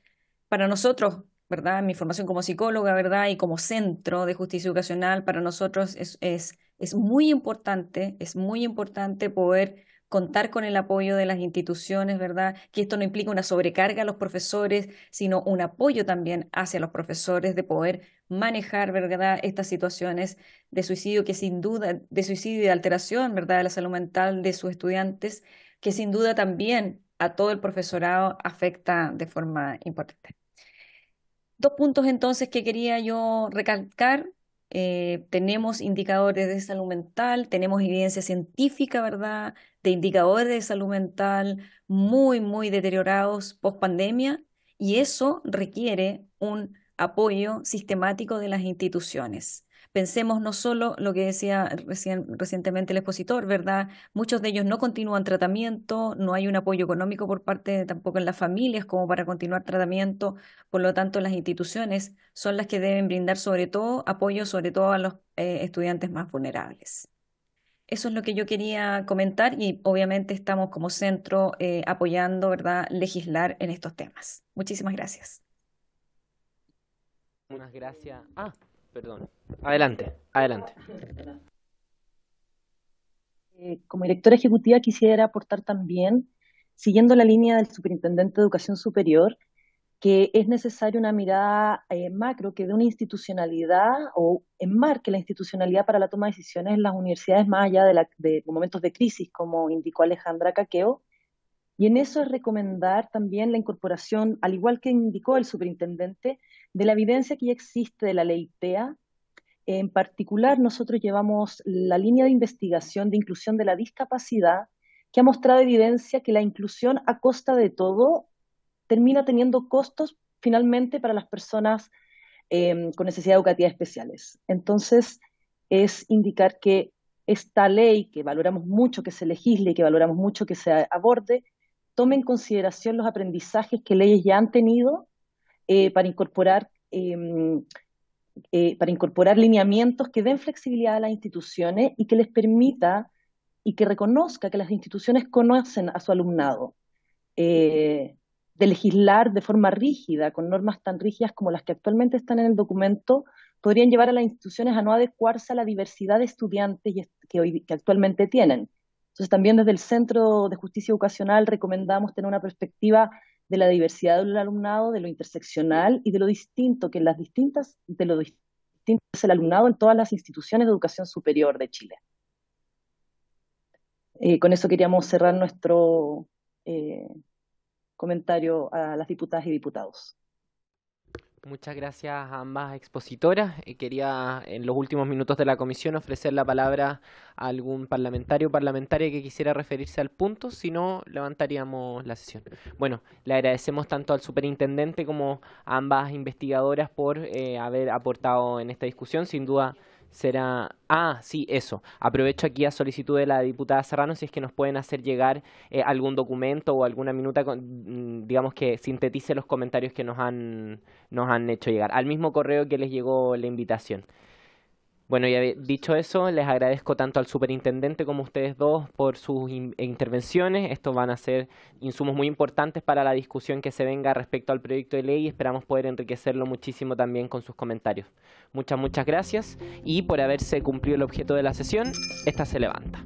para nosotros, ¿verdad?, mi formación como psicóloga, ¿verdad?, y como centro de justicia educacional, para nosotros es muy importante poder contar con el apoyo de las instituciones, ¿verdad?, que esto no implica una sobrecarga a los profesores, sino un apoyo también hacia los profesores de poder manejar, ¿verdad?, estas situaciones de suicidio de suicidio y de alteración, ¿verdad?, de la salud mental de sus estudiantes, que sin duda también a todo el profesorado afecta de forma importante. Dos puntos entonces que quería yo recalcar. Tenemos indicadores de salud mental, tenemos evidencia científica, ¿verdad?, de indicadores de salud mental muy deteriorados post pandemia, y eso requiere un apoyo sistemático de las instituciones. Pensemos no solo lo que decía recientemente el expositor, ¿verdad? Muchos de ellos no continúan tratamiento, no hay un apoyo económico por parte tampoco en las familias como para continuar tratamiento, por lo tanto las instituciones son las que deben brindar sobre todo apoyo, sobre todo a los estudiantes más vulnerables. Eso es lo que yo quería comentar y obviamente estamos como centro apoyando, ¿verdad?, legislar en estos temas. Muchísimas gracias. Muchas gracias. Perdón. Adelante. Como directora ejecutiva quisiera aportar también, siguiendo la línea del superintendente de Educación Superior, que es necesaria una mirada macro que dé una institucionalidad o enmarque la institucionalidad para la toma de decisiones en las universidades más allá de momentos de crisis, como indicó Alejandra Caqueo. Y en eso es recomendar también la incorporación, al igual que indicó el superintendente, de la evidencia que ya existe de la ley TEA. En particular, nosotros llevamos la línea de investigación de inclusión de la discapacidad, que ha mostrado evidencia que la inclusión a costa de todo termina teniendo costos finalmente para las personas con necesidades educativas especiales. Entonces, es indicar que esta ley, que valoramos mucho que se legisle y que valoramos mucho que se aborde, tome en consideración los aprendizajes que leyes ya han tenido para incorporar lineamientos que den flexibilidad a las instituciones y que les permita y que reconozca que las instituciones conocen a su alumnado. De legislar de forma rígida, con normas tan rígidas como las que actualmente están en el documento, podrían llevar a las instituciones a no adecuarse a la diversidad de estudiantes que actualmente tienen. Entonces también desde el Centro de Justicia Educacional recomendamos tener una perspectiva de la diversidad del alumnado, de lo interseccional y de lo distinto que es el alumnado en todas las instituciones de educación superior de Chile. Con eso queríamos cerrar nuestro comentario a las diputadas y diputados. Muchas gracias a ambas expositoras. Quería en los últimos minutos de la comisión ofrecer la palabra a algún parlamentario o parlamentaria que quisiera referirse al punto, si no levantaríamos la sesión. Bueno, le agradecemos tanto al superintendente como a ambas investigadoras por haber aportado en esta discusión. Sin duda será... sí, eso. Aprovecho aquí a solicitud de la diputada Serrano si es que nos pueden hacer llegar algún documento o alguna minuta, digamos, que sintetice los comentarios que nos han hecho llegar. Al mismo correo que les llegó la invitación. Bueno, ya dicho eso, les agradezco tanto al superintendente como a ustedes dos por sus intervenciones. Estos van a ser insumos muy importantes para la discusión que se venga respecto al proyecto de ley y esperamos poder enriquecerlo muchísimo también con sus comentarios. Muchas gracias y por haberse cumplido el objeto de la sesión, esta se levanta.